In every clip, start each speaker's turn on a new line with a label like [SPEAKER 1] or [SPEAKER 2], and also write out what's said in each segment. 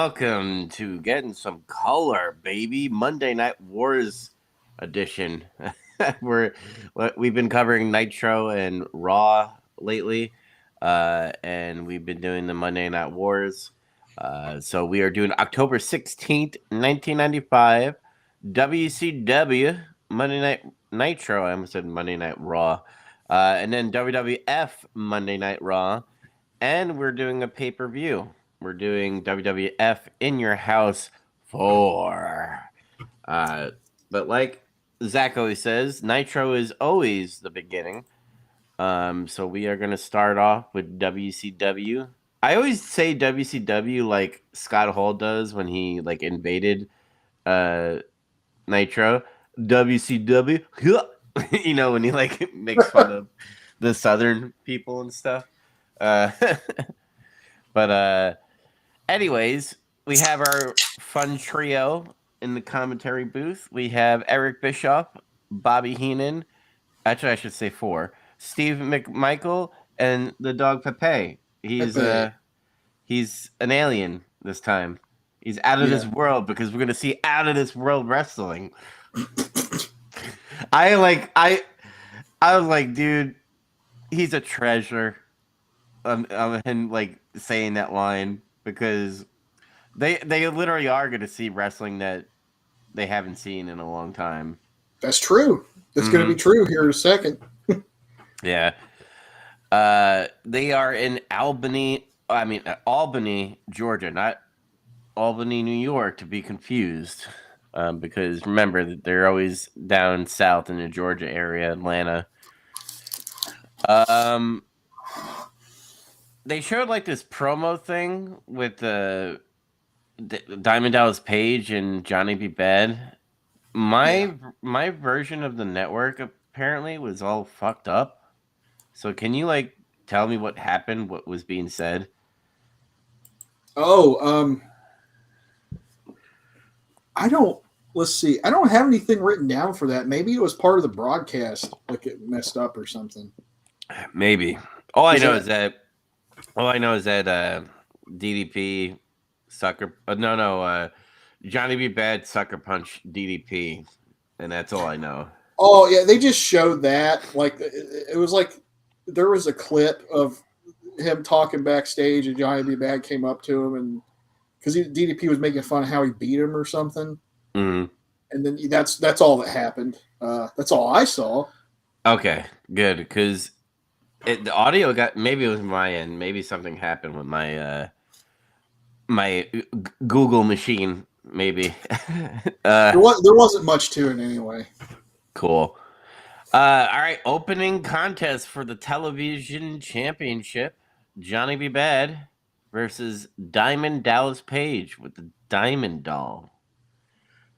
[SPEAKER 1] welcome to Getting Some Color, baby. Monday Night Wars edition. We've been covering Nitro and Raw lately, and we've been doing the Monday Night Wars. So we are doing October 16th, 1995, WCW Monday Night Nitro. I almost said Monday Night Raw. And then WWF Monday Night Raw. And we're doing a pay-per-view. We're doing WWF In Your House 4. But like Zach always says, Nitro is always the beginning. So we are going to start off with WCW. I always say WCW like Scott Hall does when he like invaded Nitro. WCW. You know, when he like makes fun of the Southern people and stuff. But anyways, we have our fun trio in the commentary booth. We have Eric Bischoff, Bobby Heenan. Actually, I should say 4. Steve McMichael and the dog Pepe. He's an alien this time. He's out of this world because we're gonna see out of this world wrestling. I was like, dude, he's a treasure. Him like saying that line because they literally are going to see wrestling that they haven't seen in a long time.
[SPEAKER 2] That's true. That's going to be true here in a second.
[SPEAKER 1] Yeah. They are in Albany, Georgia, not Albany, New York, to be confused. Because remember that they're always down south in the Georgia area, Atlanta. They showed like this promo thing with the Diamond Dallas Page and Johnny B. Bad. My version of the network apparently was all fucked up. So can you like tell me what happened? What was being said?
[SPEAKER 2] Let's see. I don't have anything written down for that. Maybe it was part of the broadcast, like it messed up or something.
[SPEAKER 1] Maybe. All I know is that DDP sucker. Johnny B. Bad sucker punch DDP, and that's all I know.
[SPEAKER 2] Oh yeah, they just showed that. Like it was like there was a clip of him talking backstage, and Johnny B. Bad came up to him, and because DDP was making fun of how he beat him or something.
[SPEAKER 1] Mm-hmm.
[SPEAKER 2] And then that's all that happened. That's all I saw.
[SPEAKER 1] Okay, good, because the audio got, maybe it was my end. Maybe something happened with my my Google machine. Maybe
[SPEAKER 2] there wasn't much to it anyway.
[SPEAKER 1] Cool. All right, opening contest for the television championship: Johnny B. Bad versus Diamond Dallas Page with the Diamond Doll.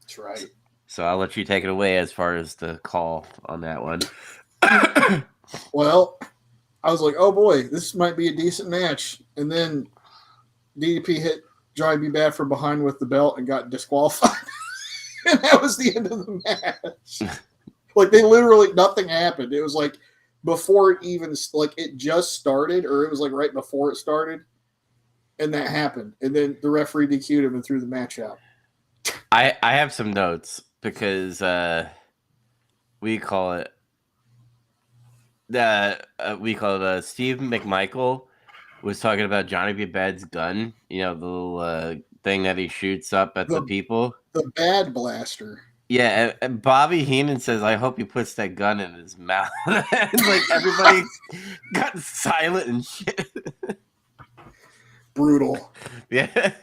[SPEAKER 2] That's right.
[SPEAKER 1] So I'll let you take it away as far as the call on that one.
[SPEAKER 2] Well, I was like, oh boy, this might be a decent match. And then DDP hit Johnny B. Bad from behind with the belt and got disqualified. And that was the end of the match. Like, they literally, nothing happened. It was like before it even, like, it just started, or it was like right before it started. And that happened. And then the referee DQ'd him and threw the match out.
[SPEAKER 1] I have some notes because we call it Steve McMichael was talking about Johnny B. Bad's gun. You know, the little thing that he shoots up at the people.
[SPEAKER 2] The Bad Blaster.
[SPEAKER 1] Yeah, and Bobby Heenan says, "I hope he puts that gun in his mouth." And like everybody got silent and shit.
[SPEAKER 2] Brutal.
[SPEAKER 1] Yeah.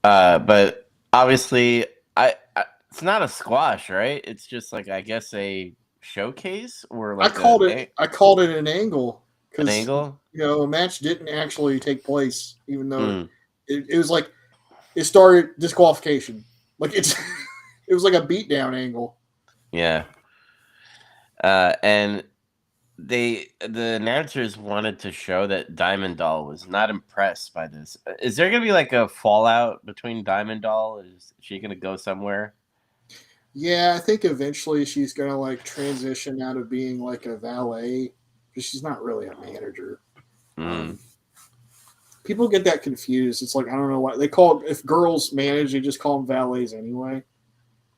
[SPEAKER 1] But obviously, it's not a squash, right? It's just like, I guess, a showcase, or like
[SPEAKER 2] I called it an angle.
[SPEAKER 1] An angle?
[SPEAKER 2] You know, a match didn't actually take place, even though it was like it started disqualification. Like it was like a beatdown angle.
[SPEAKER 1] Yeah. And the announcers wanted to show that Diamond Doll was not impressed by this. Is there going to be like a fallout between Diamond Doll? Is she going to go somewhere?
[SPEAKER 2] Yeah, I think eventually she's going to like transition out of being like a valet, because she's not really a manager. people get that confused. It's like I don't know why they call if girls manage, they just call them valets anyway.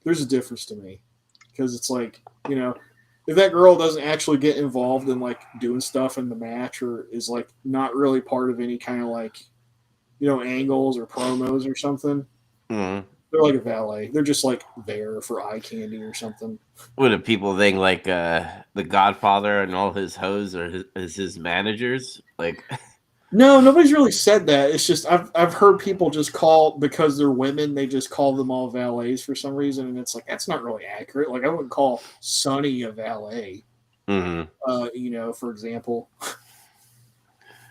[SPEAKER 2] There's a difference to me because it's like if that girl doesn't actually get involved in like doing stuff in the match or is like not really part of any kind of like angles or promos or something, they're like a valet. They're just like there for eye candy or something.
[SPEAKER 1] What do people think? Like the Godfather and all his hoes are his managers? Like,
[SPEAKER 2] No, nobody's really said that. It's just I've heard people just call because they're women, they just call them all valets for some reason, and it's like that's not really accurate. Like I wouldn't call Sonny a valet, for example.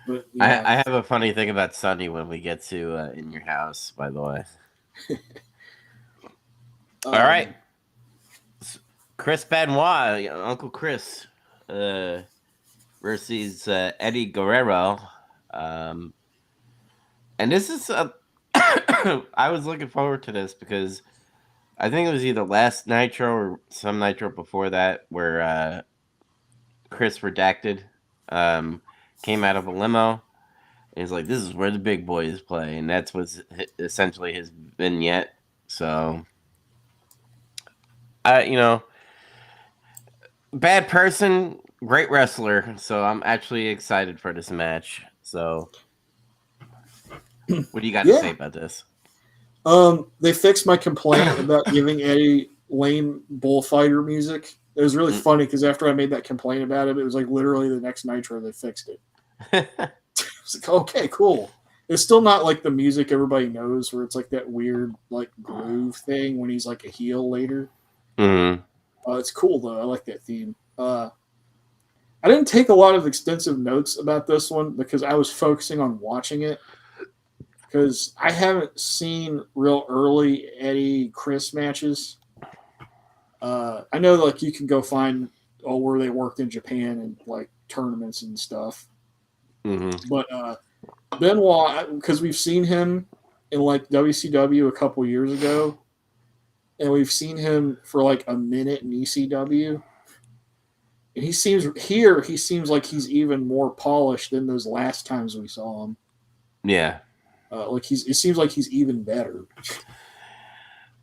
[SPEAKER 2] But yeah.
[SPEAKER 1] I have a funny thing about Sunny when we get to In Your House, by the way. All right. Chris Benoit, Uncle Chris, versus Eddie Guerrero. And this is I was looking forward to this because I think it was either last Nitro or some Nitro before that where Chris Redacted came out of a limo. He's like, this is where the big boys play. And that's what's essentially his vignette. So, bad person, great wrestler. So I'm actually excited for this match. So, what do you got to say about this?
[SPEAKER 2] They fixed my complaint about giving Eddie lame bullfighter music. It was really funny because after I made that complaint about it was like literally the next Nitro they fixed it. It's like, okay, cool. It's still not like the music everybody knows where it's like that weird like groove thing when he's like a heel later. It's cool though. I like that theme. I didn't take a lot of extensive notes about this one because I was focusing on watching it. Because I haven't seen real early Eddie Chris matches. I know like you can go find where they worked in Japan and like tournaments and stuff. But Benoit, because we've seen him in like WCW a couple years ago, and we've seen him for like a minute in ECW. And he seems like he's even more polished than those last times we saw him.
[SPEAKER 1] Yeah.
[SPEAKER 2] It seems like he's even better.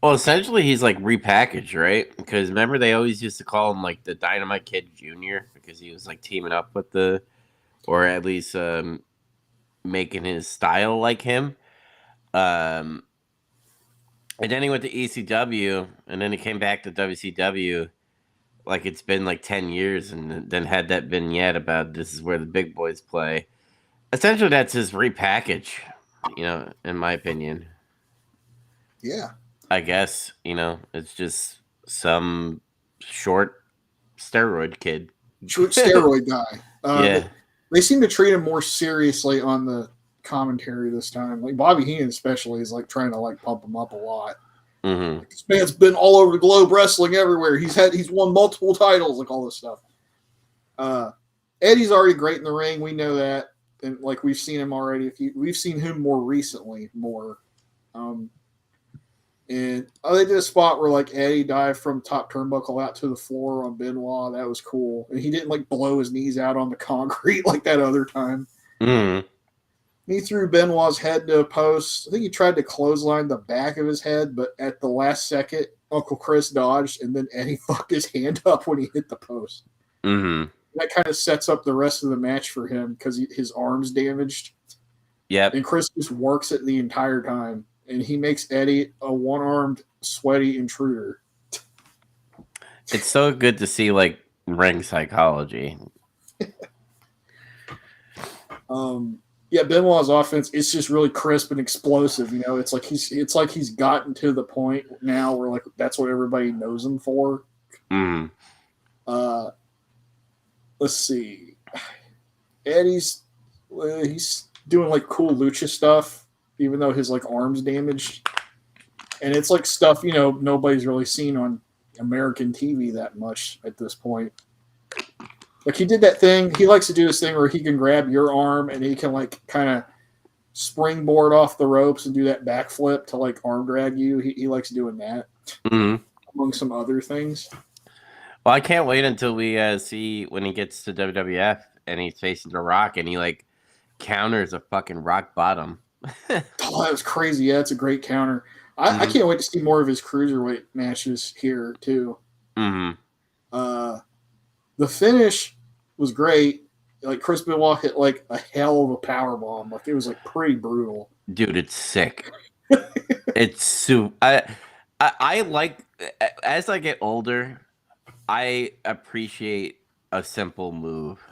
[SPEAKER 1] Well, essentially, he's like repackaged, right? Because remember, they always used to call him like the Dynamite Kid Jr. because he was like teaming up with or at least making his style like him. And then he went to ECW, and then he came back to WCW. Like it's been like 10 years, and then had that vignette about this is where the big boys play. Essentially, that's his repackage. In my opinion.
[SPEAKER 2] Yeah.
[SPEAKER 1] I guess, it's just some short steroid kid.
[SPEAKER 2] Short steroid guy.
[SPEAKER 1] Yeah.
[SPEAKER 2] They seem to treat him more seriously on the commentary this time. Like Bobby Heenan especially is like trying to like pump him up a lot. Like, this man's been all over the globe wrestling everywhere. He's won multiple titles, like all this stuff. Eddie's already great in the ring. We know that. And like we've seen him already. We've seen him more recently, and they did a spot where like Eddie dived from top turnbuckle out to the floor on Benoit. That was cool, and he didn't like blow his knees out on the concrete like that other time. He threw Benoit's head to a post. I think he tried to clothesline the back of his head, but at the last second, Uncle Chris dodged, and then Eddie fucked his hand up when he hit the post. That kind of sets up the rest of the match for him because his arm's damaged.
[SPEAKER 1] Yep.
[SPEAKER 2] And Chris just works it the entire time. And he makes Eddie a one-armed, sweaty intruder.
[SPEAKER 1] It's so good to see, like, ring psychology.
[SPEAKER 2] Benoit's offense, it's just really crisp and explosive. It's like he's gotten to the point now where, like, that's what everybody knows him for. Let's see. Eddie's he's doing like cool lucha stuff, even though his like arm's damaged, and it's like stuff nobody's really seen on American TV that much at this point. Like he did that thing. He likes to do this thing where he can grab your arm and he can like kind of springboard off the ropes and do that backflip to like arm drag you. He likes doing that among some other things.
[SPEAKER 1] Well, I can't wait until we see when he gets to WWF and he's facing The Rock and he like counters a fucking rock bottom.
[SPEAKER 2] Oh, that was crazy. Yeah, it's a great counter. I can't wait to see more of his cruiserweight matches here too.
[SPEAKER 1] Mm-hmm.
[SPEAKER 2] The finish was great. Like Chris Benoit hit like a hell of a power bomb. Like it was like pretty brutal.
[SPEAKER 1] Dude, it's sick. It's I like as I get older, I appreciate a simple move.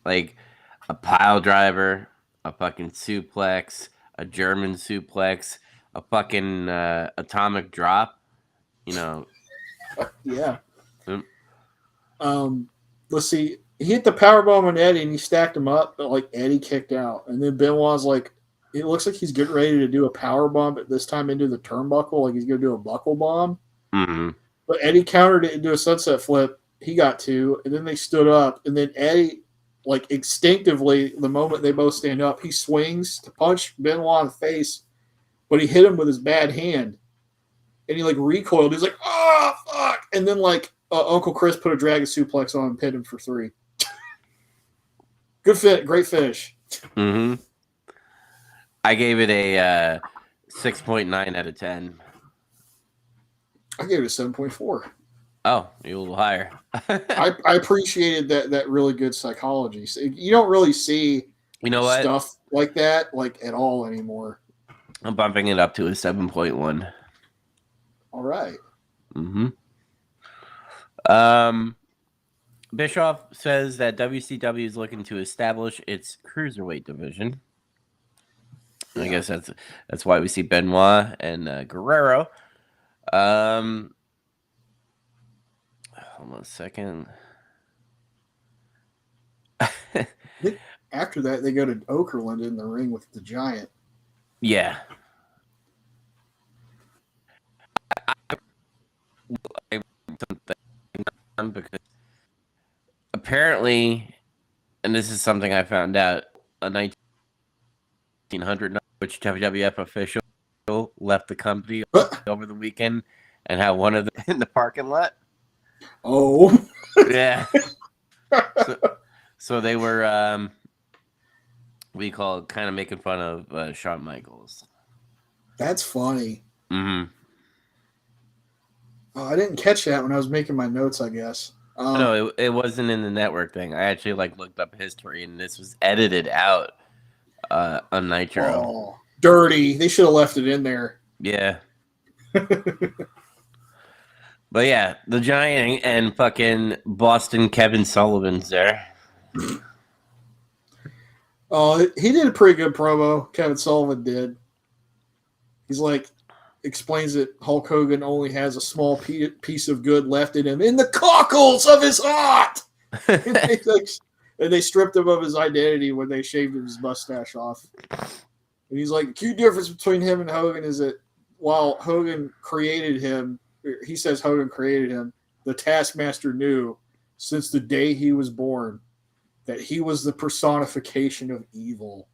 [SPEAKER 1] Like a pile driver, a fucking suplex, a German suplex, a fucking atomic drop, you know.
[SPEAKER 2] Yeah.
[SPEAKER 1] Mm.
[SPEAKER 2] Let's see. He hit the power bomb on Eddie and he stacked him up, but like Eddie kicked out. And then Benoit's like, it looks like he's getting ready to do a power bomb, but this time into the turnbuckle, like he's gonna do a buckle bomb.
[SPEAKER 1] Mm-hmm.
[SPEAKER 2] But Eddie countered it into a sunset flip. He got two, and then they stood up, and then Eddie, like instinctively, the moment they both stand up, he swings to punch Benoit in the face, but he hit him with his bad hand, and he like recoiled. He's like, "Oh fuck!" And then like Uncle Chris put a dragon suplex on and pinned him for 3. Good fit, great finish.
[SPEAKER 1] Mm-hmm. I gave it a 6.9 out of 10.
[SPEAKER 2] I gave it a 7.4.
[SPEAKER 1] Oh, you're a little higher.
[SPEAKER 2] I appreciated that really good psychology. So you don't really see
[SPEAKER 1] what?
[SPEAKER 2] Stuff like that like at all anymore.
[SPEAKER 1] I'm bumping it up to a 7.1.
[SPEAKER 2] All right.
[SPEAKER 1] Mm-hmm. Bischoff says that WCW is looking to establish its cruiserweight division. Yeah. I guess that's why we see Benoit and Guerrero. Hold on a second.
[SPEAKER 2] After that, they go to Okerlund in the ring with the Giant.
[SPEAKER 1] Yeah. Because apparently, and this is something I found out, a 1900 which WWF official left the company over the weekend and had one of them in the parking lot.
[SPEAKER 2] Oh.
[SPEAKER 1] Yeah. So they were, kind of making fun of Shawn Michaels.
[SPEAKER 2] That's funny.
[SPEAKER 1] Mm-hmm.
[SPEAKER 2] Oh, I didn't catch that when I was making my notes, I guess.
[SPEAKER 1] No, it wasn't in the network thing. I actually looked up history, and this was edited out on Nitro.
[SPEAKER 2] Oh, dirty. They should have left it in there.
[SPEAKER 1] Yeah. But yeah, the Giant and fucking Boston Kevin Sullivan's there.
[SPEAKER 2] Oh, he did a pretty good promo. Kevin Sullivan did. He's like, explains that Hulk Hogan only has a small piece of good left in him in the cockles of his heart. And they stripped him of his identity when they shaved his mustache off. And he's like, the key difference between him and Hogan is that while Hogan created him, he says Hogan created him, the Taskmaster knew since the day he was born that he was the personification of evil.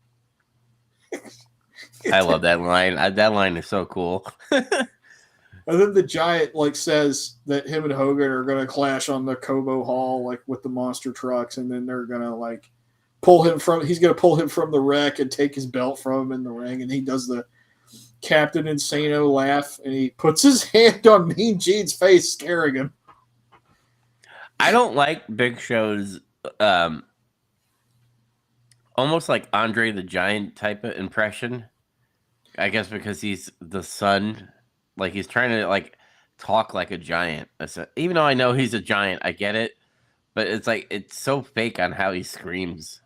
[SPEAKER 1] I love that line. That line is so cool.
[SPEAKER 2] And then the Giant says that him and Hogan are going to clash on the Cobo Hall with the monster trucks, and then they're going to he's going to pull him from the wreck and take his belt from him in the ring, and he does the Captain Insano laugh, and he puts his hand on Mean Gene's face, scaring him.
[SPEAKER 1] I don't like Big Show's almost like Andre the Giant type of impression. I guess because he's the son, he's trying to talk like a giant. Even though I know he's a giant, I get it, but it's so fake on how he screams.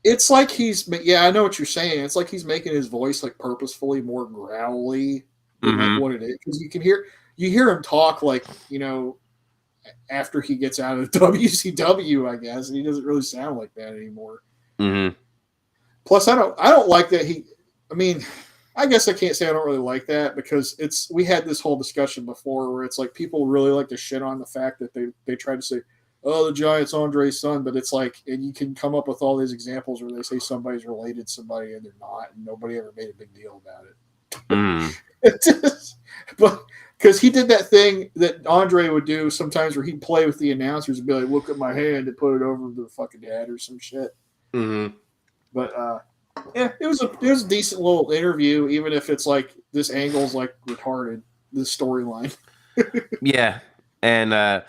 [SPEAKER 2] It's like I know what you're saying. It's like he's making his voice purposefully more growly than what it is, because you hear him talk after he gets out of WCW, I guess, and he doesn't really sound like that anymore.
[SPEAKER 1] Mm-hmm.
[SPEAKER 2] Plus, I don't like that I guess I can't say I don't really like that, because we had this whole discussion before where it's people really like to shit on the fact that they try to say, oh, the Giant's Andre's son, but it's and you can come up with all these examples where they say somebody's related to somebody and they're not, and nobody ever made a big deal about it. But because he did that thing that Andre would do sometimes where he'd play with the announcers and be like, look at my hand and put it over the fucking head or some shit.
[SPEAKER 1] Mm-hmm.
[SPEAKER 2] But Yeah, it was a decent little interview, even if it's like this angle's like retarded. This storyline.
[SPEAKER 1] Yeah, and I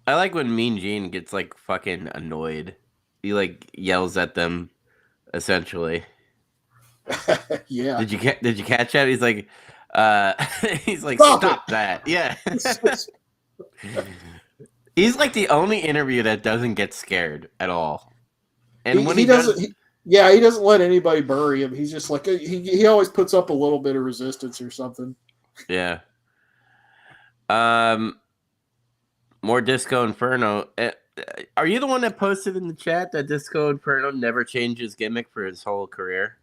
[SPEAKER 1] like when Mean Gene gets like fucking annoyed. He like yells at them essentially.
[SPEAKER 2] Yeah.
[SPEAKER 1] Did you catch that? He's like, uh, he's like,
[SPEAKER 2] Stop it.
[SPEAKER 1] stop that. Yeah. He's like the only interview that doesn't get scared at all. And when
[SPEAKER 2] He
[SPEAKER 1] he
[SPEAKER 2] doesn't.
[SPEAKER 1] does,
[SPEAKER 2] Yeah, he doesn't let anybody bury him. He's just like he always puts up a little bit of resistance or something.
[SPEAKER 1] yeah. Um, more Disco Inferno. Are you the one that posted in the chat that Disco Inferno never changed his gimmick for his whole career?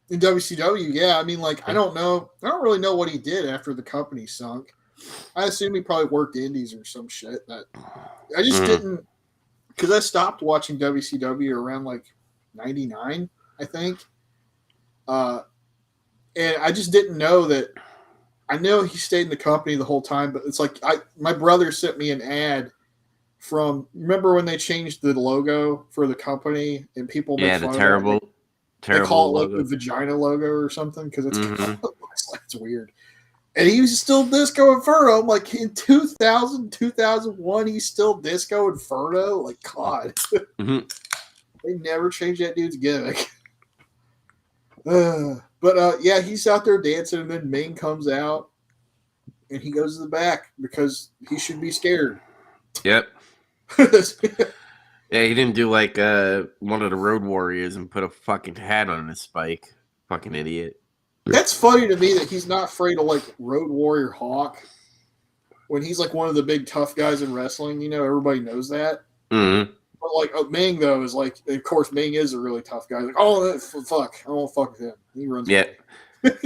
[SPEAKER 2] In WCW, yeah. I mean, like, I don't know. I don't really know what he did after the company sunk. I assume he probably worked indies or some shit. That I just didn't, because I stopped watching WCW around like '99, I think. And I just didn't know that. I know he stayed in the company the whole time, but it's like my brother sent me an ad from. Remember when they changed the logo for the company and people make
[SPEAKER 1] Yeah, the
[SPEAKER 2] fun of that? They call
[SPEAKER 1] terrible
[SPEAKER 2] it like the
[SPEAKER 1] logo.
[SPEAKER 2] vagina logo or something because it's it's weird. And he was still Disco Inferno. I'm like, in 2000, 2001, he's still Disco Inferno. Like, God,
[SPEAKER 1] Mm-hmm.
[SPEAKER 2] they never changed that dude's gimmick. But yeah, he's out there dancing, and then Ming comes out, and he goes to the back because he should be scared.
[SPEAKER 1] Yep. Yeah, he didn't do like one of the Road Warriors and put a fucking hat on his spike. Fucking idiot.
[SPEAKER 2] That's funny to me that he's not afraid of like Road Warrior Hawk when he's like one of the big tough guys in wrestling. You know, everybody knows that.
[SPEAKER 1] Mm-hmm.
[SPEAKER 2] But like Ming though is like, of course, Ming is a really tough guy. Like, oh fuck, I don't fuck with him. He runs
[SPEAKER 1] Yeah.
[SPEAKER 2] away.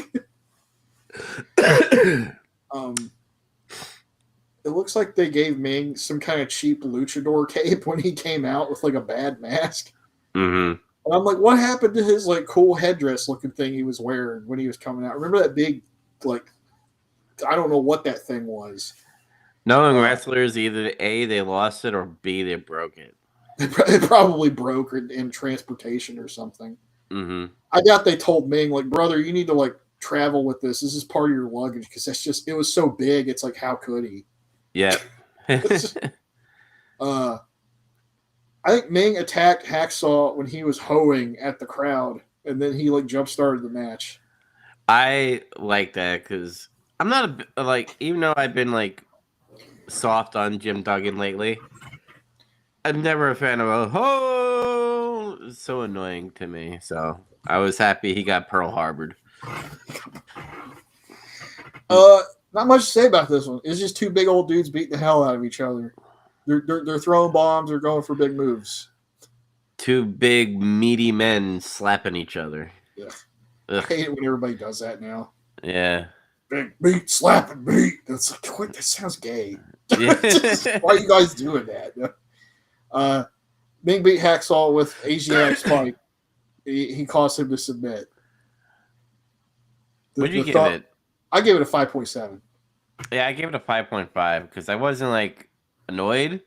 [SPEAKER 2] It looks like they gave Ming some kind of cheap luchador cape when he came out with like a bad mask.
[SPEAKER 1] Mm-hmm.
[SPEAKER 2] And I'm like, what happened to his like cool headdress looking thing he was wearing when he was coming out? Remember that big, like, I don't know what that thing was.
[SPEAKER 1] Knowing wrestlers, either A, they lost it, or B, they broke it.
[SPEAKER 2] It probably broke in transportation or something.
[SPEAKER 1] Mm-hmm.
[SPEAKER 2] I doubt they told Ming, like, brother, you need to like travel with this. This is part of your luggage because that's just, it was so big. It's like, how could he?
[SPEAKER 1] Yeah.
[SPEAKER 2] I think Ming attacked Hacksaw when he was hoeing at the crowd, and then he like jump started the match.
[SPEAKER 1] I like that because I'm not like, even though I've been like soft on Jim Duggan lately, I'm never a fan of oh, it's so annoying to me. So I was happy he got Pearl Harbored.
[SPEAKER 2] Not much to say about this one. It's just two big old dudes beating the hell out of each other. They're throwing bombs. They're going for big moves.
[SPEAKER 1] Two big meaty men slapping each other.
[SPEAKER 2] Yeah,
[SPEAKER 1] Ugh.
[SPEAKER 2] I hate it when everybody does that now.
[SPEAKER 1] Yeah.
[SPEAKER 2] Big meat slapping meat. That's like, what? That sounds gay.
[SPEAKER 1] Yeah.
[SPEAKER 2] Why are you guys doing that? Ming beat Hacksaw with Asiatic Spike. He caused him to submit.
[SPEAKER 1] What'd you give it?
[SPEAKER 2] I gave it a 5.7.
[SPEAKER 1] Yeah, I gave it a 5.5 because I wasn't like annoyed,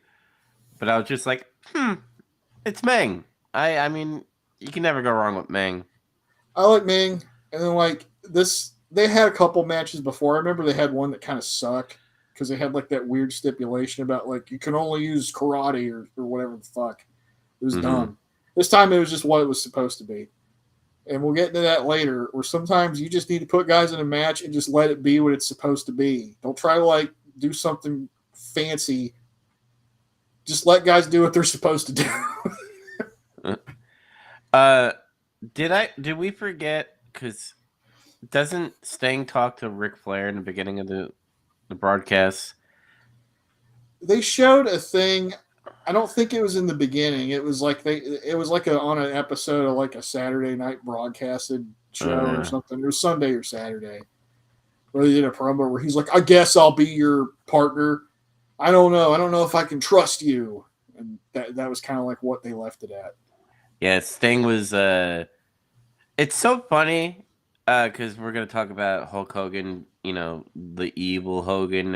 [SPEAKER 1] but I was just like, it's Meng. I mean, you can never go wrong with Meng.
[SPEAKER 2] I like Ming, and then like this, they had a couple matches before. I remember they had one that kind of sucked because they had like that weird stipulation about like you can only use karate or whatever the fuck. It was dumb. This time it was just what it was supposed to be. And we'll get into that later, or sometimes you just need to put guys in a match and just let it be what it's supposed to be. Don't try to like do something fancy. Just let guys do what they're supposed to do.
[SPEAKER 1] Did we forget, because doesn't Sting talk to Ric Flair in the beginning of the broadcast?
[SPEAKER 2] They showed a thing. I don't think it was in the beginning. It was like on an episode of like a Saturday night broadcasted show or something. It was Sunday or Saturday where they did a promo where he's like, "I guess I'll be your partner. I don't know. I don't know if I can trust you." And that was kind of like what they left it at.
[SPEAKER 1] Yeah, Sting was. It's so funny because we're gonna talk about Hulk Hogan. You know, the evil Hogan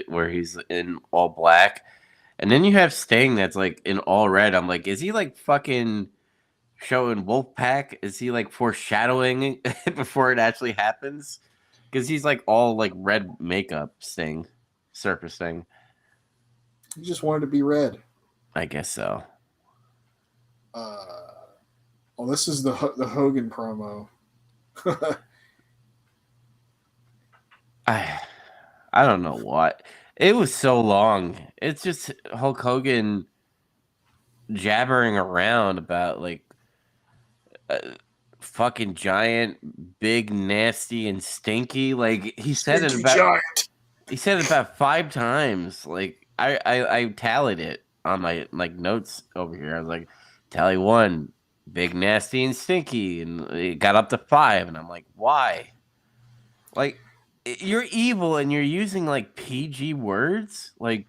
[SPEAKER 1] where he's in all black. And then you have Sting that's like in all red. I'm like, is he like fucking showing Wolfpack? Is he like foreshadowing before it actually happens? Because he's like all like red makeup Sting, Surface Sting.
[SPEAKER 2] He just wanted to be red.
[SPEAKER 1] I guess so.
[SPEAKER 2] Oh, this is the Hogan promo.
[SPEAKER 1] I I don't know what. It was so long. It's just Hulk Hogan jabbering around about like uh, fucking giant, big, nasty, and stinky. Like
[SPEAKER 2] Stinky giant.
[SPEAKER 1] he said it about 5 times. Like I tallied it on my like notes over here. I was like, tally 1, big, nasty, and stinky, and it got up to 5, and I'm like, why? Like you're evil and you're using like PG words. Like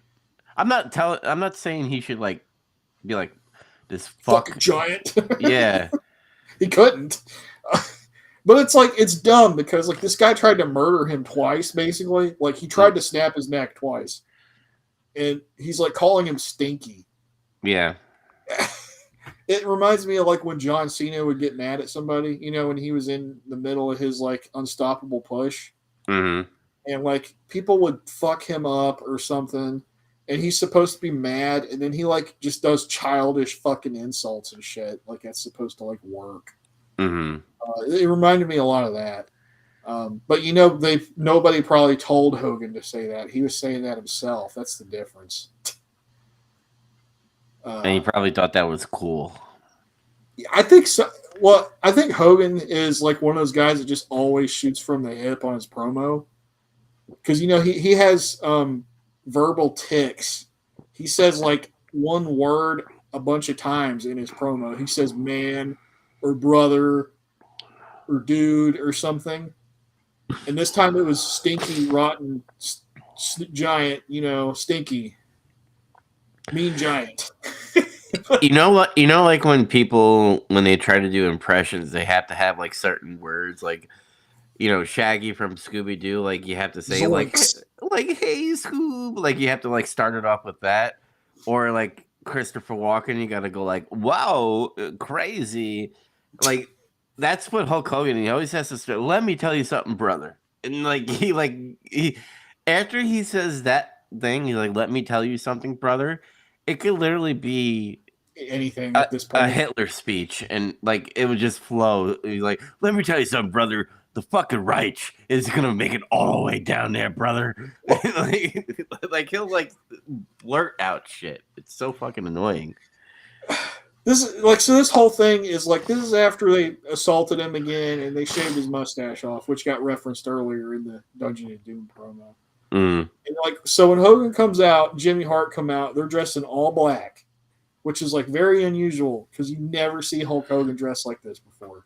[SPEAKER 1] I'm not saying he should like be like this
[SPEAKER 2] Fucking
[SPEAKER 1] fuck.
[SPEAKER 2] giant.
[SPEAKER 1] Yeah.
[SPEAKER 2] He couldn't. But it's like it's dumb because like this guy tried to murder him twice, basically. Like he tried to snap his neck twice, and he's like calling him stinky.
[SPEAKER 1] Yeah.
[SPEAKER 2] It reminds me of like when John Cena would get mad at somebody, you know, when he was in the middle of his like unstoppable push,
[SPEAKER 1] Mm-hmm.
[SPEAKER 2] and like people would fuck him up or something, and he's supposed to be mad, and then he like just does childish fucking insults and shit, like that's supposed to like work.
[SPEAKER 1] Mm-hmm.
[SPEAKER 2] It reminded me a lot of that. But you know, nobody probably told Hogan to say that. He was saying that himself. That's the difference.
[SPEAKER 1] And he probably thought that was cool.
[SPEAKER 2] I think so. Well, I think Hogan is like one of those guys that just always shoots from the hip on his promo. Because you know he has verbal tics. He says like one word a bunch of times in his promo. He says man or brother or dude or something. And this time it was stinky, rotten, giant, you know, stinky, mean giant.
[SPEAKER 1] You know what? You know, like when people when they try to do impressions, they have to have like certain words, like Shaggy from Scooby Doo. Like you have to say
[SPEAKER 2] Zoinks.
[SPEAKER 1] like hey Scoob. Like you have to like start it off with that, or like Christopher Walken, you got to go like wow, crazy. Like that's what Hulk Hogan. He always has to start. Let me tell you something, brother. And he after he says that thing, he's like, let me tell you something, brother. It could literally be
[SPEAKER 2] Anything at this
[SPEAKER 1] a
[SPEAKER 2] point.
[SPEAKER 1] Hitler speech, and like it would just flow. He's like, "Let me tell you something, brother. The fucking Reich is gonna make it all the way down there, brother." like he'll like blurt out shit. It's so fucking annoying.
[SPEAKER 2] This is like so. This whole thing is like this is after they assaulted him again and they shaved his mustache off, which got referenced earlier in the Dungeon of Doom promo.
[SPEAKER 1] Mm.
[SPEAKER 2] And like so, when Hogan comes out, Jimmy Hart come out. They're dressed in all black, which is like very unusual because you never see Hulk Hogan dressed like this before.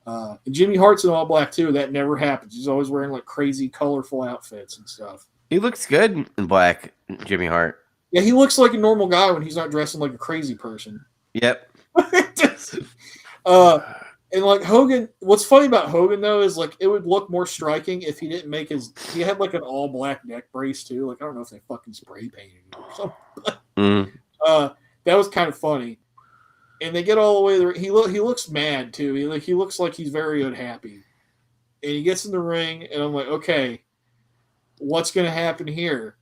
[SPEAKER 2] And Jimmy Hart's in all black too. That never happens. He's always wearing like crazy, colorful outfits and stuff.
[SPEAKER 1] He looks good in black, Jimmy Hart.
[SPEAKER 2] Yeah, he looks like a normal guy when he's not dressing like a crazy person.
[SPEAKER 1] Yep.
[SPEAKER 2] And like Hogan, what's funny about Hogan though is like it would look more striking if he didn't make his. He had like an all black neck brace too. Like I don't know if they fucking spray painted it or something.
[SPEAKER 1] Mm.
[SPEAKER 2] That was kind of funny. And they get all the way there. He looks mad too. He looks like he's very unhappy. And he gets in the ring, and I'm like, okay, what's gonna happen here?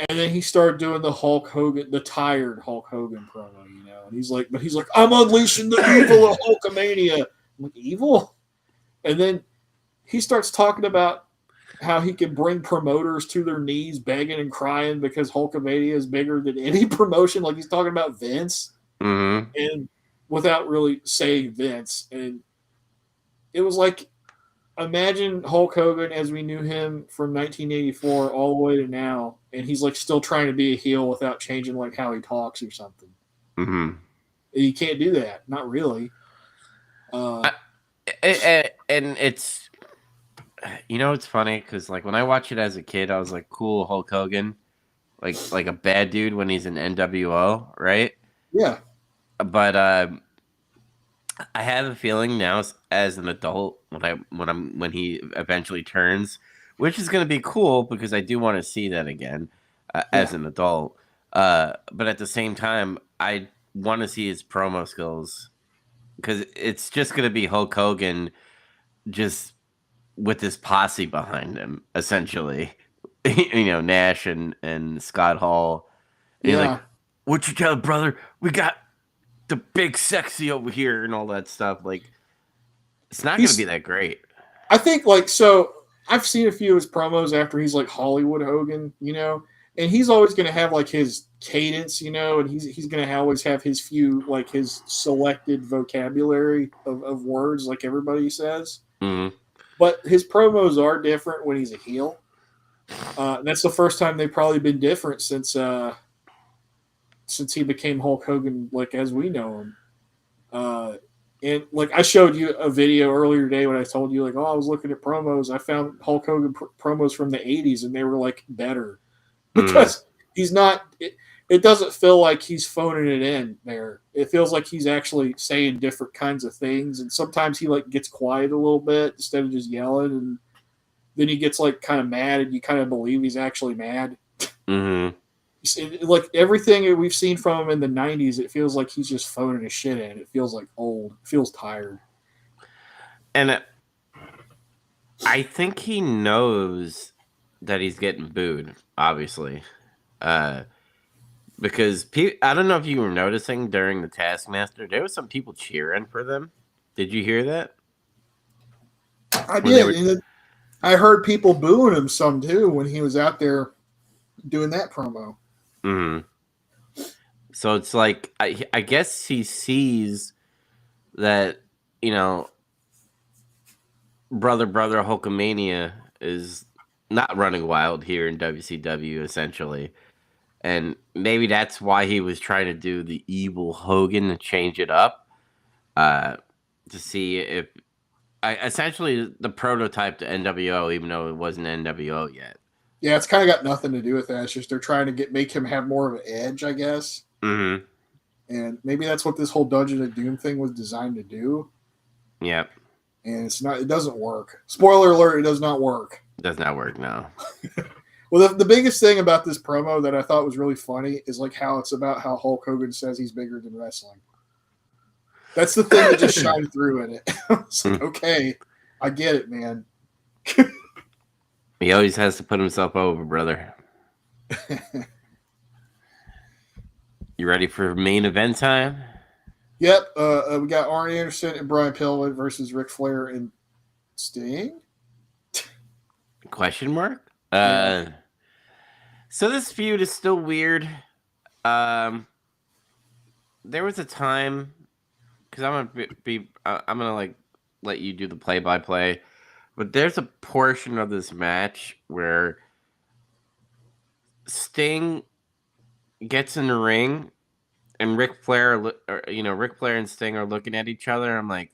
[SPEAKER 2] And then he started doing the Hulk Hogan, the tired Hulk Hogan promo, you know. And he's like, I'm unleashing the evil of Hulkamania. I'm like, evil? And then he starts talking about how he can bring promoters to their knees, begging and crying because Hulkamania is bigger than any promotion. Like he's talking about Vince, and without really saying Vince. And it was like, imagine Hulk Hogan as we knew him from 1984 all the way to now, and he's like still trying to be a heel without changing like how he talks or something.
[SPEAKER 1] Mm-hmm.
[SPEAKER 2] You can't do that, not really.
[SPEAKER 1] And it's it's funny because like when I watched it as a kid, I was like, cool Hulk Hogan, like a bad dude when he's in NWO, right?
[SPEAKER 2] Yeah.
[SPEAKER 1] But I have a feeling now as an adult when he eventually turns, which is going to be cool because I do want to see that again as an adult. But at the same time, I want to see his promo skills because it's just gonna be Hulk Hogan just with his posse behind him, essentially. Nash and Scott Hall. And he's like,
[SPEAKER 2] Yeah,
[SPEAKER 1] "What you tell, brother? We got the big sexy over here and all that stuff." Like, it's not gonna be
[SPEAKER 2] he's.
[SPEAKER 1] that great.
[SPEAKER 2] I think like so. I've seen a few of his promos after he's like Hollywood Hogan, and he's always going to have like his cadence, and he's going to always have his few like his selected vocabulary of words, like everybody says.
[SPEAKER 1] Mm-hmm.
[SPEAKER 2] But his promos are different when he's a heel. That's the first time they've probably been different since he became Hulk Hogan, like as we know him. And like I showed you a video earlier today when I told you like, oh, I was looking at promos. I found Hulk Hogan promos from the '80s, and they were like better because he's not. It doesn't feel like he's phoning it in there. It feels like he's actually saying different kinds of things, and sometimes he like gets quiet a little bit instead of just yelling, and then he gets like kind of mad, and you kind of believe he's actually mad.
[SPEAKER 1] Mm-hmm.
[SPEAKER 2] Like everything we've seen from him in the '90s, it feels like he's just phoning his shit in. It feels like old. It feels tired.
[SPEAKER 1] And I think he knows that he's getting booed, obviously. Because I don't know if you were noticing during the Taskmaster, there was some people cheering for them. Did you hear that?
[SPEAKER 2] I
[SPEAKER 1] When they
[SPEAKER 2] did.
[SPEAKER 1] were,
[SPEAKER 2] And I heard people booing him some too when he was out there doing that promo.
[SPEAKER 1] mm-hmm. So it's like I guess he sees that brother Hulkamania is not running wild here in WCW essentially. And maybe that's why he was trying to do the evil Hogan to change it up, uh, to see if essentially the prototype to NWO, even though it wasn't NWO yet.
[SPEAKER 2] Yeah, it's kind of got nothing to do with that. It's just they're trying to make him have more of an edge, I guess.
[SPEAKER 1] Mm-hmm.
[SPEAKER 2] And maybe that's what this whole Dungeon of Doom thing was designed to do.
[SPEAKER 1] Yep.
[SPEAKER 2] And it's not. It doesn't work. Spoiler alert: it does not work.
[SPEAKER 1] Does not work now.
[SPEAKER 2] Well, the biggest thing about this promo that I thought was really funny is like how it's about how Hulk Hogan says he's bigger than wrestling. That's the thing that just shined through in it. It's like, okay, I get it, man.
[SPEAKER 1] He always has to put himself over, brother. You ready for main event time?
[SPEAKER 2] Yep, we got Arn Anderson and Brian Pillman versus Ric Flair and Sting.
[SPEAKER 1] Question mark?
[SPEAKER 2] Yeah.
[SPEAKER 1] So this feud is still weird. There was a time, because I'm gonna like let you do the play-by-play, but there's a portion of this match where Sting gets in the ring and Ric Flair and Sting are looking at each other. I'm like,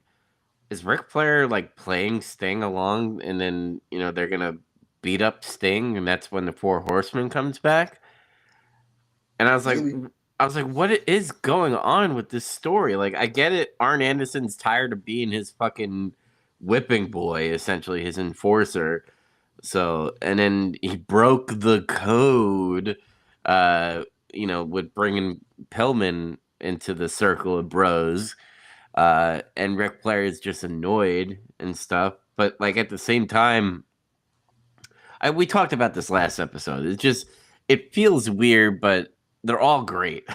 [SPEAKER 1] is Ric Flair like playing Sting along, and then they're gonna beat up Sting, and that's when the Four Horsemen comes back? And I was like, what is going on with this story? Like, I get it. Arn Anderson's tired of being his fucking whipping boy, essentially his enforcer. So, and then he broke the code, with bringing Pillman into the circle of bros. And Ric Flair is just annoyed and stuff. But like at the same time, we talked about this last episode. It feels weird, but they're all great.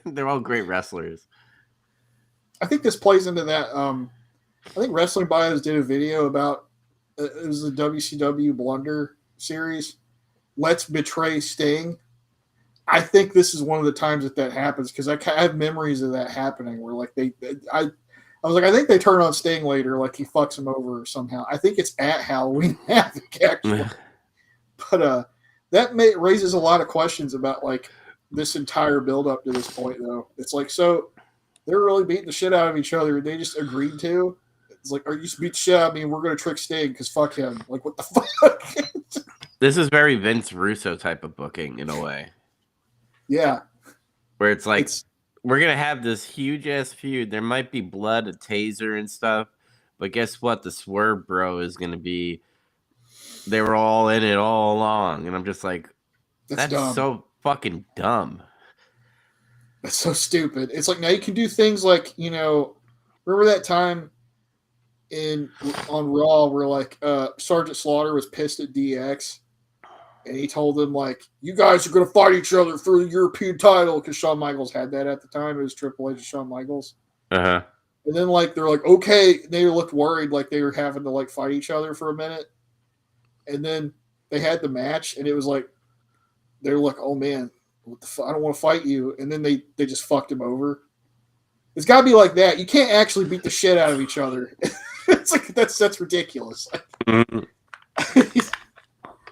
[SPEAKER 1] They're all great wrestlers.
[SPEAKER 2] I think this plays into that. I think Wrestling Bios did a video about it was the WCW Blunder series. Let's betray Sting. I think this is one of the times that happens because I have memories of that happening where like I was like, I think they turn on Sting later, like he fucks him over somehow. I think it's at Halloween Havoc actually, but that raises a lot of questions about like this entire build up to this point though. It's like, so they're really beating the shit out of each other. They just agreed to. It's like, are you beat the shit out of me? We're gonna trick Sting because fuck him. Like, what the fuck?
[SPEAKER 1] This is very Vince Russo type of booking in a way.
[SPEAKER 2] Yeah.
[SPEAKER 1] Where it's like, we're going to have this huge ass feud. There might be blood, a taser and stuff. But guess what? The Swerve Bro is going to be, they were all in it all along. And I'm just like, that's
[SPEAKER 2] dumb.
[SPEAKER 1] so fucking dumb.
[SPEAKER 2] That's so stupid. It's like, now you can do things like, Ric remember that time on Raw where like Sergeant Slaughter was pissed at DX and he told them like, "You guys are going to fight each other for the European title," because Shawn Michaels had that at the time. It was Triple H and Shawn Michaels.
[SPEAKER 1] Uh-huh.
[SPEAKER 2] And then like they're like, "Okay," they looked worried like they were having to like fight each other for a minute. And then they had the match, and it was like they were like, "Oh man, what the I don't want to fight you." And then they just fucked him over. It's got to be like that. You can't actually beat the shit out of each other. It's like that's ridiculous.
[SPEAKER 1] Mm-hmm.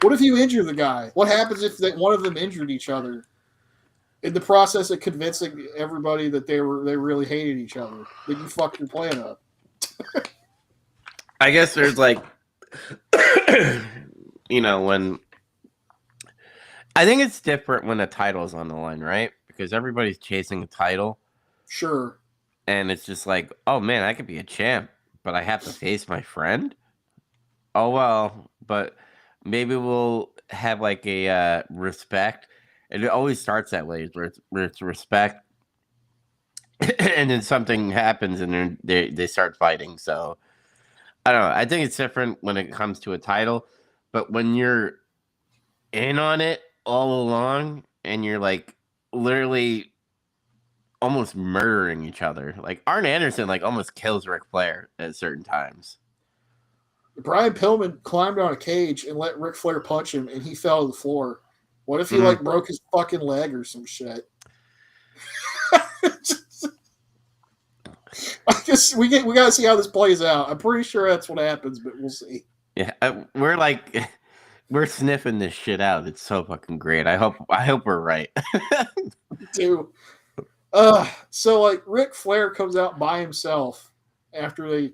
[SPEAKER 2] What if you injure the guy? What happens if one of them injured each other in the process of convincing everybody that they really hated each other? Then you fucked your plan up.
[SPEAKER 1] I guess there's like, when I think it's different when a title's on the line, right? Because everybody's chasing a title.
[SPEAKER 2] Sure.
[SPEAKER 1] And it's just like, oh man, I could be a champ, but I have to face my friend. Oh well, but maybe we'll have like a respect. And it always starts that way, where it's respect, and then something happens, and then they start fighting. So I don't know. I think it's different when it comes to a title, but when you're in on it all along, and you're like literally almost murdering each other. Like Arn Anderson, like almost kills Ric Flair at certain times.
[SPEAKER 2] Brian Pillman climbed on a cage and let Ric Flair punch him, and he fell to the floor. What if he like broke his fucking leg or some shit? I guess we gotta see how this plays out. I'm pretty sure that's what happens, but we'll see.
[SPEAKER 1] Yeah, we're sniffing this shit out. It's so fucking great. I hope we're right.
[SPEAKER 2] Too. So like Ric Flair comes out by himself after they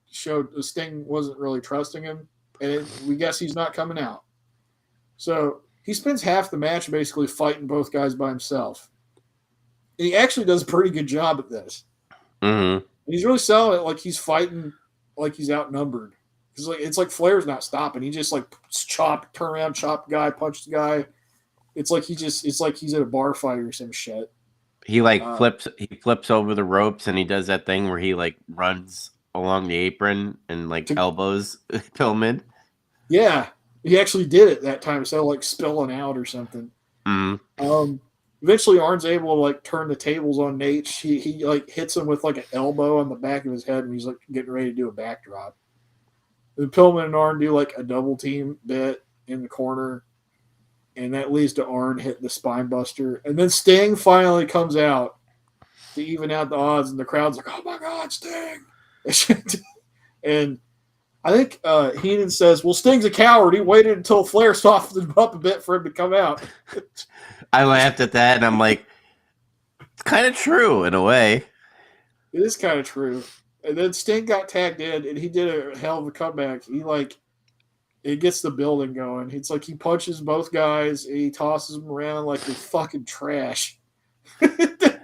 [SPEAKER 2] showed the Sting wasn't really trusting him, and we guess he's not coming out. So he spends half the match basically fighting both guys by himself. And he actually does a pretty good job at this.
[SPEAKER 1] Mm-hmm.
[SPEAKER 2] And he's really selling it like he's fighting like he's outnumbered. It's like Flair's not stopping. He just like turn around, chop the guy, punch the guy. It's like he's at a bar fight or some shit.
[SPEAKER 1] He flips over the ropes, and he does that thing where he like runs along the apron and like elbows Pillman.
[SPEAKER 2] Yeah, he actually did it that time instead of like spilling out or something.
[SPEAKER 1] Mm-hmm.
[SPEAKER 2] Eventually, Arn's able to like turn the tables on Nate. He like hits him with like an elbow on the back of his head, and he's like getting ready to do a backdrop. Then Pillman and Arn do like a double team bit in the corner, and that leads to Arn hitting the spine buster. And then Sting finally comes out to even out the odds, and the crowd's like, "Oh my God, Sting!" And I think Heenan says, "Well, Sting's a coward. He waited until Flair softened him up a bit for him to come out."
[SPEAKER 1] I laughed at that, and I'm like, it's kind of true in a way.
[SPEAKER 2] It is kind of true. And then Sting got tagged in, and he did a hell of a comeback. It gets the building going. It's like he punches both guys, and he tosses them around like they're fucking trash. And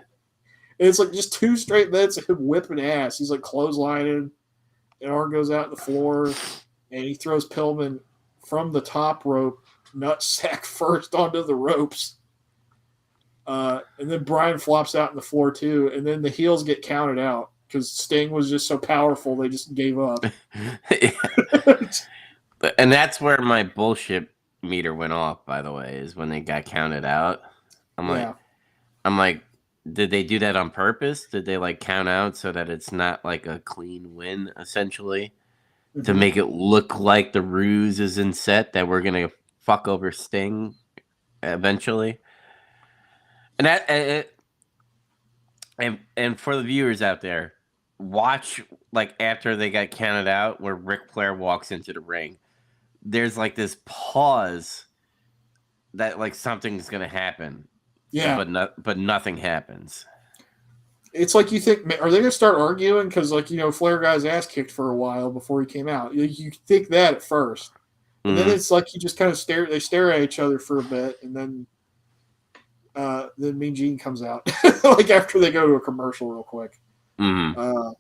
[SPEAKER 2] it's like just 2 straight minutes of him whipping ass. He's like clotheslining, and Arn goes out the floor, and he throws Pillman from the top rope, nutsack first onto the ropes. And then Brian flops out on the floor too, and then the heels get counted out because Sting was just so powerful they just gave up.
[SPEAKER 1] And that's where my bullshit meter went off, by the way, is when they got counted out. I'm like, did they do that on purpose? Did they like count out so that it's not like a clean win, essentially? Mm-hmm. To make it look like the ruse is in set that we're gonna fuck over Sting eventually? And for the viewers out there, watch like after they got counted out where Ric Flair walks into the ring. There's like this pause that like something's gonna happen.
[SPEAKER 2] Yeah,
[SPEAKER 1] but nothing happens.
[SPEAKER 2] It's like you think, are they gonna start arguing because like Flair got his ass kicked for a while before he came out? You think that at first, and then it's like you just kind of stare at each other for a bit, and then Mean Gene comes out like after they go to a commercial real quick.
[SPEAKER 1] Mm-hmm.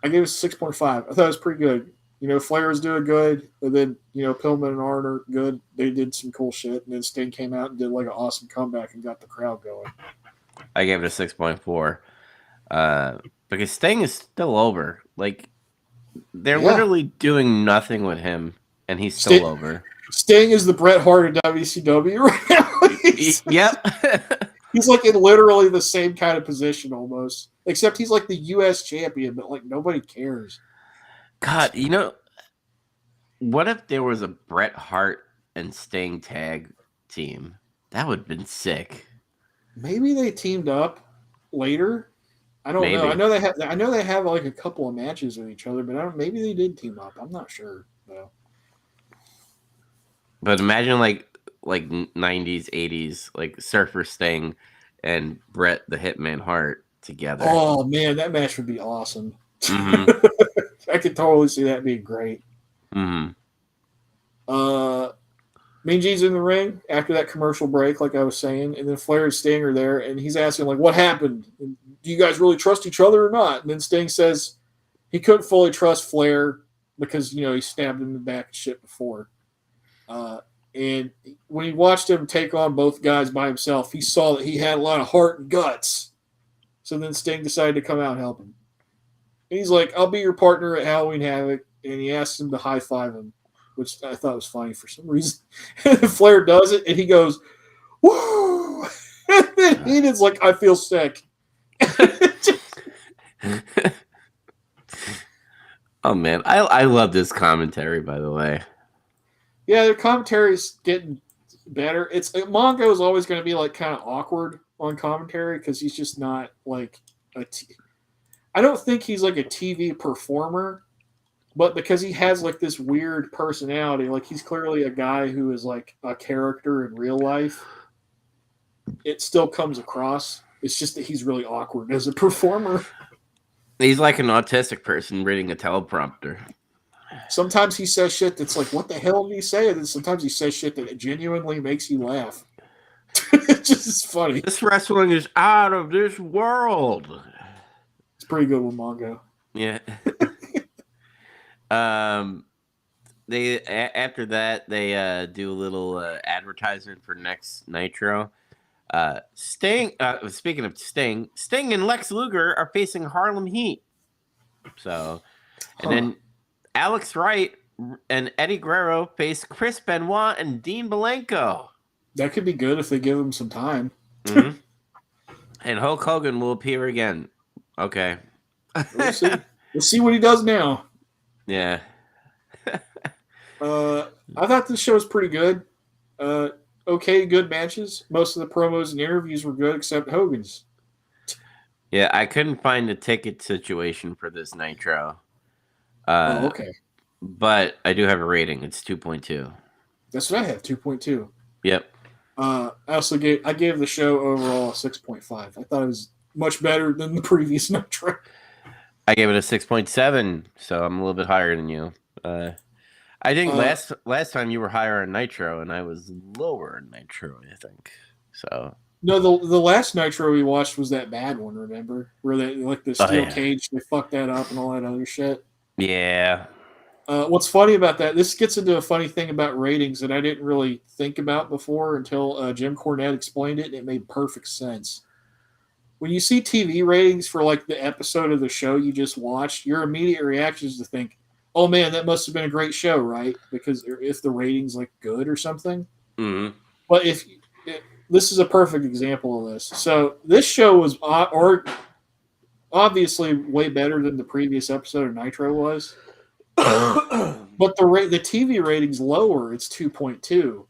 [SPEAKER 2] I gave it a 6.5. I thought it was pretty good. Flair was doing good, and then Pillman and Arn are good. They did some cool shit, and then Sting came out and did like an awesome comeback and got the crowd going.
[SPEAKER 1] I gave it a 6.4. because Sting is still over. Like they're
[SPEAKER 2] Yeah,
[SPEAKER 1] literally doing nothing with him, and he's still
[SPEAKER 2] Sting,
[SPEAKER 1] over.
[SPEAKER 2] Sting is the Bret Hart of WCW right now.
[SPEAKER 1] Yep.
[SPEAKER 2] He's like in literally the same kind of position almost, except he's like the U.S. champion, but like nobody cares.
[SPEAKER 1] God, what if there was a Bret Hart and Sting tag team? That would have been sick.
[SPEAKER 2] Maybe they teamed up later. I don't know.
[SPEAKER 1] Maybe.
[SPEAKER 2] I know they have like a couple of matches with each other, but maybe they did team up. I'm not sure though.
[SPEAKER 1] But imagine like 90s, 80s, like Surfer Sting and Bret the Hitman Hart together.
[SPEAKER 2] Oh man, that match would be awesome.
[SPEAKER 1] Mm-hmm.
[SPEAKER 2] I could totally see that being great.
[SPEAKER 1] Mm-hmm.
[SPEAKER 2] Uh, Mean Gene's in the ring after that commercial break, like I was saying, and then Flair and Sting are there, and he's asking like, "What happened? And do you guys really trust each other or not?" And then Sting says he couldn't fully trust Flair because he stabbed him in the back and shit before. And when he watched him take on both guys by himself, he saw that he had a lot of heart and guts. So then Sting decided to come out and help him. And he's like, "I'll be your partner at Halloween Havoc," and he asks him to high five him, which I thought was funny for some reason. And Flair does it, and he goes, "Woo!" And then Heenan's like, "I feel sick."
[SPEAKER 1] Oh man, I love this commentary, by the way.
[SPEAKER 2] Yeah, their commentary's getting better. Mongo is always going to be like kind of awkward on commentary because he's just not like I don't think he's like a TV performer, but because he has like this weird personality, like he's clearly a guy who is like a character in real life. It still comes across. It's just that he's really awkward as a performer.
[SPEAKER 1] He's like an autistic person reading a teleprompter.
[SPEAKER 2] Sometimes he says shit that's like, "What the hell did he say?" And then sometimes he says shit that genuinely makes you laugh. It's just funny.
[SPEAKER 1] This wrestling is out of this world.
[SPEAKER 2] It's pretty good with Mongo.
[SPEAKER 1] Yeah. After that they do a little advertisement for next Nitro. Sting. Speaking of Sting and Lex Luger are facing Harlem Heat. So, and then Alex Wright and Eddie Guerrero face Chris Benoit and Dean Malenko.
[SPEAKER 2] That could be good if they give him some time.
[SPEAKER 1] Mm-hmm. And Hulk Hogan will appear again. Okay.
[SPEAKER 2] We'll see. We'll see what he does now.
[SPEAKER 1] Yeah.
[SPEAKER 2] I thought this show was pretty good. Okay, good matches. Most of the promos and interviews were good, except Hogan's.
[SPEAKER 1] Yeah, I couldn't find a ticket situation for this Nitro.
[SPEAKER 2] Okay.
[SPEAKER 1] But I do have a rating. It's 2.2.
[SPEAKER 2] That's what I have, 2.2.
[SPEAKER 1] Yep.
[SPEAKER 2] I also gave the show overall a 6.5. I thought it was much better than the previous Nitro.
[SPEAKER 1] I gave it a 6.7, so I'm a little bit higher than you. I think last time you were higher on Nitro, and I was lower in Nitro, I think. So
[SPEAKER 2] no, the last Nitro we watched was that bad one. Remember where they like the steel cage? They fucked that up and all that other shit.
[SPEAKER 1] Yeah.
[SPEAKER 2] What's funny about that? This gets into a funny thing about ratings that I didn't really think about before until Jim Cornette explained it, and it made perfect sense. When you see TV ratings for like the episode of the show you just watched, your immediate reaction is to think, "Oh man, that must have been a great show, right?" Because if the ratings like good or something.
[SPEAKER 1] Mm-hmm.
[SPEAKER 2] But this is a perfect example of this. So this show was obviously way better than the previous episode of Nitro was. But the TV rating's lower. It's 2.2.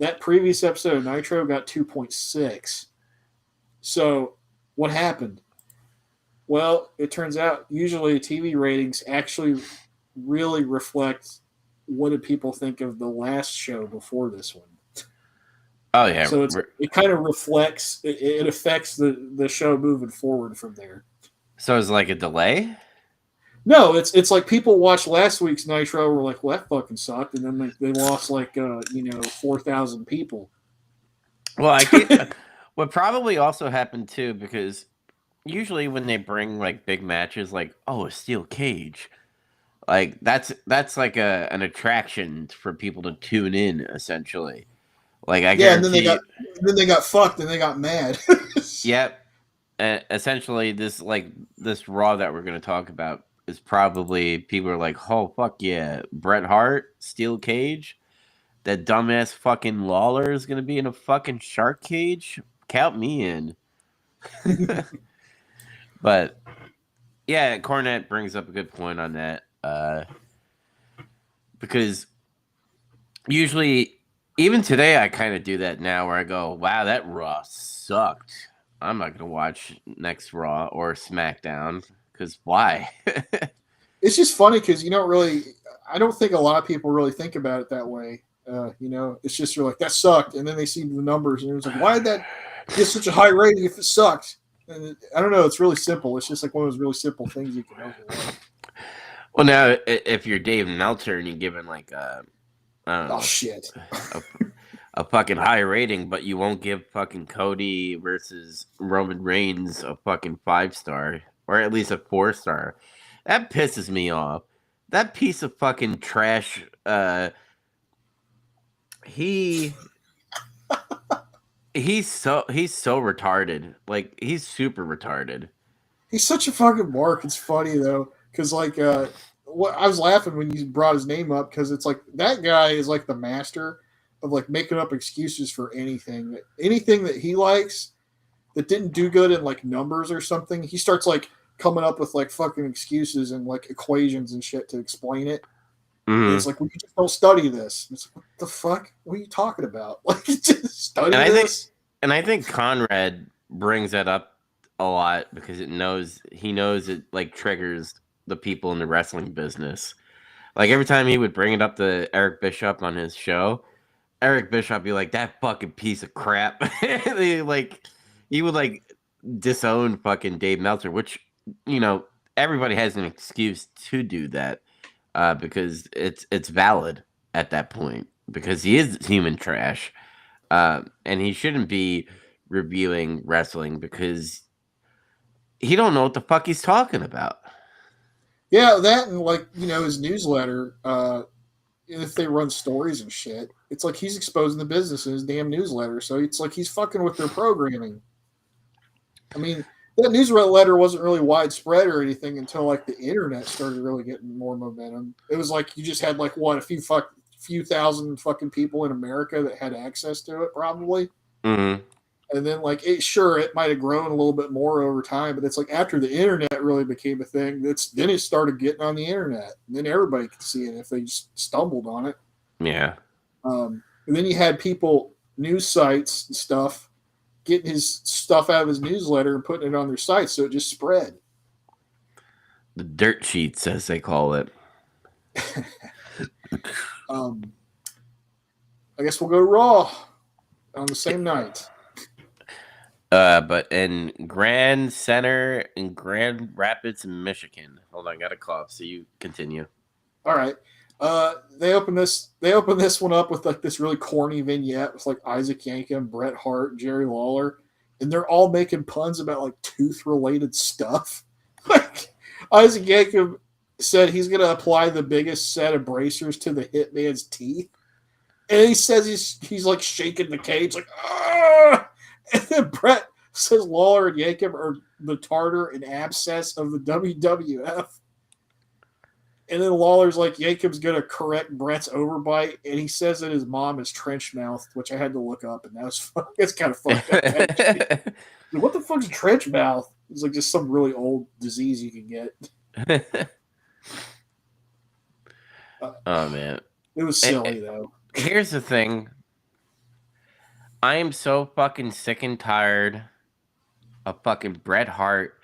[SPEAKER 2] That previous episode of Nitro got 2.6. So what happened? Well, it turns out usually TV ratings actually really reflect what did people think of the last show before this one.
[SPEAKER 1] Oh yeah.
[SPEAKER 2] So it kind of reflects. It affects the show moving forward from there.
[SPEAKER 1] So it's like a delay?
[SPEAKER 2] No, it's like people watched last week's Nitro were like, "Well, that fucking sucked," and then they lost like 4,000 people.
[SPEAKER 1] Well, I think what probably also happened too, because usually when they bring like big matches, like a steel cage, like that's like an attraction for people to tune in, essentially. Like I guarantee.
[SPEAKER 2] And then they got fucked and they got mad.
[SPEAKER 1] Yep. essentially this Raw that we're going to talk about is probably people are like, oh fuck yeah, Bret Hart, steel cage. That dumbass fucking Lawler is going to be in a fucking shark cage. Count me in. But yeah, Cornette brings up a good point on that. Because usually, even today, I kind of do that now where I go, wow, that Raw sucked. I'm not going to watch next Raw or SmackDown because why?
[SPEAKER 2] It's just funny because you don't really. I don't think a lot of people really think about it that way. It's just you're like that sucked, and then they see the numbers, and it's like, why did that get such a high rating if it sucked? And I don't know. It's really simple. It's just like one of those really simple things you can overlook.
[SPEAKER 1] Well, now, if you're Dave Meltzer and you're given like I don't
[SPEAKER 2] Oh
[SPEAKER 1] know,
[SPEAKER 2] shit!
[SPEAKER 1] a, a fucking high rating, but you won't give fucking Cody versus Roman Reigns a fucking 5-star or at least a 4-star. That pisses me off. That piece of fucking trash. He he's so retarded. Like he's super retarded.
[SPEAKER 2] He's such a fucking mark. It's funny though, because what I was laughing when you brought his name up because it's like that guy is like the master of like making up excuses for anything that he likes that didn't do good in like numbers or something. He starts like coming up with like fucking excuses and like equations and shit to explain it. And it's
[SPEAKER 1] Hmm.
[SPEAKER 2] like, well, you just don't study this. And it's like, what the fuck? What are you talking about? Like, just
[SPEAKER 1] And
[SPEAKER 2] study
[SPEAKER 1] I think
[SPEAKER 2] this?
[SPEAKER 1] and I think Conrad brings that up a lot because he knows it like triggers the people in the wrestling business. Like every time he would bring it up to Eric Bischoff on his show, Eric Bischoff be like that fucking piece of crap. He would like disown fucking Dave Meltzer, which everybody has an excuse to do that because it's valid at that point because he is human trash, and he shouldn't be reviewing wrestling because he don't know what the fuck he's talking about.
[SPEAKER 2] Yeah, that and like, his newsletter, if they run stories and shit, it's like he's exposing the business in his damn newsletter. So it's like he's fucking with their programming. I mean, that newsletter wasn't really widespread or anything until like the internet started really getting more momentum. It was like you just had like what a few thousand fucking people in America that had access to it, probably.
[SPEAKER 1] Hmm.
[SPEAKER 2] And then like it might have grown a little bit more over time, but it's like after the internet really became a thing, then it started getting on the internet, and then everybody could see it if they just stumbled on it.
[SPEAKER 1] Yeah,
[SPEAKER 2] And then you had people, news sites and stuff, getting his stuff out of his newsletter and putting it on their site, so it just spread.
[SPEAKER 1] the dirt sheets as they call it.
[SPEAKER 2] Um, I guess we'll go Raw on the same night.
[SPEAKER 1] But in Grand Center in Grand Rapids, Michigan. Hold on, I got a cough, so you continue.
[SPEAKER 2] All right. They open this. They open this one up with like this really corny vignette with like Isaac Yankem, Bret Hart, Jerry Lawler, and they're all making puns about like tooth-related stuff. Like Isaac Yankem said he's going to apply the biggest set of bracers to the hitman's teeth, and he says he's like shaking the cage like ah, and then Bret says Lawler and Yankem are the tartar and abscess of the WWF. And then Lawler's like, Jacob's going to correct Brett's overbite. And he says that his mom is trench mouthed, which I had to look up. And it's kind of fucked up, actually. Like, what the fuck's trench mouth? It's like just some really old disease you can get.
[SPEAKER 1] Oh man.
[SPEAKER 2] It was silly, though.
[SPEAKER 1] Here's the thing. I am so fucking sick and tired of fucking Bret Hart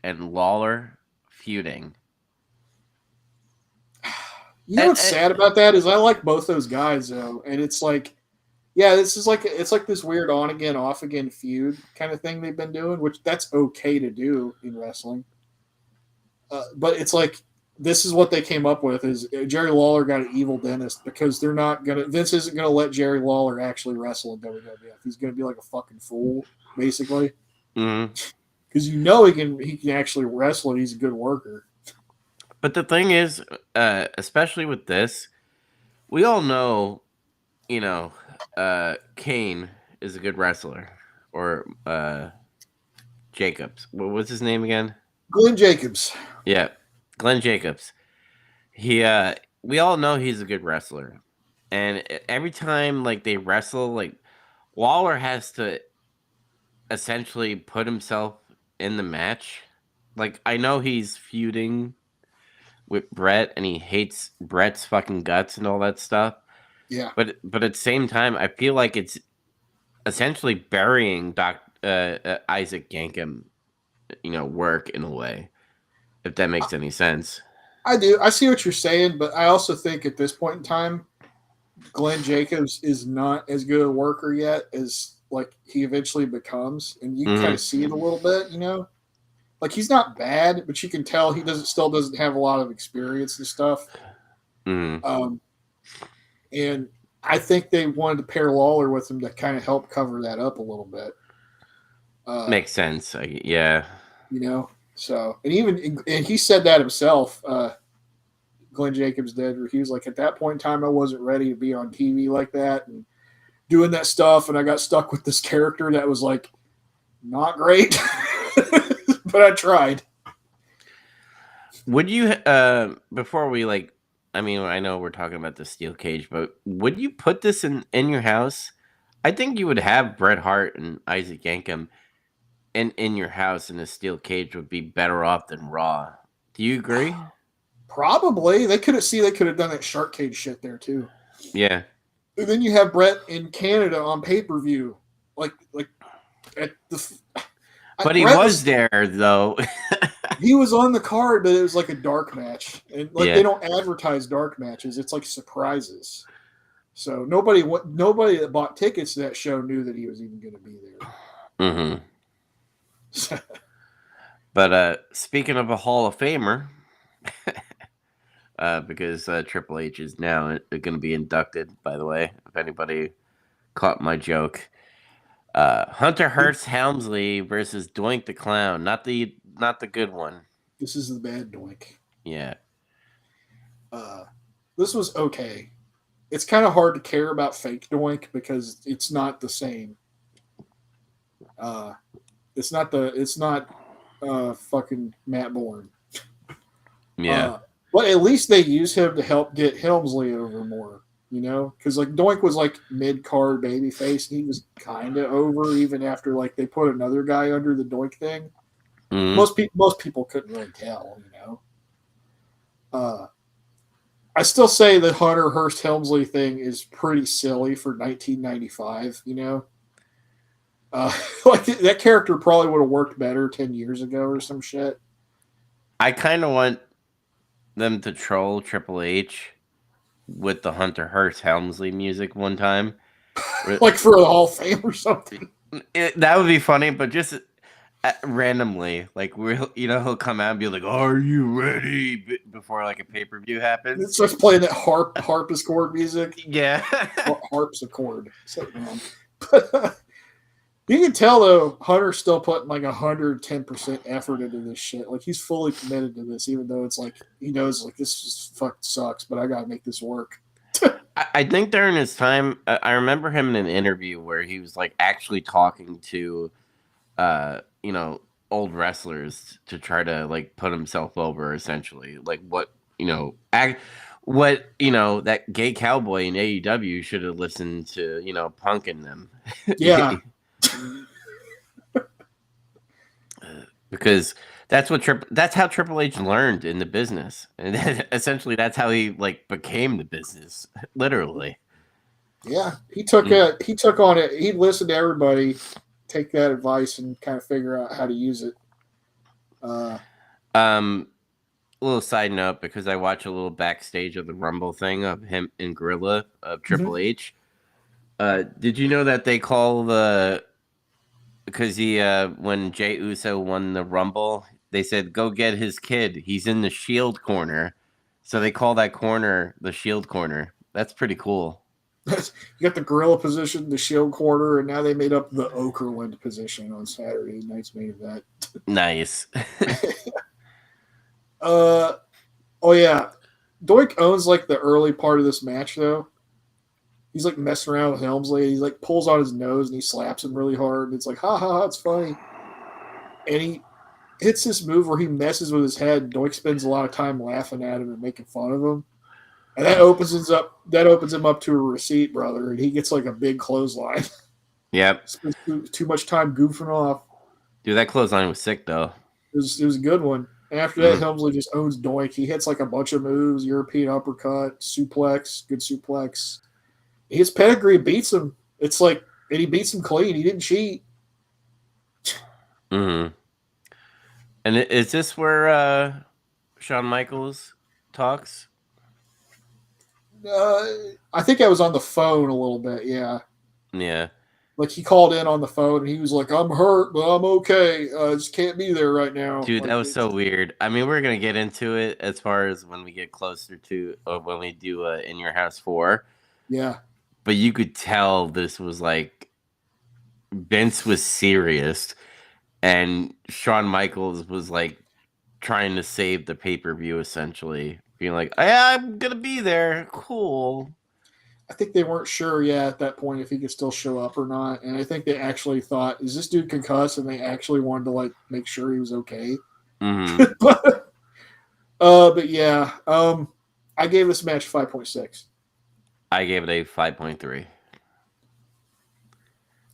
[SPEAKER 1] and Lawler feuding.
[SPEAKER 2] You know what's sad about that is I like both those guys, though. And it's like, yeah, it's like this weird on again, off again feud kind of thing they've been doing, which that's okay to do in wrestling. But it's like this is what they came up with: is Jerry Lawler got an evil dentist because they're not gonna. Vince isn't gonna let Jerry Lawler actually wrestle in WWF. He's gonna be like a fucking fool, basically,
[SPEAKER 1] Mm-hmm.
[SPEAKER 2] because he can actually wrestle and he's a good worker.
[SPEAKER 1] But the thing is, especially with this, we all know, you know, Kane is a good wrestler, or Jacobs. What was his name again?
[SPEAKER 2] Glenn Jacobs.
[SPEAKER 1] Yeah, Glenn Jacobs. He we all know he's a good wrestler. And every time like they wrestle, like Waller has to essentially put himself in the match. Like I know he's feuding with Brett and he hates Brett's fucking guts and all that stuff.
[SPEAKER 2] Yeah.
[SPEAKER 1] But at the same time, I feel like it's essentially burying Isaac Yankem, work in a way. If that makes any sense.
[SPEAKER 2] I do. I see what you're saying, but I also think at this point in time, Glenn Jacobs is not as good a worker yet as like he eventually becomes, and you kind
[SPEAKER 1] Mm-hmm.
[SPEAKER 2] of see it a little bit. Like he's not bad, but you can tell he doesn't have a lot of experience and stuff.
[SPEAKER 1] Mm-hmm.
[SPEAKER 2] Um, and I think they wanted to pair Lawler with him to kind of help cover that up a little bit.
[SPEAKER 1] Makes sense. Yeah.
[SPEAKER 2] So and he said that himself. Glenn Jacobs did, where he was like, at that point in time, I wasn't ready to be on TV like that and doing that stuff, and I got stuck with this character that was like not great, but I tried.
[SPEAKER 1] Would you before we I mean, I know we're talking about the steel cage, but would you put this in your house? I think you would have Bret Hart and Isaac Yankem in your house in a steel cage would be better off than Raw. Do you agree?
[SPEAKER 2] Probably they could have done that shark cage shit there too.
[SPEAKER 1] Yeah.
[SPEAKER 2] And then you have Bret in Canada on pay per view, like at the.
[SPEAKER 1] But he was there though.
[SPEAKER 2] He was on the card, but it was like a dark match, and
[SPEAKER 1] Yeah.
[SPEAKER 2] they don't advertise dark matches. It's like surprises. So nobody that bought tickets to that show knew that he was even going to be there.
[SPEAKER 1] Mm-hmm. But speaking of a Hall of Famer, because Triple H is now going to be inducted. By the way, if anybody caught my joke, Hunter Hearst Helmsley versus Doink the Clown, not the good one.
[SPEAKER 2] This is the bad Doink.
[SPEAKER 1] Yeah.
[SPEAKER 2] This was okay. It's kind of hard to care about fake Doink because it's not the same. It's not fucking Matt Bourne.
[SPEAKER 1] Yeah.
[SPEAKER 2] But at least they use him to help get Helmsley over more, because like Doink was like mid card babyface, and he was kind of over even after like they put another guy under the Doink thing.
[SPEAKER 1] Mm-hmm.
[SPEAKER 2] Most people couldn't really tell, I still say the Hunter Hearst Helmsley thing is pretty silly for 1995. Like that character probably would have worked better 10 years ago or some shit.
[SPEAKER 1] I kind of want them to troll Triple H with the Hunter Hearst Helmsley music one time.
[SPEAKER 2] Like for the Hall of Fame or something.
[SPEAKER 1] That would be funny, but just randomly, like he'll come out and be like, "Are you ready?" before like a pay-per-view happens.
[SPEAKER 2] It starts playing that harpsichord music.
[SPEAKER 1] Yeah.
[SPEAKER 2] Harpsichord. Something wrong. But you can tell though, Hunter's still putting like 110% effort into this shit. Like he's fully committed to this, even though it's like he knows like this just fucking sucks, but I gotta make this work.
[SPEAKER 1] I think during his time, I remember him in an interview where he was like actually talking to, old wrestlers to try to like put himself over, essentially, like what that gay cowboy in AEW should have listened to, Punk in them.
[SPEAKER 2] Yeah.
[SPEAKER 1] Because that's how Triple H learned in the business, and essentially that's how he like became the business, literally.
[SPEAKER 2] Yeah, he took on it. He listened to everybody, take that advice, and kind of figure out how to use it.
[SPEAKER 1] Little side note, because I watch a little backstage of the Rumble thing of him and Gorilla of Triple H. Did you know that they call because when Jey Uso won the Rumble, they said, "Go get his kid. He's in the Shield corner." So they call that corner the Shield corner. That's pretty cool.
[SPEAKER 2] You got the Gorilla position, the Shield corner, and now they made up the Okerlund position on Saturday night's main event.
[SPEAKER 1] Nice.
[SPEAKER 2] Oh yeah, Doink owns like the early part of this match though. He's like messing around with Helmsley. He like pulls on his nose and he slaps him really hard. And it's like, ha ha ha, it's funny. and he hits this move where he messes with his head. Doink spends a lot of time laughing at him and making fun of him, and that opens him up to a receipt, brother, and he gets like a big clothesline.
[SPEAKER 1] Yep.
[SPEAKER 2] Spends too much time goofing off.
[SPEAKER 1] Dude, that clothesline was sick though.
[SPEAKER 2] It was a good one. And after that, Helmsley just owns Doink. He hits like a bunch of moves: European uppercut, suplex, good suplex. His pedigree beats him. It's like, and he beats him clean. He didn't cheat.
[SPEAKER 1] Mm-hmm. And is this where Shawn Michaels talks?
[SPEAKER 2] I think I was on the phone a little bit. Yeah.
[SPEAKER 1] Yeah.
[SPEAKER 2] Like he called in on the phone and he was like, "I'm hurt, but I'm okay. I just can't be there right now."
[SPEAKER 1] Dude,
[SPEAKER 2] like,
[SPEAKER 1] that was so weird. I mean, we're gonna get into it as far as when we get closer to, or when we do In Your House 4.
[SPEAKER 2] Yeah.
[SPEAKER 1] But you could tell this was like Vince was serious, and Shawn Michaels was like trying to save the pay-per-view, essentially, being like, "Yeah, I'm gonna be there. Cool."
[SPEAKER 2] I think they weren't sure, at that point if he could still show up or not. And I think they actually thought, is this dude concussed? And they actually wanted to like make sure he was okay.
[SPEAKER 1] Mm-hmm.
[SPEAKER 2] but yeah, I gave this match 5.6.
[SPEAKER 1] I gave it a 5.3.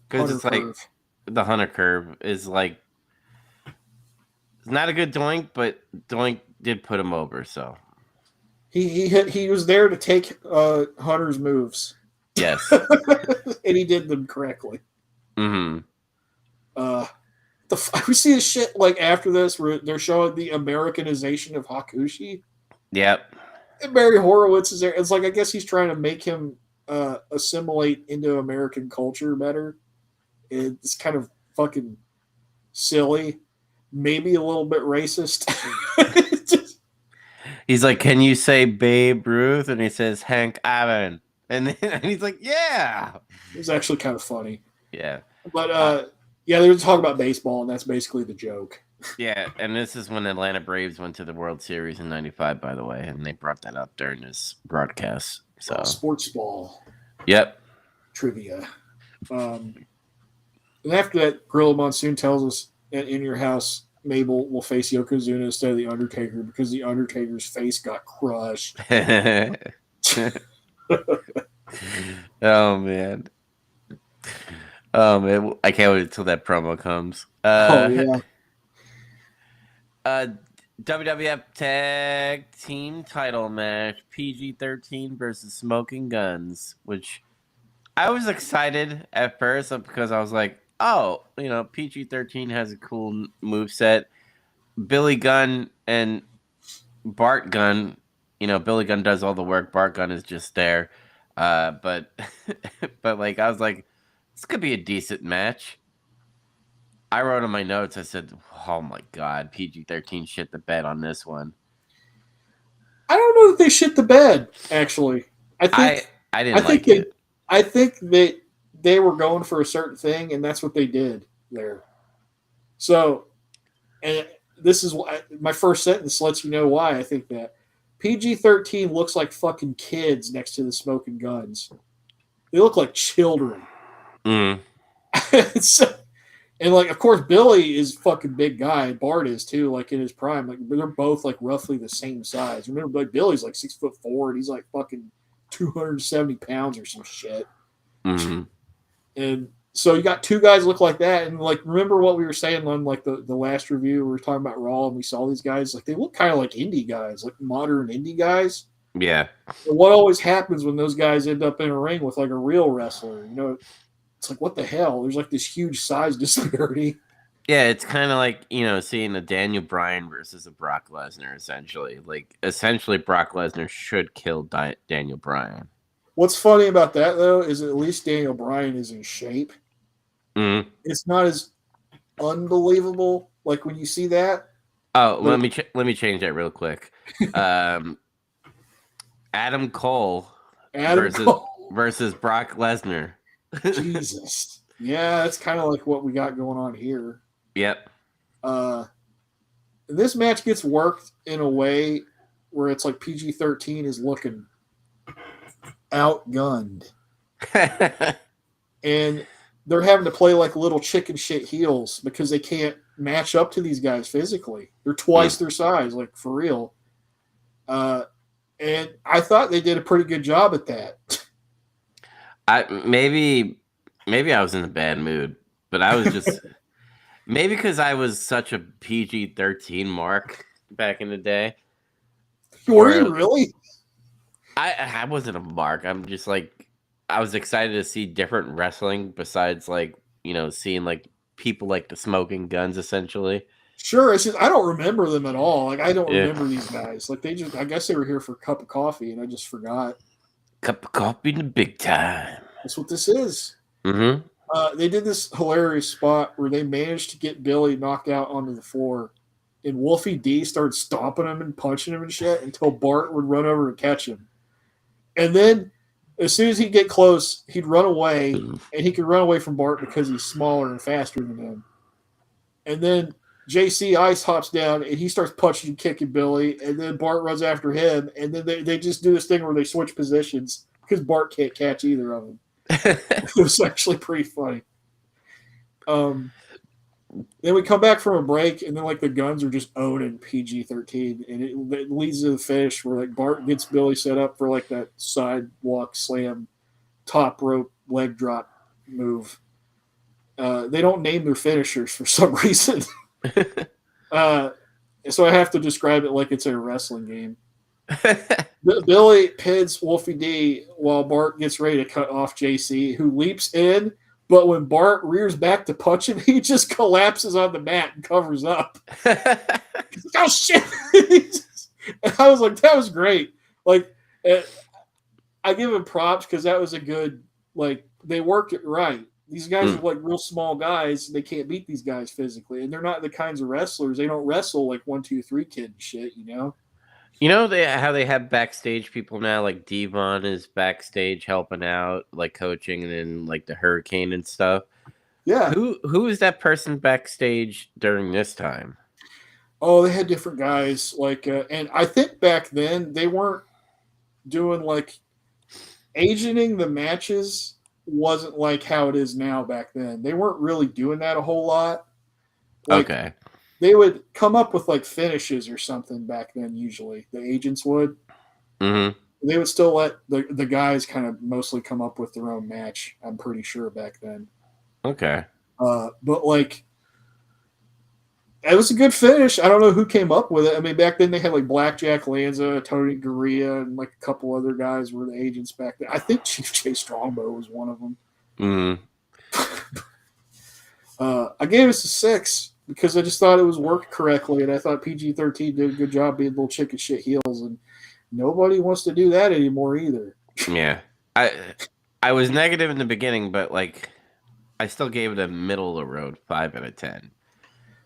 [SPEAKER 1] Because it's like
[SPEAKER 2] curve.
[SPEAKER 1] the Hunter curve is like, it's not a good Doink, but Doink did put him over, so.
[SPEAKER 2] He was there to take Hunter's moves.
[SPEAKER 1] Yes.
[SPEAKER 2] And he did them correctly.
[SPEAKER 1] Mm-hmm.
[SPEAKER 2] We see this shit like after this where they're showing the Americanization of Hakushi.
[SPEAKER 1] Yep.
[SPEAKER 2] And Barry Horowitz is there. It's like, I guess he's trying to make him assimilate into American culture better. It's kind of fucking silly, maybe a little bit racist.
[SPEAKER 1] He's like, "Can you say Babe Ruth?" And he says, "Hank Aaron." And he's like, "Yeah."
[SPEAKER 2] It was actually kind of funny.
[SPEAKER 1] Yeah.
[SPEAKER 2] But yeah, they were talking about baseball, and that's basically the joke.
[SPEAKER 1] Yeah, and this is when the Atlanta Braves went to the World Series in '95, by the way, and they brought that up during this broadcast. So
[SPEAKER 2] sports ball.
[SPEAKER 1] Yep.
[SPEAKER 2] Trivia. And after that, Gorilla Monsoon tells us that In Your House, Mabel will face Yokozuna instead of The Undertaker because The Undertaker's face got crushed.
[SPEAKER 1] Oh, man. Oh, man. I can't wait until that promo comes.
[SPEAKER 2] Yeah.
[SPEAKER 1] WWF Tag Team Title Match, PG-13 versus Smoking Guns, which I was excited at first because I was like, oh, PG-13 has a cool moveset. Billy Gunn and Bart Gunn, Billy Gunn does all the work. Bart Gunn is just there. But like, I was like, this could be a decent match. I wrote in my notes, I said, oh my God, PG-13 shit the bed on this one.
[SPEAKER 2] I don't know that they shit the bed, actually.
[SPEAKER 1] I didn't like it.
[SPEAKER 2] I think that they were going for a certain thing, and that's what they did there. So, and this is my first sentence lets you know why I think that. PG-13 looks like fucking kids next to the Smoking Guns. They look like children.
[SPEAKER 1] Mm.
[SPEAKER 2] And like, of course, Billy is a fucking big guy, and Bart is too, like in his prime. Like they're both like roughly the same size. Remember, like Billy's like 6'4", and he's like fucking 270 pounds or some shit.
[SPEAKER 1] Mm-hmm.
[SPEAKER 2] And so you got two guys look like that, and like remember what we were saying on like the last review, we were talking about Raw, and we saw these guys like they look kind of like indie guys, like modern indie guys.
[SPEAKER 1] Yeah.
[SPEAKER 2] And what always happens when those guys end up in a ring with like a real wrestler, it's like, what the hell? There's like this huge size disparity.
[SPEAKER 1] Yeah, it's kind of like, seeing a Daniel Bryan versus a Brock Lesnar, essentially. Like, essentially, Brock Lesnar should kill Daniel Bryan.
[SPEAKER 2] What's funny about that, though, is at least Daniel Bryan is in shape.
[SPEAKER 1] Mm-hmm.
[SPEAKER 2] It's not as unbelievable, like when you see that.
[SPEAKER 1] Oh, let me change that real quick. Adam Cole versus Brock Lesnar.
[SPEAKER 2] Jesus. Yeah, that's kind of like what we got going on here.
[SPEAKER 1] Yep.
[SPEAKER 2] This match gets worked in a way where it's like PG-13 is looking outgunned. And they're having to play like little chicken shit heels because they can't match up to these guys physically. They're twice their size, like for real. And I thought they did a pretty good job at that.
[SPEAKER 1] Maybe I was in a bad mood, but I was just maybe because I was such a PG-13 mark back in the day.
[SPEAKER 2] Were you really?
[SPEAKER 1] I wasn't a mark. I'm just like I was excited to see different wrestling besides like seeing like people like the smoking guns essentially.
[SPEAKER 2] Sure, it's just I don't remember them at all. Like I don't
[SPEAKER 1] Yeah.
[SPEAKER 2] remember these guys. Like I guess they were here for a cup of coffee, and I just forgot.
[SPEAKER 1] Cup of coffee in the big time.
[SPEAKER 2] That's what this is.
[SPEAKER 1] Mm-hmm.
[SPEAKER 2] They did this hilarious spot where they managed to get Billy knocked out onto the floor, and Wolfie D started stomping him and punching him and shit until Bart would run over and catch him. And then as soon as he'd get close, he'd run away, and he could run away from Bart because he's smaller and faster than him. And then JC ice hops down, and he starts punching and kicking Billy, and then Bart runs after him, and then they just do this thing where they switch positions because Bart can't catch either of them. It was actually pretty funny. Then we come back from a break, and then like the guns are just owning PG-13, and it leads to the finish where like Bart gets Billy set up for like that sidewalk slam, top rope leg drop move. They don't name their finishers for some reason, so I have to describe it like it's a wrestling game. Billy pins Wolfie D while Bart gets ready to cut off JC, who leaps in. But when Bart rears back to punch him, he just collapses on the mat and covers up. Oh, shit. And I was like, that was great. Like, I give him props because that was a good, like, they worked it right. These guys are like real small guys. They can't beat these guys physically. And they're not the kinds of wrestlers. They don't wrestle like 1, 2, 3 kid and shit, you know?
[SPEAKER 1] You know how they have backstage people now, like Devon is backstage helping out, like coaching, and then like the Hurricane and stuff.
[SPEAKER 2] Yeah.
[SPEAKER 1] Who is that person backstage during this time?
[SPEAKER 2] Oh, they had different guys. Like, and I think back then they weren't doing like agenting the matches wasn't like how it is now back then. They weren't really doing that a whole lot. Like,
[SPEAKER 1] okay.
[SPEAKER 2] They would come up with like finishes or something back then. Usually, the agents would.
[SPEAKER 1] Mm-hmm.
[SPEAKER 2] They would still let the guys kind of mostly come up with their own match. I'm pretty sure back then.
[SPEAKER 1] Okay.
[SPEAKER 2] But like, it was a good finish. I don't know who came up with it. I mean, back then they had like Blackjack Lanza, Tony Gurria, and like a couple other guys were the agents back then. I think Chief J Strongbow was one of them.
[SPEAKER 1] Mm-hmm.
[SPEAKER 2] I gave us a 6. Because I just thought it was worked correctly, and I thought PG-13 did a good job being little chicken shit heels, and nobody wants to do that anymore either.
[SPEAKER 1] Yeah, I was negative in the beginning, but like I still gave it a middle of the road 5 out of 10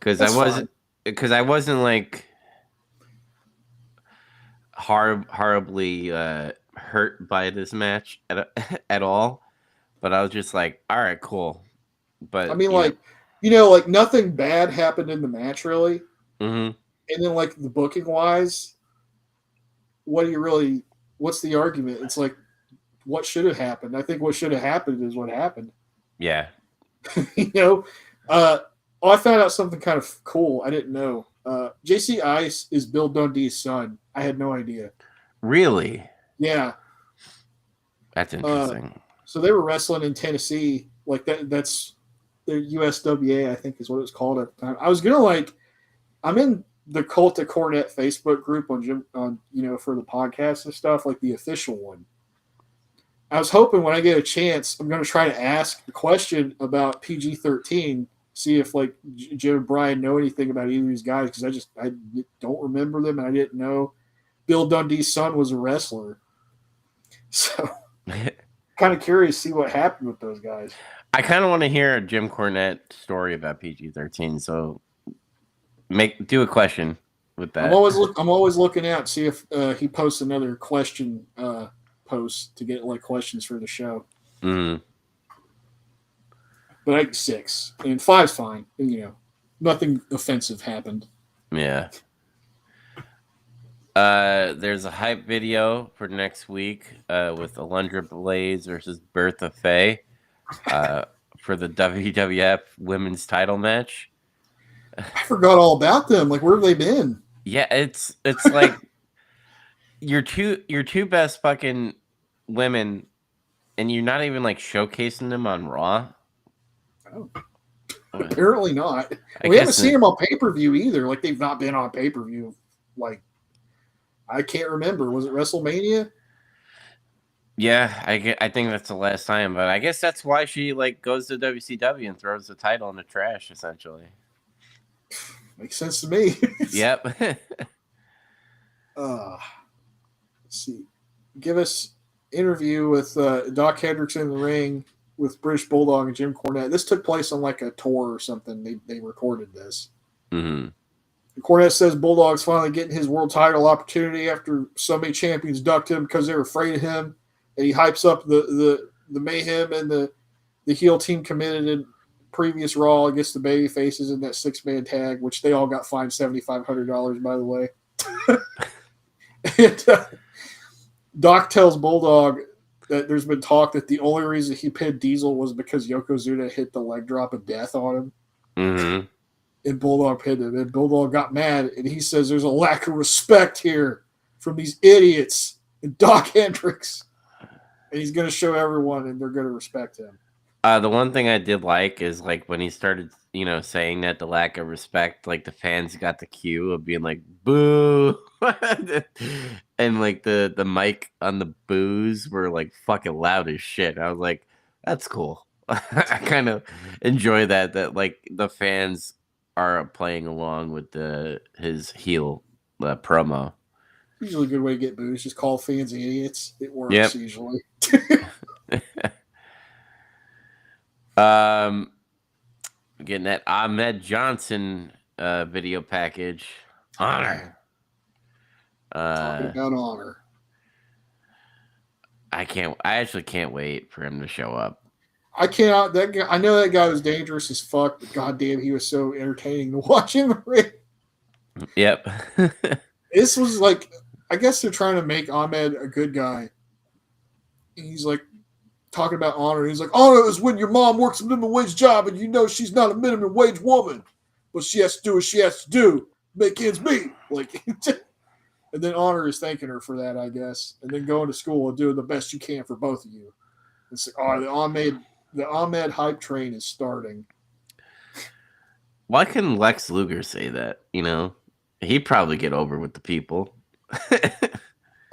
[SPEAKER 1] because I wasn't like horribly hurt by this match at all, but I was just like, all right, cool. But
[SPEAKER 2] I mean, like. Like nothing bad happened in the match, really.
[SPEAKER 1] Mm-hmm.
[SPEAKER 2] And then, like the booking wise, what's the argument? It's like, what should have happened? I think what should have happened is what happened.
[SPEAKER 1] Yeah.
[SPEAKER 2] I found out something kind of cool. I didn't know. JC Ice is Bill Dundee's son. I had no idea.
[SPEAKER 1] Really?
[SPEAKER 2] Yeah.
[SPEAKER 1] That's interesting.
[SPEAKER 2] So they were wrestling in Tennessee. Like that's. The USWA, I think is what it was called at the time. I was gonna I'm in the Cult of Cornette Facebook group on for the podcast and stuff, like the official one. I was hoping when I get a chance, I'm gonna try to ask a question about PG-13, see if like Jim and Brian know anything about either of these guys because I don't remember them and I didn't know Bill Dundee's son was a wrestler. So kind of curious to see what happened with those guys.
[SPEAKER 1] I kind of want to hear a Jim Cornette story about PG-13, so do a question with that.
[SPEAKER 2] I'm always looking out, see if he posts another question post to get like questions for the show.
[SPEAKER 1] Mm-hmm.
[SPEAKER 2] But I 6 and 5's fine. Nothing offensive happened.
[SPEAKER 1] Yeah. There's a hype video for next week with Alundra Blaze versus Bertha Faye. For the WWF women's title match.
[SPEAKER 2] I forgot all about them. Like, where have they been?
[SPEAKER 1] Yeah, it's like your two best fucking women, and you're not even like showcasing them on Raw.
[SPEAKER 2] Oh,
[SPEAKER 1] Uh,
[SPEAKER 2] apparently not.
[SPEAKER 1] I
[SPEAKER 2] We haven't
[SPEAKER 1] guess
[SPEAKER 2] seen them on pay per view either. Like, they've not been on pay per view. Like, I can't remember. Was it WrestleMania?
[SPEAKER 1] yeah, I think that's the last time, but I guess that's why she like goes to WCW and throws the title in the trash, essentially.
[SPEAKER 2] Makes sense to me.
[SPEAKER 1] Yep.
[SPEAKER 2] uh, let's see. Give us interview with Doc Hendricks in the ring with British Bulldog and Jim Cornette. This took place on like a tour or something. They recorded this.
[SPEAKER 1] hmm
[SPEAKER 2] Cornette says Bulldog's finally getting his world title opportunity after so many champions ducked him because they were afraid of him. And he hypes up the Mayhem and the heel team committed in previous Raw against the baby faces in that 6-man tag, which they all got fined $7,500, by the way. And Doc tells Bulldog that there's been talk that the only reason he pinned Diesel was because Yokozuna hit the leg drop of death on him.
[SPEAKER 1] hmm
[SPEAKER 2] And Bulldog pinned him. And Bulldog got mad, and he says there's a lack of respect here from these idiots and Doc Hendricks. And he's going to show everyone, and they're going to respect him.
[SPEAKER 1] The one thing I did like is like when he started, saying that the lack of respect, like the fans got the cue of being like boo, and like the mic on the boos were like fucking loud as shit. I was like, that's cool. I kind of enjoy that like the fans are playing along with his heel promo.
[SPEAKER 2] Usually a good way to get booze. Just call fans idiots. It works
[SPEAKER 1] Yep.
[SPEAKER 2] usually.
[SPEAKER 1] Getting that Ahmed Johnson video package. Honor.
[SPEAKER 2] Talking about honor.
[SPEAKER 1] I actually can't wait for him to show up.
[SPEAKER 2] I cannot. That guy, I know that guy was dangerous as fuck, but goddamn, he was so entertaining to watch in the ring.
[SPEAKER 1] Yep.
[SPEAKER 2] This was like, I guess they're trying to make Ahmed a good guy. He's like talking about honor. He's like, honor is when your mom works a minimum wage job and you know she's not a minimum wage woman, but she has to do what she has to do, make ends meet. Like, and then honor is thanking her for that, I guess, and then going to school and doing the best you can for both of you. It's like, oh, the Ahmed hype train is starting.
[SPEAKER 1] Why couldn't Lex Luger say that? He'd probably get over with the people.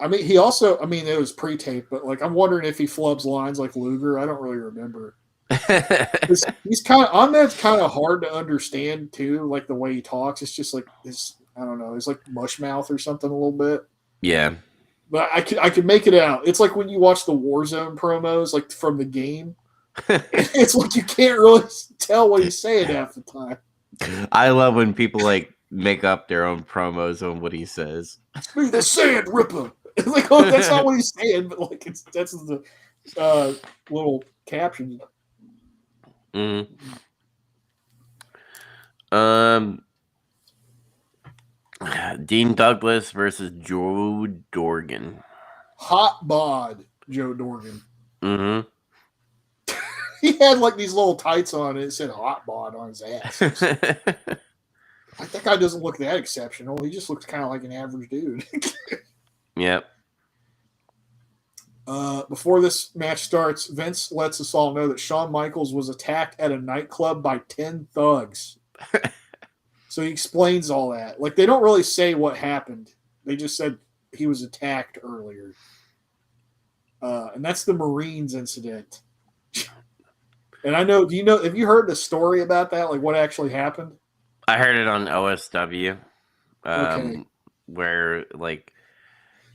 [SPEAKER 2] I mean, he also, it was pre-taped, but like, I'm wondering if he flubs lines like Luger. I don't really remember. He's Ahmed's kind of hard to understand too, like the way he talks. It's just like this, I don't know, it's like mush mouth or something a little bit.
[SPEAKER 1] Yeah.
[SPEAKER 2] But I could make it out. It's like when you watch the Warzone promos, like from the game. It's like you can't really tell what he's saying half the time.
[SPEAKER 1] I love when people like make up their own promos on what he says.
[SPEAKER 2] Be the sand ripper. It's like, oh, that's not what he's saying, but like that's the little caption.
[SPEAKER 1] Mm. Dean Douglas versus Joe Dorgan.
[SPEAKER 2] Hot bod, Joe Dorgan.
[SPEAKER 1] Mm-hmm.
[SPEAKER 2] He had like these little tights on and it said hot bod on his ass. Like, that guy doesn't look that exceptional. He just looks kind of like an average dude.
[SPEAKER 1] Yep.
[SPEAKER 2] Before this match starts, Vince lets us all know that Shawn Michaels was attacked at a nightclub by 10 thugs. So he explains all that. Like, they don't really say what happened. They just said he was attacked earlier. And that's the Marines incident. And I know, have you heard the story about that? Like, what actually happened?
[SPEAKER 1] I heard it on OSW.
[SPEAKER 2] Okay.
[SPEAKER 1] Where, like,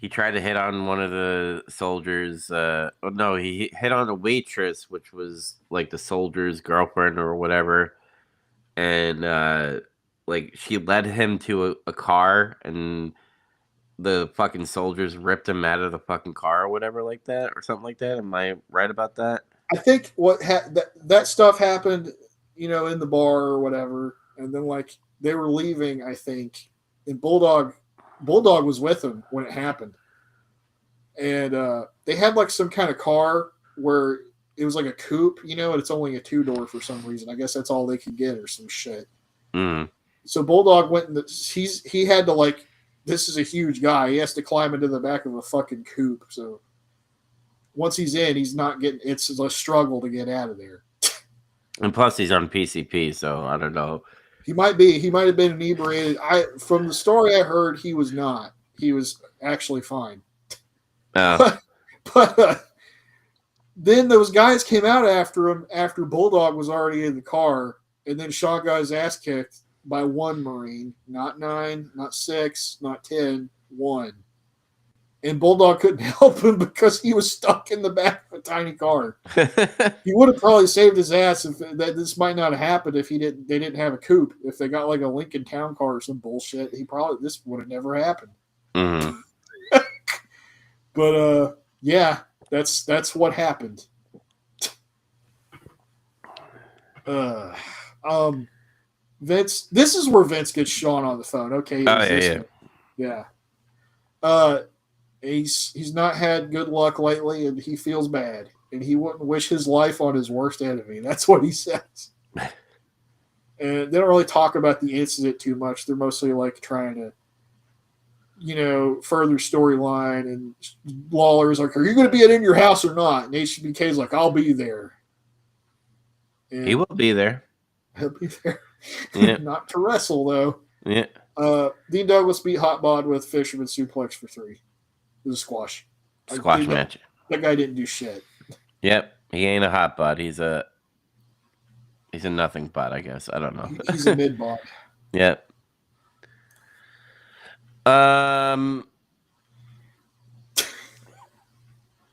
[SPEAKER 1] he tried to hit on one of the soldiers. No, he hit on a waitress, which was, like, the soldier's girlfriend or whatever. And, like, she led him to a car, and the fucking soldiers ripped him out of the fucking car or whatever like that, or something like that. Am I right about that?
[SPEAKER 2] I think that stuff happened, in the bar or whatever, and then like they were leaving, I think, and Bulldog was with them when it happened, and they had like some kind of car where it was like a coupe, and it's only a 2-door for some reason. I guess that's all they could get or some shit.
[SPEAKER 1] Mm.
[SPEAKER 2] So Bulldog went in he had to like, this is a huge guy. He has to climb into the back of a fucking coop. So once he's in, he's not getting, it's a struggle to get out of there.
[SPEAKER 1] And plus he's on PCP, so I don't know.
[SPEAKER 2] He might have been inebriated. From the story I heard, he was not. He was actually fine. But then those guys came out after him after Bulldog was already in the car, and then Sean got his ass kicked by one Marine, not 9, not 6, not 10, 1. And Bulldog couldn't help him because he was stuck in the back of a tiny car. He would have probably saved his ass if this might not have happened if they didn't have a coupe. If they got like a Lincoln Town Car or some bullshit, this would have never happened.
[SPEAKER 1] Mm-hmm.
[SPEAKER 2] But yeah, that's what happened. Vince, this is where Vince gets Sean on the phone. Okay. Yeah. He's not had good luck lately, and he feels bad, and he wouldn't wish his life on his worst enemy. That's what he says. And they don't really talk about the incident too much. They're mostly like trying to, further storyline. And Lawler's like, "Are you going to be in your house or not?" And HBK's like, "I'll be there." And
[SPEAKER 1] he will be there.
[SPEAKER 2] He'll be there.
[SPEAKER 1] Yeah.
[SPEAKER 2] Not to wrestle though.
[SPEAKER 1] Yeah.
[SPEAKER 2] Dean Douglas beat Hot Bod with Fisherman Suplex for 3. It was a squash.
[SPEAKER 1] Squash match.
[SPEAKER 2] That guy didn't do shit.
[SPEAKER 1] Yep. He ain't a hot bod. He's a nothing bod, I guess. I don't know.
[SPEAKER 2] He's a mid bod.
[SPEAKER 1] Yep. The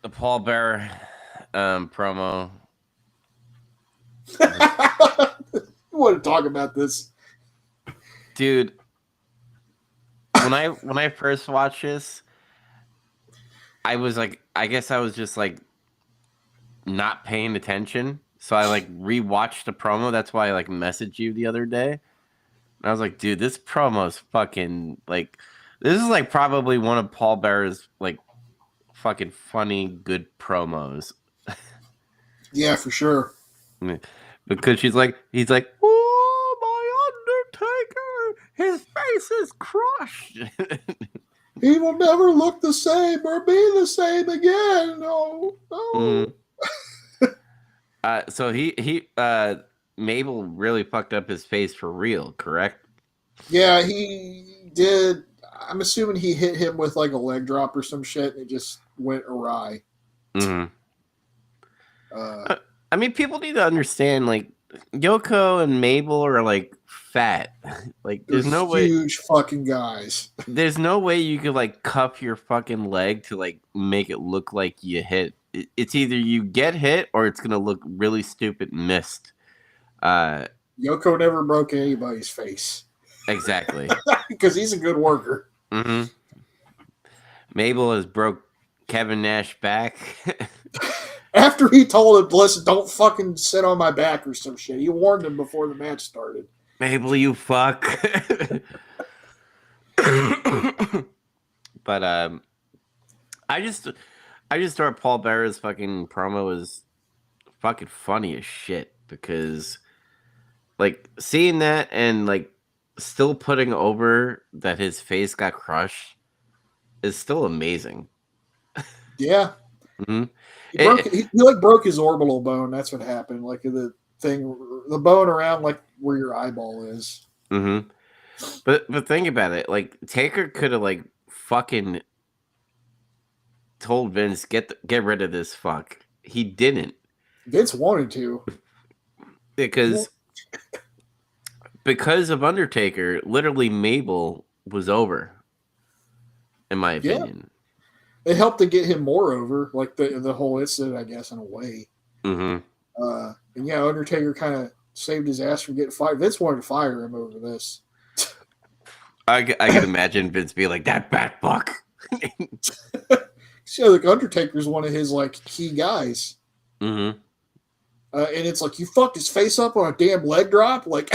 [SPEAKER 1] Paul Bearer promo.
[SPEAKER 2] You want to talk about this,
[SPEAKER 1] dude? When I first watched this, I was like, I guess I was just like not paying attention. So I like rewatched the promo. That's why I like messaged you the other day. And I was like, dude, this promo is fucking like, this is like probably one of Paul Bearer's like fucking funny, good promos.
[SPEAKER 2] Yeah, for sure.
[SPEAKER 1] Because he's like, "Oh, my Undertaker, his face is crushed."
[SPEAKER 2] He will never look the same or be the same again. No.
[SPEAKER 1] So he Mabel really fucked up his face for real, correct?
[SPEAKER 2] Yeah, he did. I'm assuming he hit him with like a leg drop or some shit, and it just went awry.
[SPEAKER 1] Mm-hmm. I mean, people need to understand, like, Yoko and Mabel are like fat. Like, there's no way.
[SPEAKER 2] Huge fucking guys.
[SPEAKER 1] There's no way you could like cuff your fucking leg to like make it look like you hit. It's either you get hit or it's gonna look really stupid and missed.
[SPEAKER 2] Yoko never broke anybody's face.
[SPEAKER 1] Exactly.
[SPEAKER 2] Because he's a good worker.
[SPEAKER 1] Mm-hmm. Mabel has broke Kevin Nash back.
[SPEAKER 2] After he told him, "Listen, don't fucking sit on my back" or some shit. He warned him before the match started.
[SPEAKER 1] Mabel, you fuck. But I just thought Paul Bearer's fucking promo was fucking funny as shit, because like seeing that and like still putting over that his face got crushed is still amazing.
[SPEAKER 2] Yeah.
[SPEAKER 1] Mm-hmm.
[SPEAKER 2] He broke his orbital bone. That's what happened. Like the bone around like where your eyeball is.
[SPEAKER 1] Mm-hmm. But think about it. Like Taker could have like fucking told Vince get rid of this fuck. He didn't.
[SPEAKER 2] Vince wanted to.
[SPEAKER 1] Because of Undertaker, literally Mabel was over. In my opinion.
[SPEAKER 2] It helped to get him more over, like the whole incident, I guess, in a way.
[SPEAKER 1] Mm-hmm.
[SPEAKER 2] And yeah, Undertaker kind of saved his ass from getting fired. Vince wanted to fire him over this.
[SPEAKER 1] I can imagine Vince be like, "That bat fuck."
[SPEAKER 2] So, like, Undertaker's one of his like key guys.
[SPEAKER 1] Mm-hmm.
[SPEAKER 2] And it's like, you fucked his face up on a damn leg drop, like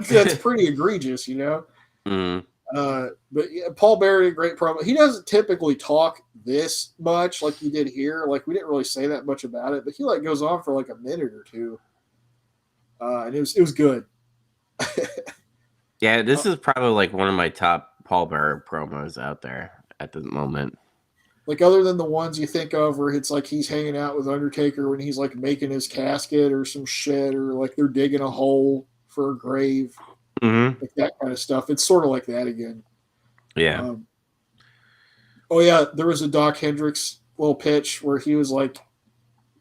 [SPEAKER 2] that's pretty egregious, you know.
[SPEAKER 1] Mm-hmm.
[SPEAKER 2] But yeah, Paul Bearer did a great promo. He doesn't typically talk this much like he did here. Like, we didn't really say that much about it, but he like goes on for like a minute or two. And it was good.
[SPEAKER 1] Yeah, this is probably like one of my top Paul Bearer promos out there at the moment.
[SPEAKER 2] Like other than the ones you think of where it's like he's hanging out with Undertaker when he's like making his casket or some shit, or like they're digging a hole for a grave,
[SPEAKER 1] Hmm.
[SPEAKER 2] like that kind of stuff. It's sort of like that again.
[SPEAKER 1] Yeah.
[SPEAKER 2] Um, oh yeah, there was a Doc Hendricks little pitch where he was like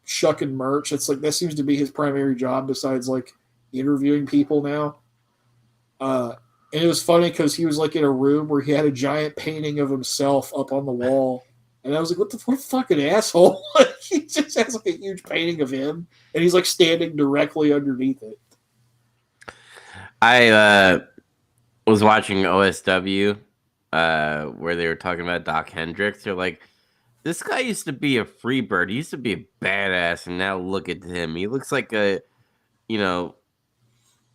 [SPEAKER 2] shucking merch. It's like that seems to be his primary job besides like interviewing people now. Uh, and it was funny because he was like in a room where he had a giant painting of himself up on the wall. And I was like, what a fucking asshole. He just has like a huge painting of him and he's like standing directly underneath it.
[SPEAKER 1] I was watching OSW where they were talking about Doc Hendricks. They're like, this guy used to be a free bird. He used to be a badass, and now look at him. He looks like a, you know,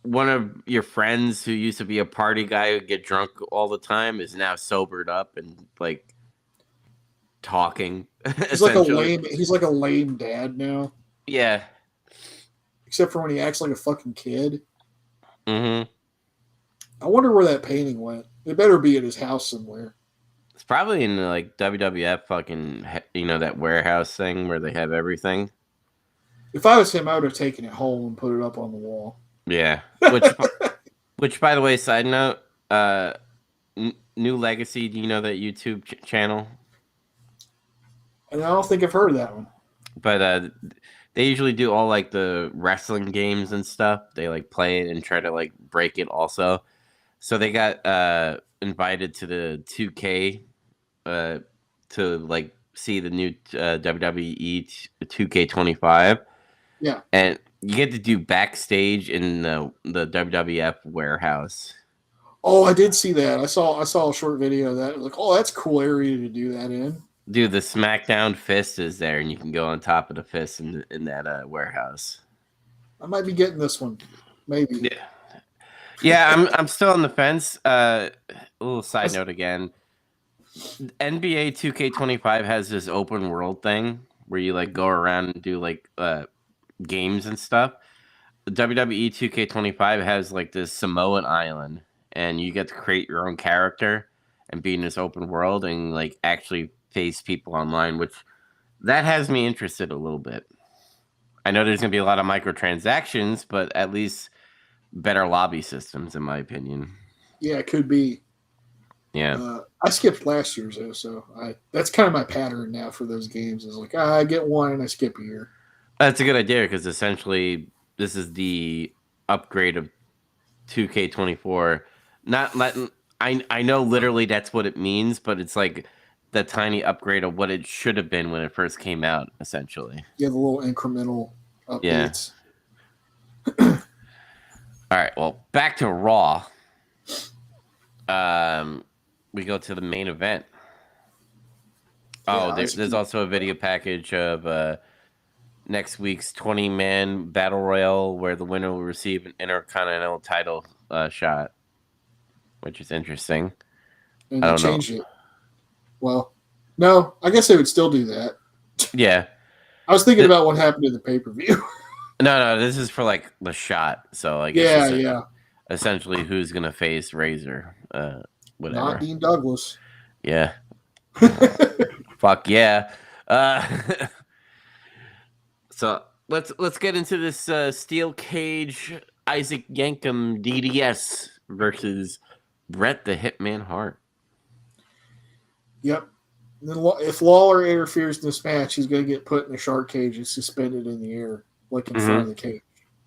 [SPEAKER 1] one of your friends who used to be a party guy who get drunk all the time is now sobered up and like talking essentially.
[SPEAKER 2] He's like a lame dad now.
[SPEAKER 1] Yeah.
[SPEAKER 2] Except for when he acts like a fucking kid.
[SPEAKER 1] Hmm.
[SPEAKER 2] I wonder where that painting went. It better be at his house somewhere.
[SPEAKER 1] It's probably in like WWF fucking, that warehouse thing where they have everything.
[SPEAKER 2] If I was him, I would have taken it home and put it up on the wall.
[SPEAKER 1] Yeah. Which by the way, side note, New Legacy, do you know that YouTube channel?
[SPEAKER 2] And I don't think I've heard of that one.
[SPEAKER 1] But they usually do all like the wrestling games and stuff. They like play it and try to like break it also. So they got invited to the 2K to like see the new WWE 2K25.
[SPEAKER 2] Yeah.
[SPEAKER 1] And you get to do backstage in the WWF warehouse.
[SPEAKER 2] Oh, I did see that. I saw a short video of that. Like, oh, that's a cool area to do that in.
[SPEAKER 1] Dude, the SmackDown fist is there, and you can go on top of the fist in that warehouse.
[SPEAKER 2] I might be getting this one. Maybe.
[SPEAKER 1] Yeah, yeah. I'm still on the fence. A little side note again. NBA 2K25 has this open world thing where you like go around and do like games and stuff. The WWE 2K25 has like this Samoan island, and you get to create your own character and be in this open world and like actually face people online, which that has me interested a little bit. I know there's gonna be a lot of microtransactions, but at least better lobby systems, in my opinion.
[SPEAKER 2] Yeah, it could be.
[SPEAKER 1] Yeah,
[SPEAKER 2] I skipped last year's though, so that's kind of my pattern now for those games. Is like I get one and I skip a year.
[SPEAKER 1] that's a good idea because essentially this is the upgrade of 2K24. Not letting I know literally that's what it means, but it's like the tiny upgrade of what it should have been when it first came out, essentially.
[SPEAKER 2] Yeah, the little incremental
[SPEAKER 1] Yeah.
[SPEAKER 2] updates.
[SPEAKER 1] All right. Well, back to Raw. Um, we go to the main event. Oh,
[SPEAKER 2] Yeah,
[SPEAKER 1] there's also a video package of next week's 20-man battle royal where the winner will receive an intercontinental title shot, which is interesting.
[SPEAKER 2] and
[SPEAKER 1] I
[SPEAKER 2] they
[SPEAKER 1] don't know.
[SPEAKER 2] changed it. Well, no, I guess they would still do that.
[SPEAKER 1] Yeah.
[SPEAKER 2] I was thinking about what happened in the pay per view.
[SPEAKER 1] No, this is for like the shot. So I guess
[SPEAKER 2] Yeah.
[SPEAKER 1] essentially who's gonna face Razor,
[SPEAKER 2] Not
[SPEAKER 1] whatever.
[SPEAKER 2] Dean Douglas.
[SPEAKER 1] Yeah, fuck yeah. Uh, so let's get into this steel cage Isaac Yankem DDS versus Bret the Hitman Hart.
[SPEAKER 2] Yep. Then if Lawler interferes in this match, he's going to get put in the shark cage and suspended in the air, like in front of the cage.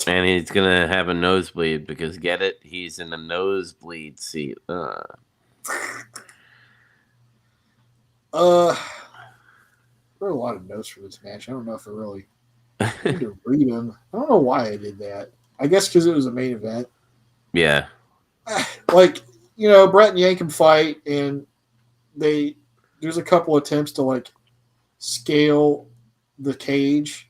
[SPEAKER 1] And he's gonna have a nosebleed because get it, he's in the nosebleed seat.
[SPEAKER 2] There are a lot of notes for this match. I don't know if I really need to read them. I don't know why I did that. I guess because it was a main event.
[SPEAKER 1] Yeah.
[SPEAKER 2] Like, Brett and Yankem fight, and there's a couple attempts to like scale the cage,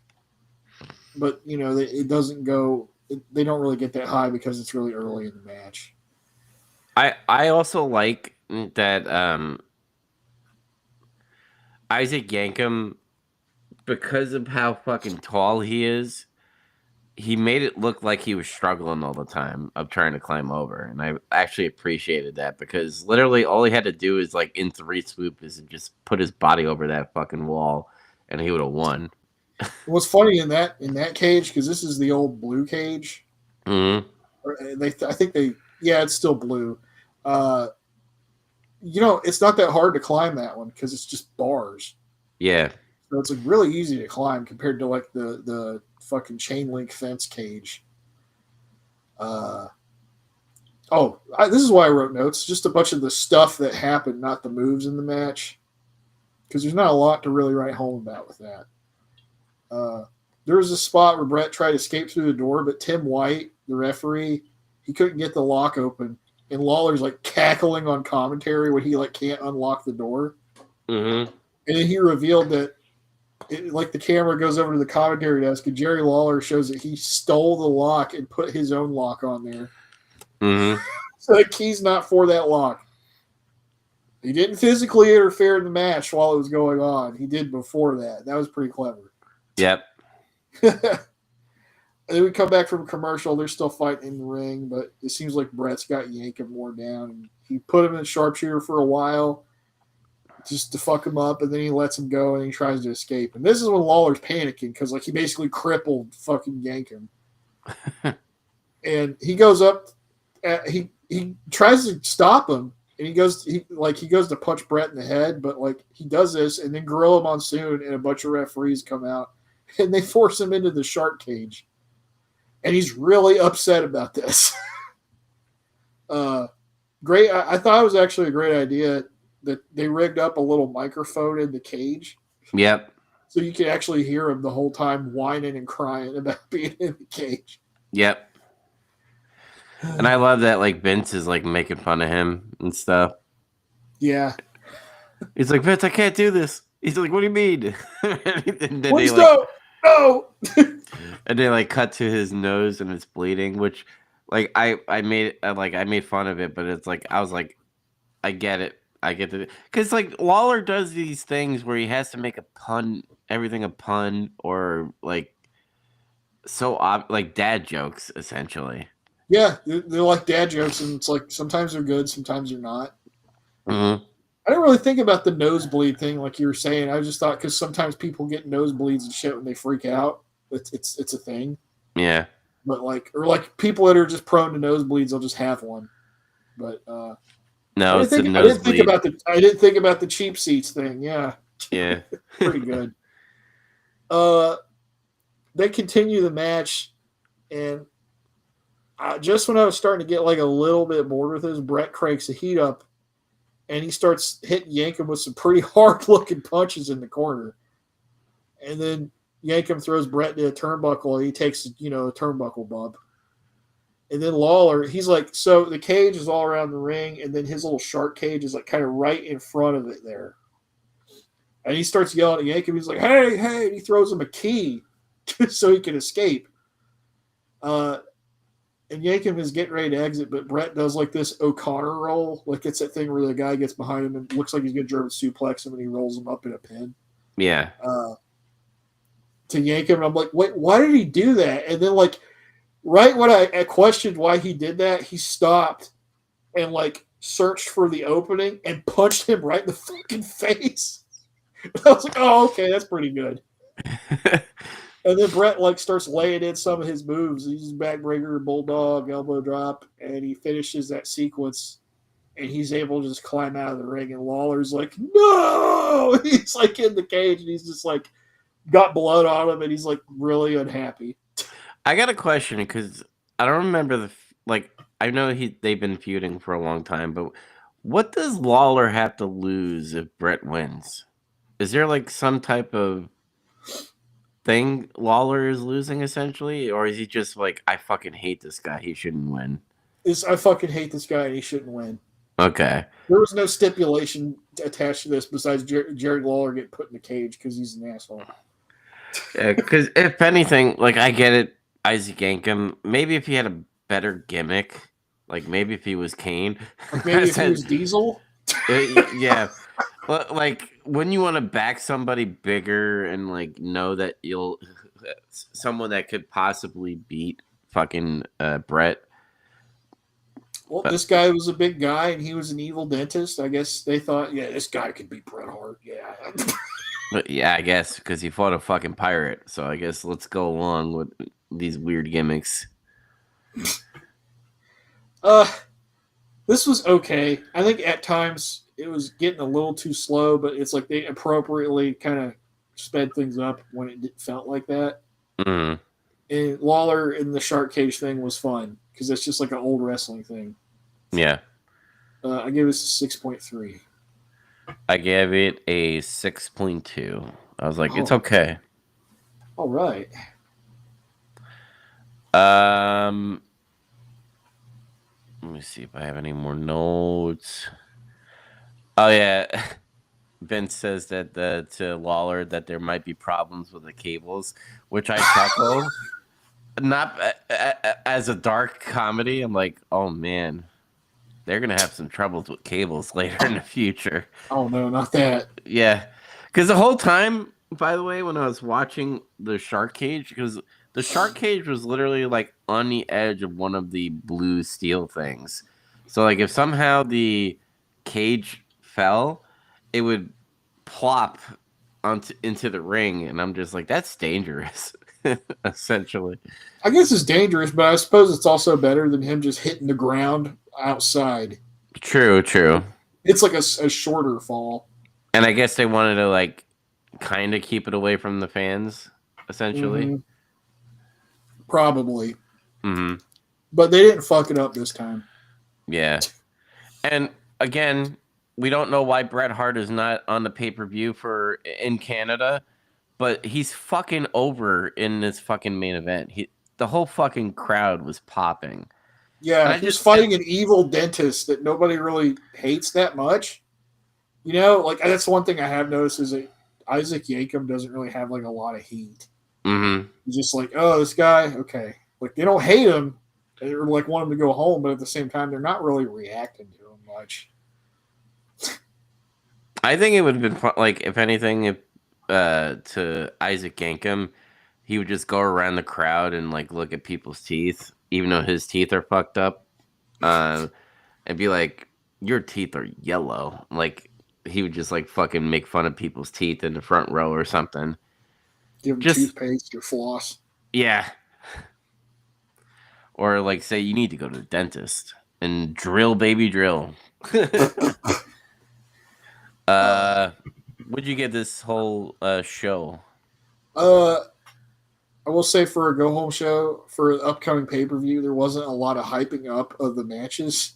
[SPEAKER 2] but it doesn't go. They don't really get that high because it's really early in the match.
[SPEAKER 1] I also like that Isaac Yankem, because of how fucking tall he is, he made it look like he was struggling all the time of trying to climb over, and I actually appreciated that because literally all he had to do is like in 3 swoops is just put his body over that fucking wall, and he would have won.
[SPEAKER 2] What's funny in that cage, because this is the old blue cage.
[SPEAKER 1] Hmm.
[SPEAKER 2] I think yeah, it's still blue. Uh, it's not that hard to climb that one because it's just bars.
[SPEAKER 1] Yeah,
[SPEAKER 2] So it's like really easy to climb compared to like the fucking chain link fence cage. Uh, this is why I wrote notes. Just a bunch of the stuff that happened, not the moves in the match, because there's not a lot to really write home about with that. There was a spot where Brett tried to escape through the door, but Tim White, the referee, he couldn't get the lock open, and Lawler's like cackling on commentary when he like can't unlock the door.
[SPEAKER 1] mm-hmm.
[SPEAKER 2] And then he revealed that like the camera goes over to the commentary desk, and Jerry Lawler shows that he stole the lock and put his own lock on there.
[SPEAKER 1] Mm-hmm.
[SPEAKER 2] So the key's not for that lock. He didn't physically interfere in the match while it was going on. He did before that. That was pretty clever.
[SPEAKER 1] Yep.
[SPEAKER 2] And then we come back from a commercial. They're still fighting in the ring, but it seems like Brett's got Yankem more down. And he put him in sharpshooter for a while just to fuck him up, and then he lets him go and he tries to escape. And this is when Lawler's panicking because like he basically crippled fucking Yankem. And he goes up, he tries to stop him, and he goes to punch Brett in the head, but like he does this, and then Gorilla Monsoon and a bunch of referees come out, and they force him into the shark cage. And he's really upset about this. Great. I thought it was actually a great idea that they rigged up a little microphone in the cage.
[SPEAKER 1] Yep.
[SPEAKER 2] So you could actually hear him the whole time whining and crying about being in the cage.
[SPEAKER 1] Yep. And I love that like Vince is like making fun of him and stuff.
[SPEAKER 2] Yeah.
[SPEAKER 1] He's like, Vince, I can't do this. He's like, what do you mean? And then
[SPEAKER 2] Please don't. No.
[SPEAKER 1] And they like cut to his nose and it's bleeding, which like I made fun of it, but it's like I was like, I get it. I get it. Because like Lawler does these things where he has to make a pun, everything a pun, or like like dad jokes essentially.
[SPEAKER 2] Yeah, they're like dad jokes, and it's like sometimes they're good, sometimes they're not.
[SPEAKER 1] Mm-hmm.
[SPEAKER 2] I didn't really think about the nosebleed thing, like you were saying. I just thought because sometimes people get nosebleeds and shit when they freak out. It's a thing.
[SPEAKER 1] Yeah.
[SPEAKER 2] But like people that are just prone to nosebleeds, they'll just have one. But
[SPEAKER 1] no, it's a nosebleed.
[SPEAKER 2] I didn't think about the cheap seats thing. Yeah.
[SPEAKER 1] Yeah.
[SPEAKER 2] Pretty good. They continue the match, and just when I was starting to get like a little bit bored with this, Brett cranks the heat up, and he starts hitting Yankem with some pretty hard looking punches in the corner. And then Yankem throws Brett into a turnbuckle, and he takes, a turnbuckle bump. And then Lawler, he's like, so the cage is all around the ring, and then his little shark cage is like kind of right in front of it there. And he starts yelling at Yankem. He's like, hey, hey, and he throws him a key so he can escape. And Yankem is getting ready to exit, but Brett does like this O'Connor roll. Like it's that thing where the guy gets behind him and looks like he's going to German suplex him, and he rolls him up in a pin.
[SPEAKER 1] Yeah.
[SPEAKER 2] To Yankem, and I'm like, wait, why did he do that? And then like right when I questioned why he did that, he stopped and like searched for the opening and punched him right in the fucking face. I was like, oh, okay, that's pretty good. And then Brett like starts laying in some of his moves. He uses backbreaker, bulldog, elbow drop, and he finishes that sequence. And he's able to just climb out of the ring. And Lawler's like, no! He's like in the cage, and he's just like got blood on him, and he's like really unhappy.
[SPEAKER 1] I got a question because I don't remember I know they've been feuding for a long time, but what does Lawler have to lose if Brett wins? Is there like some type of thing Lawler is losing essentially, or is he just like, I fucking hate this guy, he shouldn't win?
[SPEAKER 2] I fucking hate this guy, and he shouldn't win.
[SPEAKER 1] Okay.
[SPEAKER 2] There was no stipulation attached to this besides Jerry Lawler getting put in the cage because he's an asshole.
[SPEAKER 1] Yeah, because if anything, like I get it, Isaac Yankem. Maybe if he had a better gimmick, like maybe if he was Kane,
[SPEAKER 2] like maybe if he was Diesel.
[SPEAKER 1] Yeah, but like when you want to back somebody bigger and like know that you'll someone that could possibly beat fucking Brett.
[SPEAKER 2] Well,
[SPEAKER 1] But,
[SPEAKER 2] this guy was a big guy, and he was an evil dentist. I guess they thought, yeah, this guy could beat Bret Hart. Yeah.
[SPEAKER 1] but yeah, I guess because he fought a fucking pirate. So I guess let's go along with these weird gimmicks.
[SPEAKER 2] uh, this was okay. I think at times it was getting a little too slow, but it's like they appropriately kind of sped things up when it felt like that.
[SPEAKER 1] Mm,
[SPEAKER 2] And Lawler in the shark cage thing was fun because it's just like an old wrestling thing.
[SPEAKER 1] yeah.
[SPEAKER 2] I gave this a 6.3.
[SPEAKER 1] I gave it a 6.2. I was like, it's
[SPEAKER 2] Oh,
[SPEAKER 1] okay.
[SPEAKER 2] all right.
[SPEAKER 1] Let me see if I have any more notes. Oh yeah, Vince says that to Lawler that there might be problems with the cables, which I chuckled. Not as a dark comedy. I'm like, oh man, they're gonna have some troubles with cables later in the future.
[SPEAKER 2] Oh no, not that.
[SPEAKER 1] Yeah, because the whole time, by the way, when I was watching the shark cage, because the shark cage was literally like on the edge of one of the blue steel things. So like if somehow the cage fell, it would plop into the ring, and I'm just like, that's dangerous, essentially.
[SPEAKER 2] I guess it's dangerous, but I suppose it's also better than him just hitting the ground outside.
[SPEAKER 1] True, true.
[SPEAKER 2] It's like a shorter fall.
[SPEAKER 1] And I guess they wanted to like kind of keep it away from the fans, essentially.
[SPEAKER 2] Mm-hmm. Probably.
[SPEAKER 1] Mm-hmm.
[SPEAKER 2] But they didn't fuck it up this time.
[SPEAKER 1] Yeah. And again, we don't know why Bret Hart is not on the pay-per-view for in Canada, but he's fucking over in this fucking main event. The whole fucking crowd was popping.
[SPEAKER 2] Yeah, he's fighting an evil dentist that nobody really hates that much. You know, like that's one thing I have noticed is that Isaac Yankem doesn't really have like a lot of heat.
[SPEAKER 1] Mm-hmm.
[SPEAKER 2] He's just like, oh, this guy, okay. Like they don't hate him or like want him to go home, but at the same time, they're not really reacting to him much.
[SPEAKER 1] I think it would have been fun, like if anything, if to Isaac Yankem, he would just go around the crowd and like look at people's teeth, even though his teeth are fucked up, and be like, "Your teeth are yellow." Like he would just like fucking make fun of people's teeth in the front row or something.
[SPEAKER 2] Give him
[SPEAKER 1] Just
[SPEAKER 2] toothpaste or floss.
[SPEAKER 1] yeah, or like say you need to go to the dentist and drill, baby, drill. What'd you get this whole show?
[SPEAKER 2] I will say for a go home show for the upcoming pay per view, there wasn't a lot of hyping up of the matches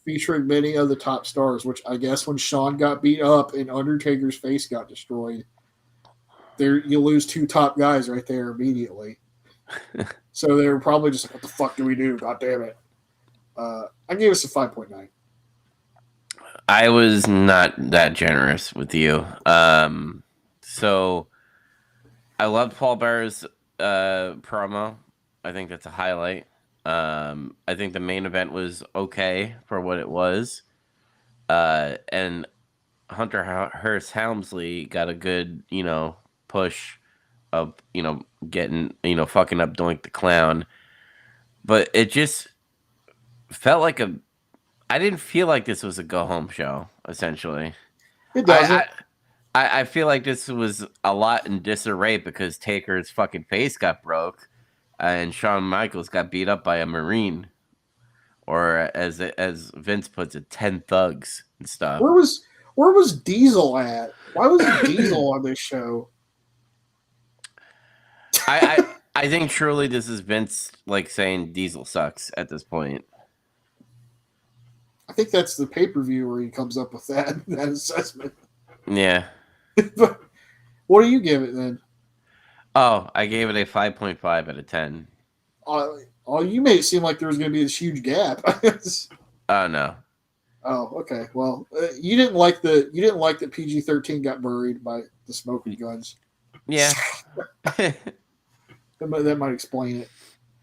[SPEAKER 2] featuring many of the top stars. Which I guess when Shawn got beat up and Undertaker's face got destroyed, there you lose two top guys right there immediately. So they were probably just like, "What the fuck do we do? God damn it!" I gave us a 5.9.
[SPEAKER 1] I was not that generous with you. So I loved Paul Bearer's promo. I think that's a highlight. I think the main event was okay for what it was. And Hunter Hearst Helmsley got a good, push of, getting, fucking up Doink the Clown. But it just felt like I didn't feel like this was a go home show, essentially.
[SPEAKER 2] It doesn't.
[SPEAKER 1] I feel like this was a lot in disarray because Taker's fucking face got broke, and Shawn Michaels got beat up by a Marine, or as Vince puts it, 10 thugs and stuff.
[SPEAKER 2] Where was Diesel at? Why was Diesel on this show?
[SPEAKER 1] I think truly this is Vince like saying Diesel sucks at this point.
[SPEAKER 2] I think that's the pay per view where he comes up with that assessment.
[SPEAKER 1] Yeah.
[SPEAKER 2] But what do you give it then?
[SPEAKER 1] Oh, I gave it a 5.5 out of 10.
[SPEAKER 2] You made it seem like there was going to be this huge gap.
[SPEAKER 1] Oh no.
[SPEAKER 2] Oh, okay. Well, you didn't like that PG-13 got buried by the smoking guns.
[SPEAKER 1] Yeah.
[SPEAKER 2] that might explain it.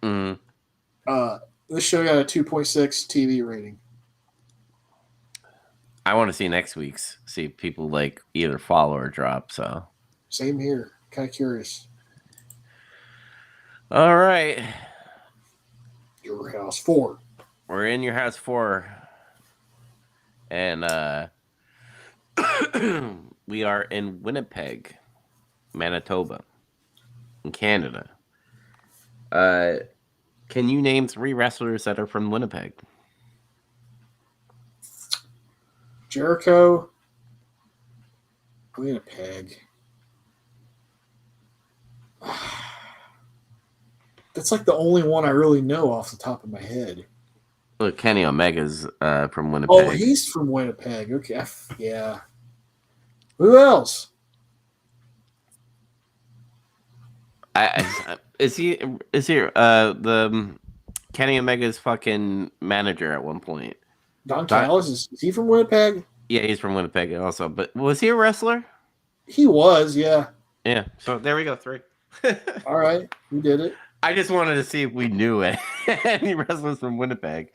[SPEAKER 1] Mm-hmm.
[SPEAKER 2] This show got a 2.6 TV rating.
[SPEAKER 1] I want to see next week's. See if people like either follow or drop. So
[SPEAKER 2] same here. Kind of curious.
[SPEAKER 1] All right.
[SPEAKER 2] Your house 4.
[SPEAKER 1] We're in your house 4. And we are in Winnipeg, Manitoba, in Canada. Can you name 3 wrestlers that are from Winnipeg?
[SPEAKER 2] Jericho, Winnipeg. That's like the only one I really know off the top of my head.
[SPEAKER 1] Look, Kenny Omega's from Winnipeg.
[SPEAKER 2] Oh, he's from Winnipeg. Okay, yeah. Who else?
[SPEAKER 1] Is he the Kenny Omega's fucking manager at one point?
[SPEAKER 2] Don Callis, is he from Winnipeg?
[SPEAKER 1] Yeah, he's from Winnipeg also. But was he a wrestler?
[SPEAKER 2] He was, yeah.
[SPEAKER 1] Yeah. So there we go, 3.
[SPEAKER 2] All right, we did it.
[SPEAKER 1] I just wanted to see if we knew it. Any wrestlers from Winnipeg.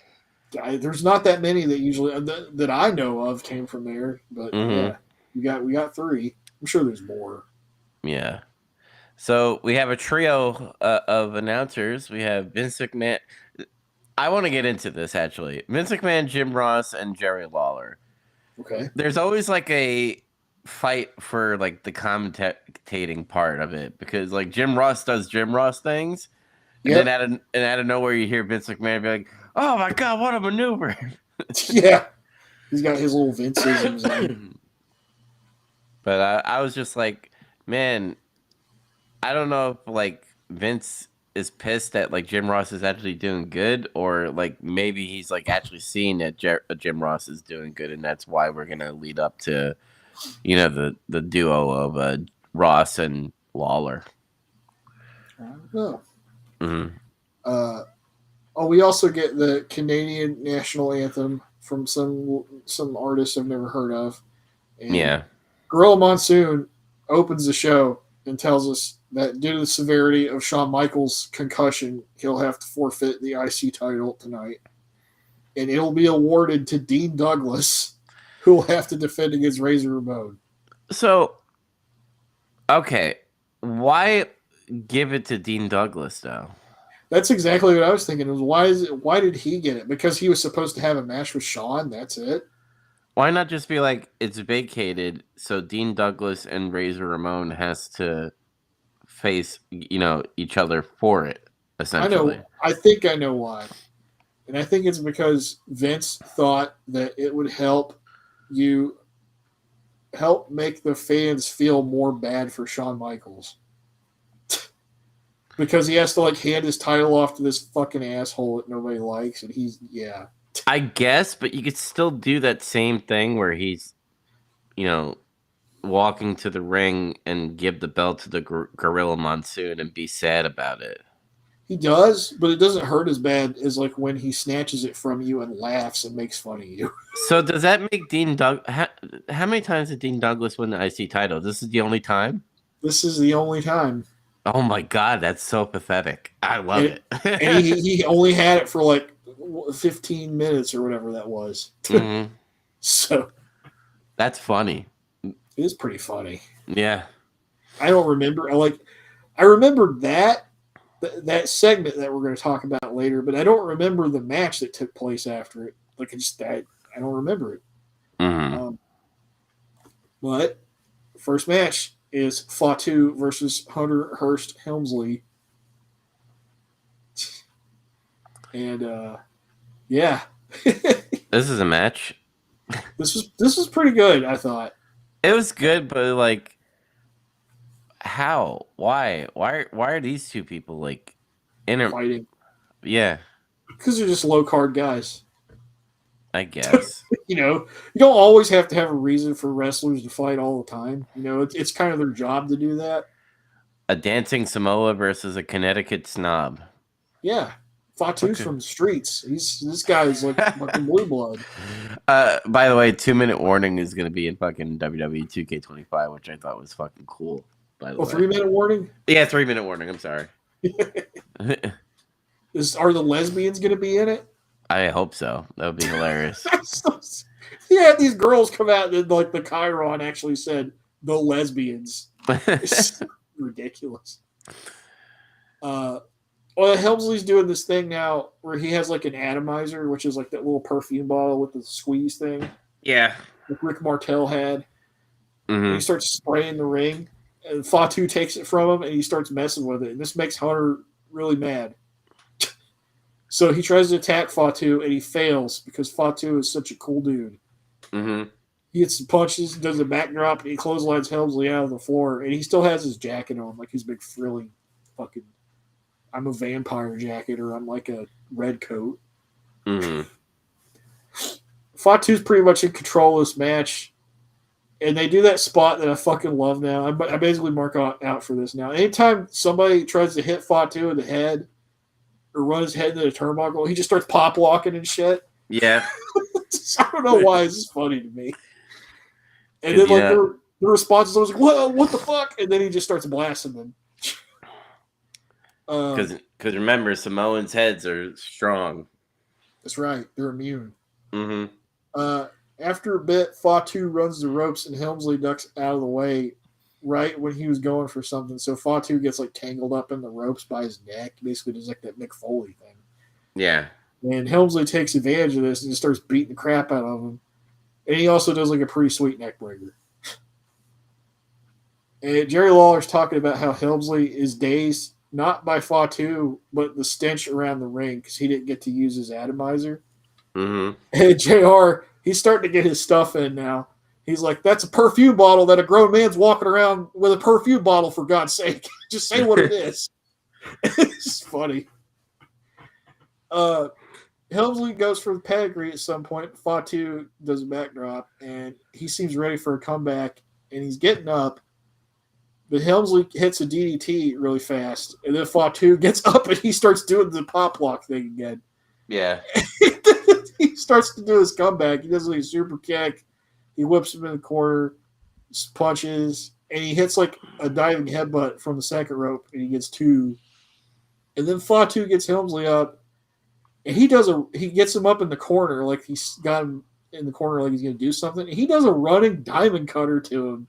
[SPEAKER 2] There's not that many that usually that I know of came from there, but yeah, we got 3. I'm sure there's more.
[SPEAKER 1] Yeah. So we have a trio of announcers. We have Vince McMahon. I want to get into this actually. Vince McMahon, Jim Ross, and Jerry Lawler.
[SPEAKER 2] Okay.
[SPEAKER 1] There's always like a fight for like the commentating part of it because like Jim Ross does Jim Ross things, and then out of nowhere you hear Vince McMahon be like, "Oh my god, what a maneuver!"
[SPEAKER 2] Yeah, he's got his little Vinces.
[SPEAKER 1] But I was just like, man, I don't know if like Vince is pissed that like Jim Ross is actually doing good, or like maybe he's like actually seeing that Jim Ross is doing good, and that's why we're gonna lead up to, you know, the duo of Ross and Lawler.
[SPEAKER 2] I don't know.
[SPEAKER 1] Mm-hmm.
[SPEAKER 2] We also get the Canadian national anthem from some artist I've never heard of. And
[SPEAKER 1] Yeah.
[SPEAKER 2] Gorilla Monsoon opens the show and tells us that due to the severity of Shawn Michaels' concussion, he'll have to forfeit the IC title tonight. And it'll be awarded to Dean Douglas, who will have to defend against Razor Ramon.
[SPEAKER 1] So, okay, why give it to Dean Douglas though?
[SPEAKER 2] That's exactly what I was thinking. Why did he get it? Because he was supposed to have a match with Shawn. That's it.
[SPEAKER 1] Why not just be like it's vacated, so Dean Douglas and Razor Ramon has to face, you know, each other for it, essentially.
[SPEAKER 2] I think I know why. And I think it's because Vince thought that it would help make the fans feel more bad for Shawn Michaels. Because he has to like hand his title off to this fucking asshole that nobody likes, and yeah.
[SPEAKER 1] I guess, but you could still do that same thing where he's, you know, walking to the ring and give the belt to the Gorilla Monsoon and be sad about it.
[SPEAKER 2] He does, but it doesn't hurt as bad as like when he snatches it from you and laughs and makes fun of you.
[SPEAKER 1] So does that make Dean how many times did Dean Douglas win the IC title? This is the only time?
[SPEAKER 2] This is the only time.
[SPEAKER 1] Oh my god, that's so pathetic. I love it.
[SPEAKER 2] And he only had it for like 15 minutes or whatever that was.
[SPEAKER 1] Mm-hmm.
[SPEAKER 2] So
[SPEAKER 1] that's funny.
[SPEAKER 2] It is pretty funny.
[SPEAKER 1] Yeah.
[SPEAKER 2] I don't remember. I remember that segment that we're going to talk about later, but I don't remember the match that took place after it. Like I don't remember it.
[SPEAKER 1] Mm-hmm.
[SPEAKER 2] But first match is Fatu versus Hunter Hearst Helmsley. And yeah.
[SPEAKER 1] This is a match.
[SPEAKER 2] This was pretty good, I thought.
[SPEAKER 1] It was good, but like how? Why are these two people like
[SPEAKER 2] fighting?
[SPEAKER 1] Yeah.
[SPEAKER 2] Because they're just low card guys.
[SPEAKER 1] I guess.
[SPEAKER 2] You know, you don't always have to have a reason for wrestlers to fight all the time. You know, it's kind of their job to do that.
[SPEAKER 1] A dancing Samoa versus a Connecticut snob.
[SPEAKER 2] Yeah. Fatu's from the streets. This guy is like fucking blue blood.
[SPEAKER 1] By the way, 2-minute warning is going to be in fucking WWE 2K25, which I thought was fucking cool. By the way,
[SPEAKER 2] 3-minute warning?
[SPEAKER 1] Yeah, 3-minute warning. I'm sorry.
[SPEAKER 2] Are the lesbians going to be in it?
[SPEAKER 1] I hope so. That would be hilarious.
[SPEAKER 2] Yeah, these girls come out and like the Chiron actually said the lesbians. It's ridiculous. Well, Helmsley's doing this thing now where he has like an atomizer, which is like that little perfume bottle with the squeeze thing
[SPEAKER 1] Yeah.
[SPEAKER 2] that Rick Martel had. And he
[SPEAKER 1] Mm-hmm.
[SPEAKER 2] starts spraying the ring. And Fatu takes it from him and he starts messing with it. And this makes Hunter really mad. So he tries to attack Fatu and he fails because Fatu is such a cool dude.
[SPEAKER 1] Mm-hmm.
[SPEAKER 2] He hits some punches, does a backdrop, and he clotheslines Helmsley out of the floor. And he still has his jacket on, like his big frilly fucking I'm a vampire jacket or I'm like a red coat.
[SPEAKER 1] Mm-hmm.
[SPEAKER 2] Fatu's pretty much in control of this match. And they do that spot that I fucking love now. I basically mark out for this now. Anytime somebody tries to hit Fatu in the head or run his head into the turnbuckle, he just starts pop locking and shit.
[SPEAKER 1] Yeah.
[SPEAKER 2] I don't know why. This is funny to me. And
[SPEAKER 1] 'Cause,
[SPEAKER 2] then, like, the response is always like, what the fuck? And then he just starts blasting them.
[SPEAKER 1] Because remember, Samoans' heads are strong.
[SPEAKER 2] That's right. They're immune.
[SPEAKER 1] Mm-hmm.
[SPEAKER 2] After a bit, Fatu runs the ropes and Helmsley ducks out of the way right when he was going for something. So Fatu gets like tangled up in the ropes by his neck. Basically, does like that Mick Foley thing.
[SPEAKER 1] Yeah.
[SPEAKER 2] And Helmsley takes advantage of this and just starts beating the crap out of him. And he also does like a pretty sweet neck breaker. And Jerry Lawler's talking about how Helmsley is dazed, not by Fatu, but the stench around the ring because he didn't get to use his atomizer.
[SPEAKER 1] Mm-hmm.
[SPEAKER 2] And JR, he's starting to get his stuff in now. He's like, that's a perfume bottle that a grown man's walking around with a perfume bottle, for God's sake. Just say what it is. It's just funny. Helmsley goes for the pedigree at some point. Fatu does a backdrop, and he seems ready for a comeback, and he's getting up. But Helmsley hits a DDT really fast, and then Fatu gets up, and he starts doing the pop lock thing again.
[SPEAKER 1] Yeah.
[SPEAKER 2] He starts to do his comeback. He does like a super kick. He whips him in the corner, punches, and he hits like a diving headbutt from the second rope, and he gets two. And then Fatu gets Helmsley up, and he gets him up in the corner, like he's got him in the corner, like he's going to do something. And he does a running diamond cutter to him.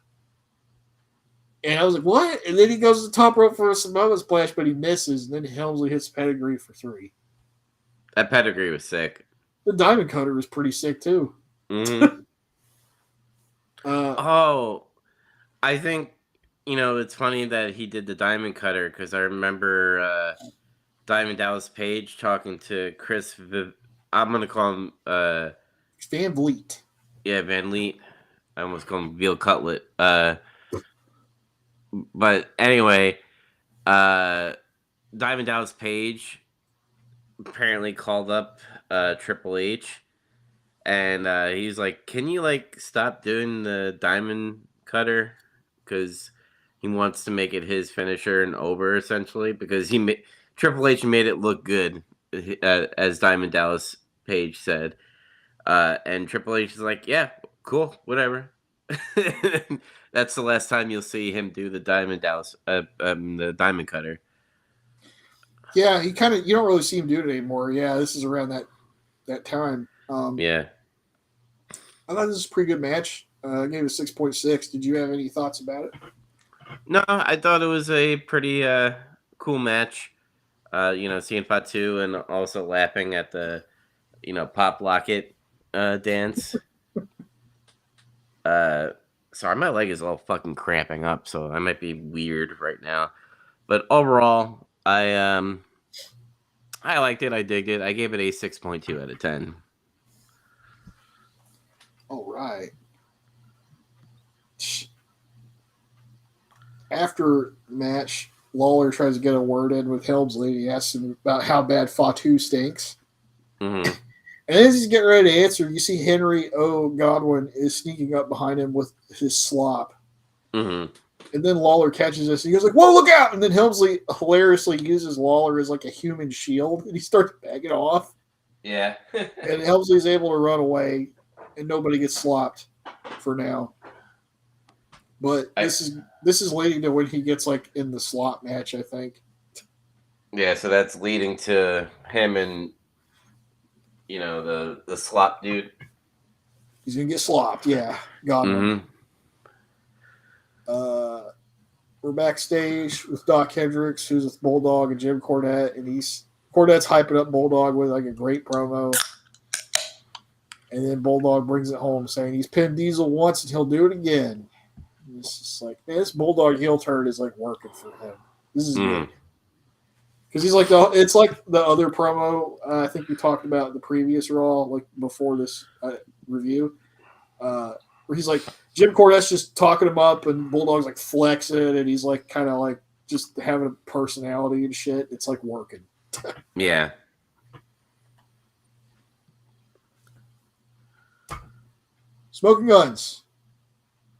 [SPEAKER 2] And I was like, what? And then he goes to the top rope for a Samoa splash, but he misses. And then Helmsley hits pedigree for 3.
[SPEAKER 1] That pedigree was sick.
[SPEAKER 2] The diamond cutter was pretty sick, too.
[SPEAKER 1] Mm-hmm. I think, it's funny that he did the diamond cutter because I remember Diamond Dallas Page talking to Chris. I'm going to call him
[SPEAKER 2] Van Vliet.
[SPEAKER 1] Yeah, Van Vliet. I almost call him Veal Cutlet. But anyway, Diamond Dallas Page apparently called up Triple H, and he's like, "Can you stop doing the diamond cutter?" Because he wants to make it his finisher and over essentially. Because Triple H made it look good, as Diamond Dallas Page said, and Triple H is like, "Yeah, cool, whatever." That's the last time you'll see him do the the diamond cutter.
[SPEAKER 2] Yeah, you don't really see him do it anymore. Yeah, this is around that time.
[SPEAKER 1] Yeah.
[SPEAKER 2] I thought this was a pretty good match. I gave it a 6.6. Did you have any thoughts about it?
[SPEAKER 1] No, I thought it was a pretty cool match. Seeing Fatu and also laughing at the, pop locket dance. Sorry, my leg is all fucking cramping up, so I might be weird right now. But overall, I liked it. I digged it. I gave it a 6.2 out of 10.
[SPEAKER 2] All right. After match, Lawler tries to get a word in with Helmsley. He asks him about how bad Fatu stinks.
[SPEAKER 1] Mm-hmm.
[SPEAKER 2] And as he's getting ready to answer, you see Henry O. Godwin is sneaking up behind him with his slop.
[SPEAKER 1] Mm-hmm.
[SPEAKER 2] And then Lawler catches this. And he goes like, "Whoa, look out!" And then Helmsley hilariously uses Lawler as like a human shield. And he starts backing off.
[SPEAKER 1] Yeah.
[SPEAKER 2] And Helmsley's able to run away. And nobody gets slopped for now. But this is leading to when he gets like in the slop match, I think.
[SPEAKER 1] Yeah, so that's leading to him and the slop dude.
[SPEAKER 2] He's gonna get slopped, yeah. Godwin.
[SPEAKER 1] Mm-hmm.
[SPEAKER 2] we're backstage with Doc Hendricks, who's with Bulldog and Jim Cornette, and Cornette's hyping up Bulldog with like a great promo. And then Bulldog brings it home saying he's pinned Diesel once and he'll do it again. And it's just like, man, this Bulldog heel turn is like working for him. This is good. Because he's like, it's like the other promo I think we talked about in the previous Raw, like before this review, where he's like, Jim Cornette's just talking him up and Bulldog's like flexing and he's like kind of like just having a personality and shit. It's like working.
[SPEAKER 1] Yeah.
[SPEAKER 2] Smoking Guns.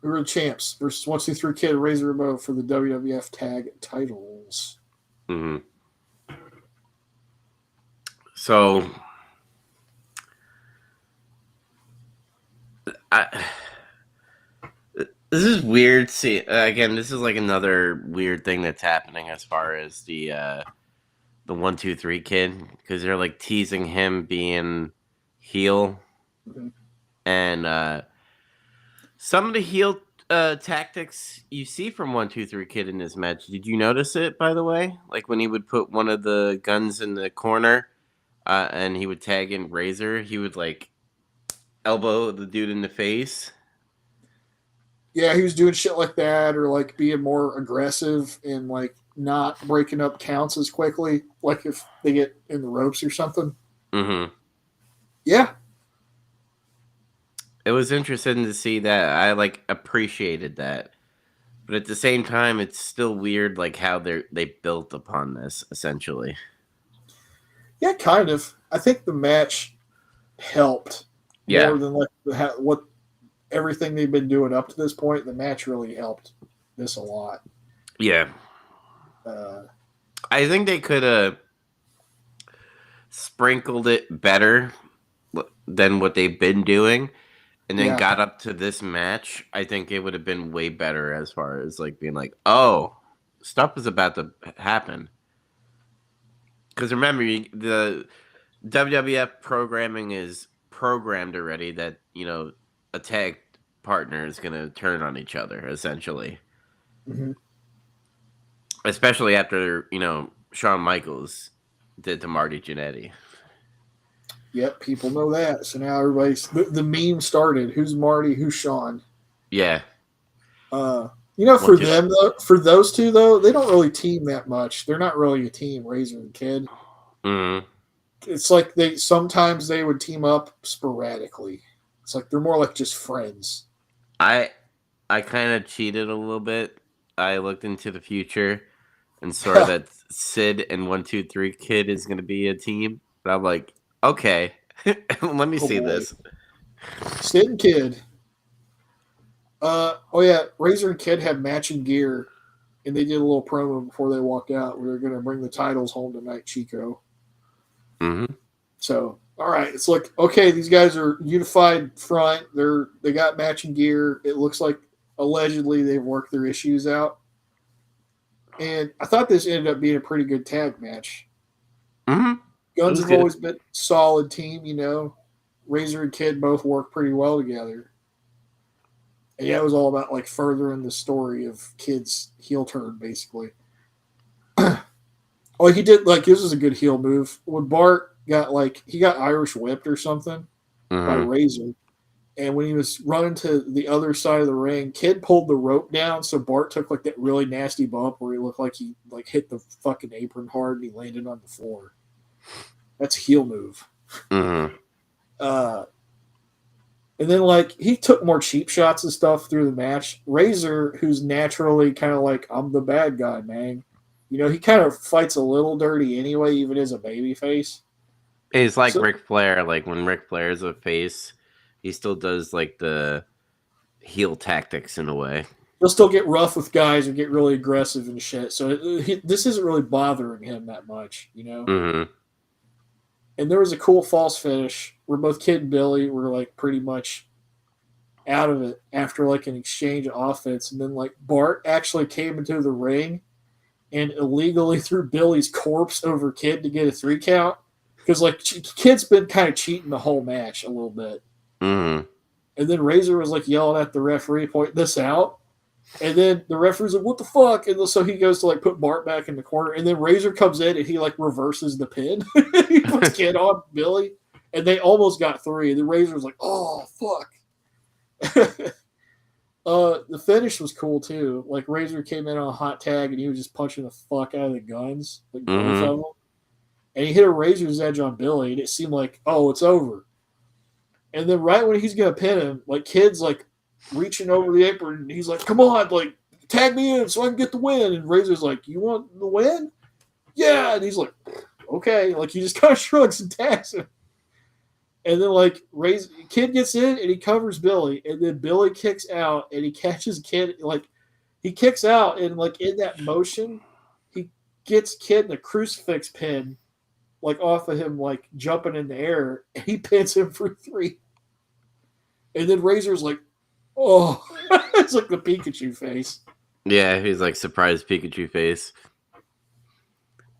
[SPEAKER 2] We were the champs versus 1, 2, 3 Kid and Razor Ramon for the WWF tag titles.
[SPEAKER 1] Mm-hmm. So, this is weird. See, again, this is like another weird thing that's happening as far as the 1, 2, 3 Kid, because they're like teasing him being heel, and some of the heel tactics you see from 1, 2, 3 Kid in this match. Did you notice it, by the way? Like when he would put one of the guns in the corner. And he would tag in Razor. He would like elbow the dude in the face.
[SPEAKER 2] Yeah, he was doing shit like that, or like being more aggressive and like not breaking up counts as quickly, like if they get in the ropes or something.
[SPEAKER 1] Mm-hmm.
[SPEAKER 2] Yeah,
[SPEAKER 1] it was interesting to see that. I like appreciated that, but at the same time, it's still weird, like how they built upon this essentially.
[SPEAKER 2] Yeah, kind of. I think the match helped more than like what everything they've been doing up to this point. The match really helped this a lot.
[SPEAKER 1] Yeah. I think they could have sprinkled it better than what they've been doing and then got up to this match. I think it would have been way better as far as like being like, oh, stuff is about to happen. Because remember, the WWF programming is programmed already that, a tag partner is going to turn on each other, essentially.
[SPEAKER 2] Mm-hmm.
[SPEAKER 1] Especially after, Shawn Michaels did to Marty Jannetty.
[SPEAKER 2] Yep, people know that. So now everybody's... The meme started. Who's Marty? Who's Shawn?
[SPEAKER 1] Yeah.
[SPEAKER 2] For them, though, for those two, though, they don't really team that much. They're not really a team, Razor and Kid.
[SPEAKER 1] Mm-hmm.
[SPEAKER 2] It's like sometimes they would team up sporadically. It's like they're more like just friends.
[SPEAKER 1] I kind of cheated a little bit. I looked into the future and saw that Sid and 1, 2, 3 Kid is going to be a team. But I'm like, okay, let me see this.
[SPEAKER 2] Sid and Kid. Razor and Kid have matching gear, and they did a little promo before they walked out where they're going to bring the titles home tonight, Chico.
[SPEAKER 1] Mm-hmm.
[SPEAKER 2] So, all right, it's like, okay, these guys are unified front. They got matching gear. It looks like allegedly they've worked their issues out. And I thought this ended up being a pretty good tag match.
[SPEAKER 1] Mm-hmm.
[SPEAKER 2] Guns have always been a solid team, Razor and Kid both work pretty well together. And yeah, it was all about like furthering the story of Kid's heel turn, basically. Oh, he did this was a good heel move. When Bart got he got Irish whipped or something by Razor. And when he was running to the other side of the ring, Kid pulled the rope down, so Bart took like that really nasty bump where he looked like he hit the fucking apron hard and he landed on the floor. That's a heel move.
[SPEAKER 1] Mm-hmm.
[SPEAKER 2] And then he took more cheap shots and stuff through the match. Razor, who's naturally kind of like, I'm the bad guy, man. He kind of fights a little dirty anyway, even as a babyface.
[SPEAKER 1] It's like Ric Flair. Like when Ric Flair is a face, he still does like the heel tactics in a way.
[SPEAKER 2] He'll still get rough with guys and get really aggressive and shit. So this isn't really bothering him that much,
[SPEAKER 1] Mm-hmm.
[SPEAKER 2] And there was a cool false finish where both Kid and Billy were pretty much out of it after an exchange of offense. And then Bart actually came into the ring and illegally threw Billy's corpse over Kid to get a 3 count. Because Kid's been kind of cheating the whole match a little bit.
[SPEAKER 1] Mm-hmm.
[SPEAKER 2] And then Razor was yelling at the referee, pointing this out. And then the referee's like, "What the fuck?" And so he goes to like put Bart back in the corner, and then Razor comes in and he like reverses the pin. He puts Kid on Billy, and they almost got 3. And the Razor's like, "Oh fuck." The finish was cool too. Like Razor came in on a hot tag and he was just punching the fuck out of the guns, like both of them. And he hit a Razor's edge on Billy, and it seemed like, oh, it's over. And then right when he's gonna pin him, like Kid's like reaching over the apron, and he's like, "Come on, like tag me in so I can get the win." And Razor's like, "You want the win?" "Yeah." And he's like, "Okay." Like he just kind of shrugs and tags him. And then like Kid gets in and he covers Billy, and then Billy kicks out and he catches Kid. Like he kicks out, and like in that motion, he gets Kid in a crucifix pin, like off of him, like jumping in the air, and he pins him for 3. And then Razor's like, "Oh," it's like the Pikachu face.
[SPEAKER 1] Yeah, he's like surprised Pikachu face.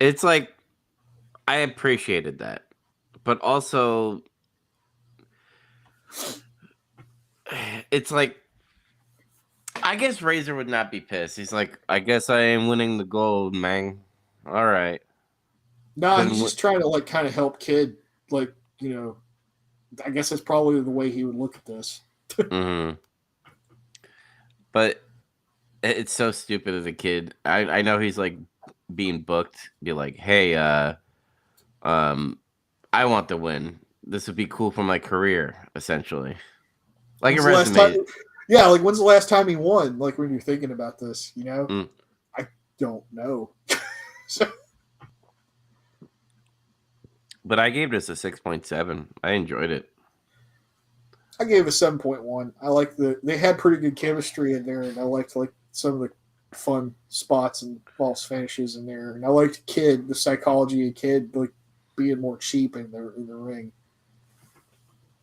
[SPEAKER 1] It's like I appreciated that, but also it's like I guess Razor would not be pissed. He's like, I guess I am winning the gold, man. All right.
[SPEAKER 2] Nah, he's just trying to like kind of help Kid. Like, you know, I guess that's probably the way he would look at this.
[SPEAKER 1] Mm-hmm. But it's so stupid as a kid. I know he's like being booked, be like, hey, I want the win. This would be cool for my career, essentially. Like
[SPEAKER 2] When's
[SPEAKER 1] a resume.
[SPEAKER 2] Yeah, like when's the last time he won? Like when you're thinking about this, you know?
[SPEAKER 1] Mm.
[SPEAKER 2] I don't know. So,
[SPEAKER 1] But I gave this a 6.7. I enjoyed it.
[SPEAKER 2] I gave it a 7.1. I like they had pretty good chemistry in there, and I liked like some of the fun spots and false finishes in there. And I liked Kid, the psychology of Kid, like being more cheap in the ring.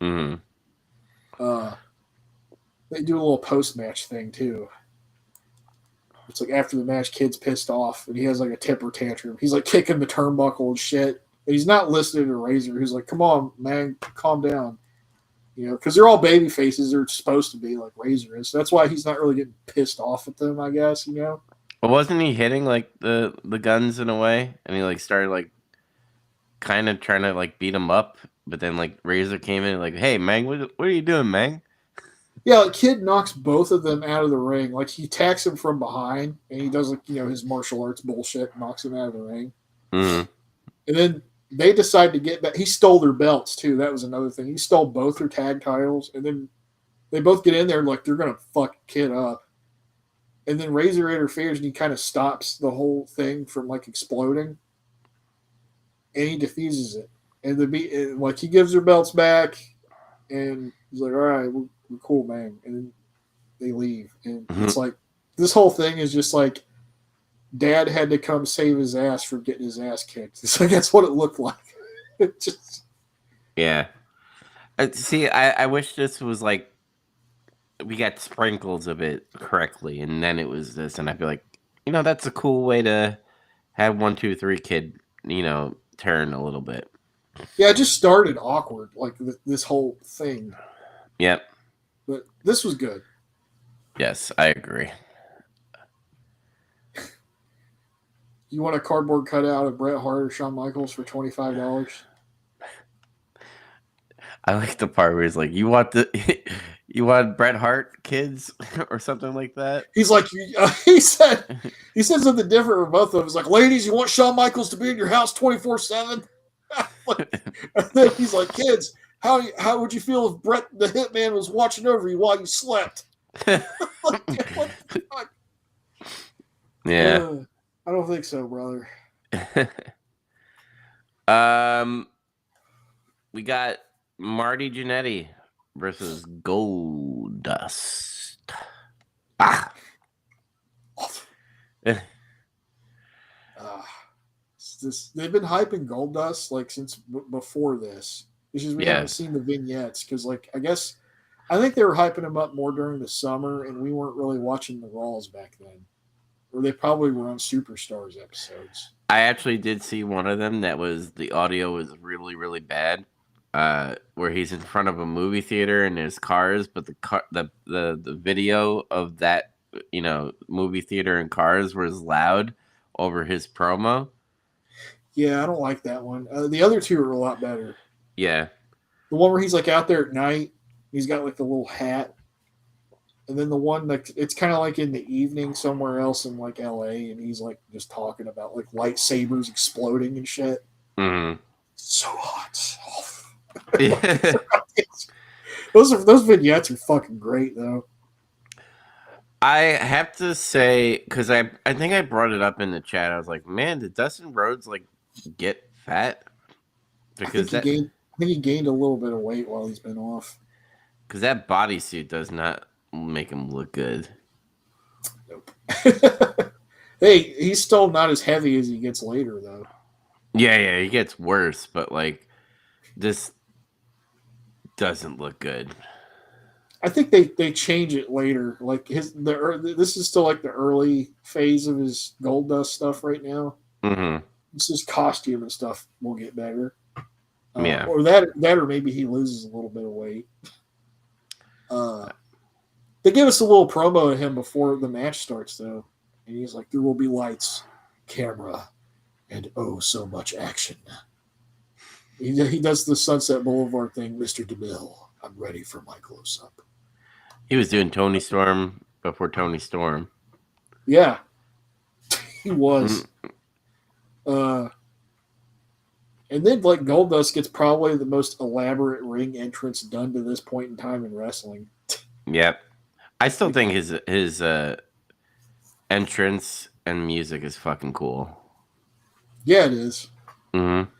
[SPEAKER 1] Mm-hmm.
[SPEAKER 2] They do a little post match thing too. It's like after the match, Kid's pissed off and he has like a temper tantrum. He's like kicking the turnbuckle and shit. And he's not listening to Razor. He's like, "Come on, man, calm down." You know, because they're all baby faces. They're supposed to be like Razor is. So that's why he's not really getting pissed off at them, I guess, you know?
[SPEAKER 1] But wasn't he hitting like the guns in a way? And he like started like kind of trying to like beat him up. But then like Razor came in like, hey, man, what are you doing, man?
[SPEAKER 2] Yeah, like Kid knocks both of them out of the ring. Like he attacks him from behind and he does like, you know, his martial arts bullshit, knocks him out of the ring.
[SPEAKER 1] Mm-hmm.
[SPEAKER 2] And then they decide to get back. He stole their belts too. That was another thing. He stole both their tag titles, and then they both get in there like they're gonna fuck Kid up. And then Razor interferes and he kind of stops the whole thing from like exploding, and he defuses it. And like he gives their belts back, and he's like, "All right, we're cool, man." And then they leave, and it's like this whole thing is just like Dad had to come save his ass for getting his ass kicked. It's like that's what it looked like. It just
[SPEAKER 1] Yeah. See, I wish this was like we got sprinkles of it correctly, and then it was this, and I feel like, you know, that's a cool way to have 1, 2, 3 Kid, you know, turn a little bit.
[SPEAKER 2] Yeah, it just started awkward, like this whole thing.
[SPEAKER 1] Yep.
[SPEAKER 2] But this was good.
[SPEAKER 1] Yes, I agree.
[SPEAKER 2] You want a cardboard cutout of Bret Hart or Shawn Michaels for $25?
[SPEAKER 1] I like the part where he's like, "You want you want Bret Hart kids or something like that."
[SPEAKER 2] He's like, he said something different for both of them. He's like, "Ladies, you want Shawn Michaels to be in your house 24/7?" And then he's like, "Kids, how would you feel if Bret the Hitman was watching over you while you slept?" Like, what the fuck?
[SPEAKER 1] Yeah.
[SPEAKER 2] I don't think so, brother.
[SPEAKER 1] We got Marty Jannetty versus Goldust. Ah.
[SPEAKER 2] They've been hyping Goldust like since before this. It's just we haven't seen the vignettes because, like, I think they were hyping him up more during the summer, and we weren't really watching the Raws back then, or they probably were on Superstars episodes.
[SPEAKER 1] I actually did see one of them that was the audio was really, really bad. Where he's in front of a movie theater and there's cars, but the video of that movie theater and cars was loud over his promo.
[SPEAKER 2] Yeah, I don't like that one. The other two are a lot better.
[SPEAKER 1] Yeah.
[SPEAKER 2] The one where he's like out there at night, he's got like the little hat, and then the one like it's kind of like in the evening somewhere else in like L.A. and he's like just talking about like lightsabers exploding and shit.
[SPEAKER 1] Mm-hmm.
[SPEAKER 2] So hot.
[SPEAKER 1] Yeah.
[SPEAKER 2] Those vignettes are fucking great though.
[SPEAKER 1] I have to say, because I think I brought it up in the chat. I was like, man, did Dustin Rhodes like get fat? Because
[SPEAKER 2] I think he gained a little bit of weight while he's been off.
[SPEAKER 1] because that bodysuit does not make him look good.
[SPEAKER 2] Nope. Hey, he's still not as heavy as he gets later though.
[SPEAKER 1] Yeah, he gets worse, but like this doesn't look good.
[SPEAKER 2] I think they change it later. Like this is still like the early phase of his Gold Dust stuff right now.
[SPEAKER 1] Mm-hmm.
[SPEAKER 2] This is costume and stuff will get better.
[SPEAKER 1] Yeah.
[SPEAKER 2] Or that or maybe he loses a little bit of weight. They give us a little promo of him before the match starts though, and he's like, "There will be lights, camera, and oh so much action." He does the Sunset Boulevard thing, Mr. DeMille. I'm ready for my close up.
[SPEAKER 1] He was doing Tony Storm before Tony Storm.
[SPEAKER 2] Yeah, he was. And then like Goldust gets probably the most elaborate ring entrance done to this point in time in wrestling.
[SPEAKER 1] Yep. I still think his entrance and music is fucking cool.
[SPEAKER 2] Yeah, it is.
[SPEAKER 1] Mm-hmm.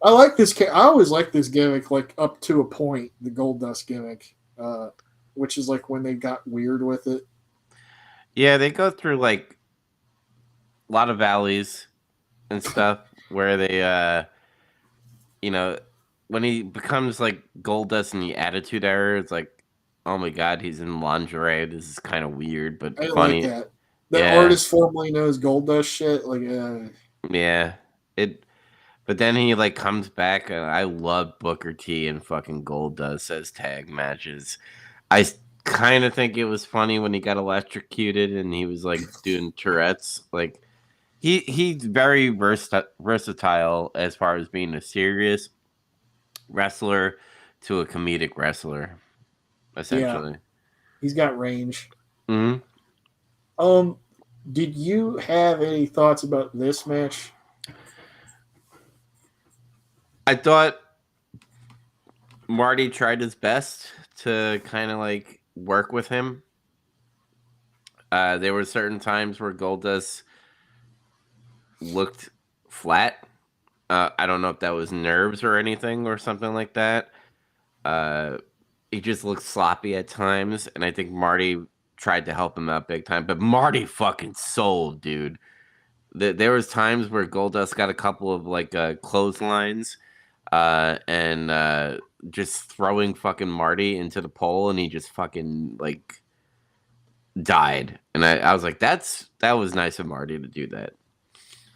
[SPEAKER 2] I like this. I always like this gimmick, like up to a point, the Goldust gimmick, which is like when they got weird with it.
[SPEAKER 1] Yeah, they go through like a lot of valleys and stuff where they when he becomes like Goldust in the Attitude Era, it's like, oh my god, he's in lingerie. This is kind of weird but
[SPEAKER 2] I like
[SPEAKER 1] funny.
[SPEAKER 2] that. The
[SPEAKER 1] Yeah.
[SPEAKER 2] artist formerly knows Goldust shit. Like,
[SPEAKER 1] Yeah. But then he like comes back, and I love Booker T and fucking Goldust as tag matches. I kind of think it was funny when he got electrocuted and he was like doing Tourette's. Like he's very versatile as far as being a serious wrestler to a comedic wrestler, essentially.
[SPEAKER 2] yeah, he's got range.
[SPEAKER 1] Hmm.
[SPEAKER 2] Did you have any thoughts about this match?
[SPEAKER 1] I thought Marty tried his best to kind of like work with him. There were certain times where Goldust looked flat. I don't know if that was nerves or anything or something like that. He just looked sloppy at times, and I think Marty tried to help him out big time. But Marty fucking sold, dude. There was times where Goldust got a couple of like clotheslines, and just throwing fucking Marty into the pole, and he just fucking like died. And I was like, that was nice of Marty to do that.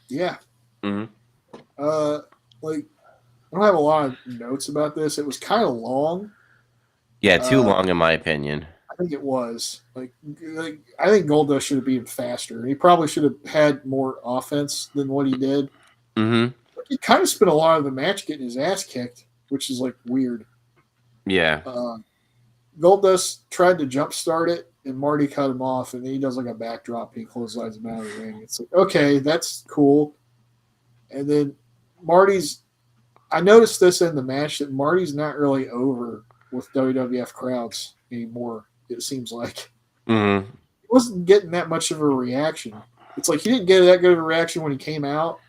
[SPEAKER 2] Yeah.
[SPEAKER 1] Mm-hmm.
[SPEAKER 2] Like I don't have a lot of notes about this. It was kind of long.
[SPEAKER 1] Yeah, too long in my opinion.
[SPEAKER 2] I think it was like I think Goldust should have been faster. He probably should have had more offense than what he did.
[SPEAKER 1] Mm-hmm.
[SPEAKER 2] He kind of spent a lot of the match getting his ass kicked, which is like weird.
[SPEAKER 1] Yeah.
[SPEAKER 2] Goldust tried to jumpstart it, and Marty cut him off, and then he does like a backdrop and he clotheslines him out of the ring. It's like, okay, that's cool. And then I noticed this in the match that Marty's not really over with WWF crowds anymore, it seems like.
[SPEAKER 1] Mm-hmm.
[SPEAKER 2] He wasn't getting that much of a reaction. It's like he didn't get that good of a reaction when he came out.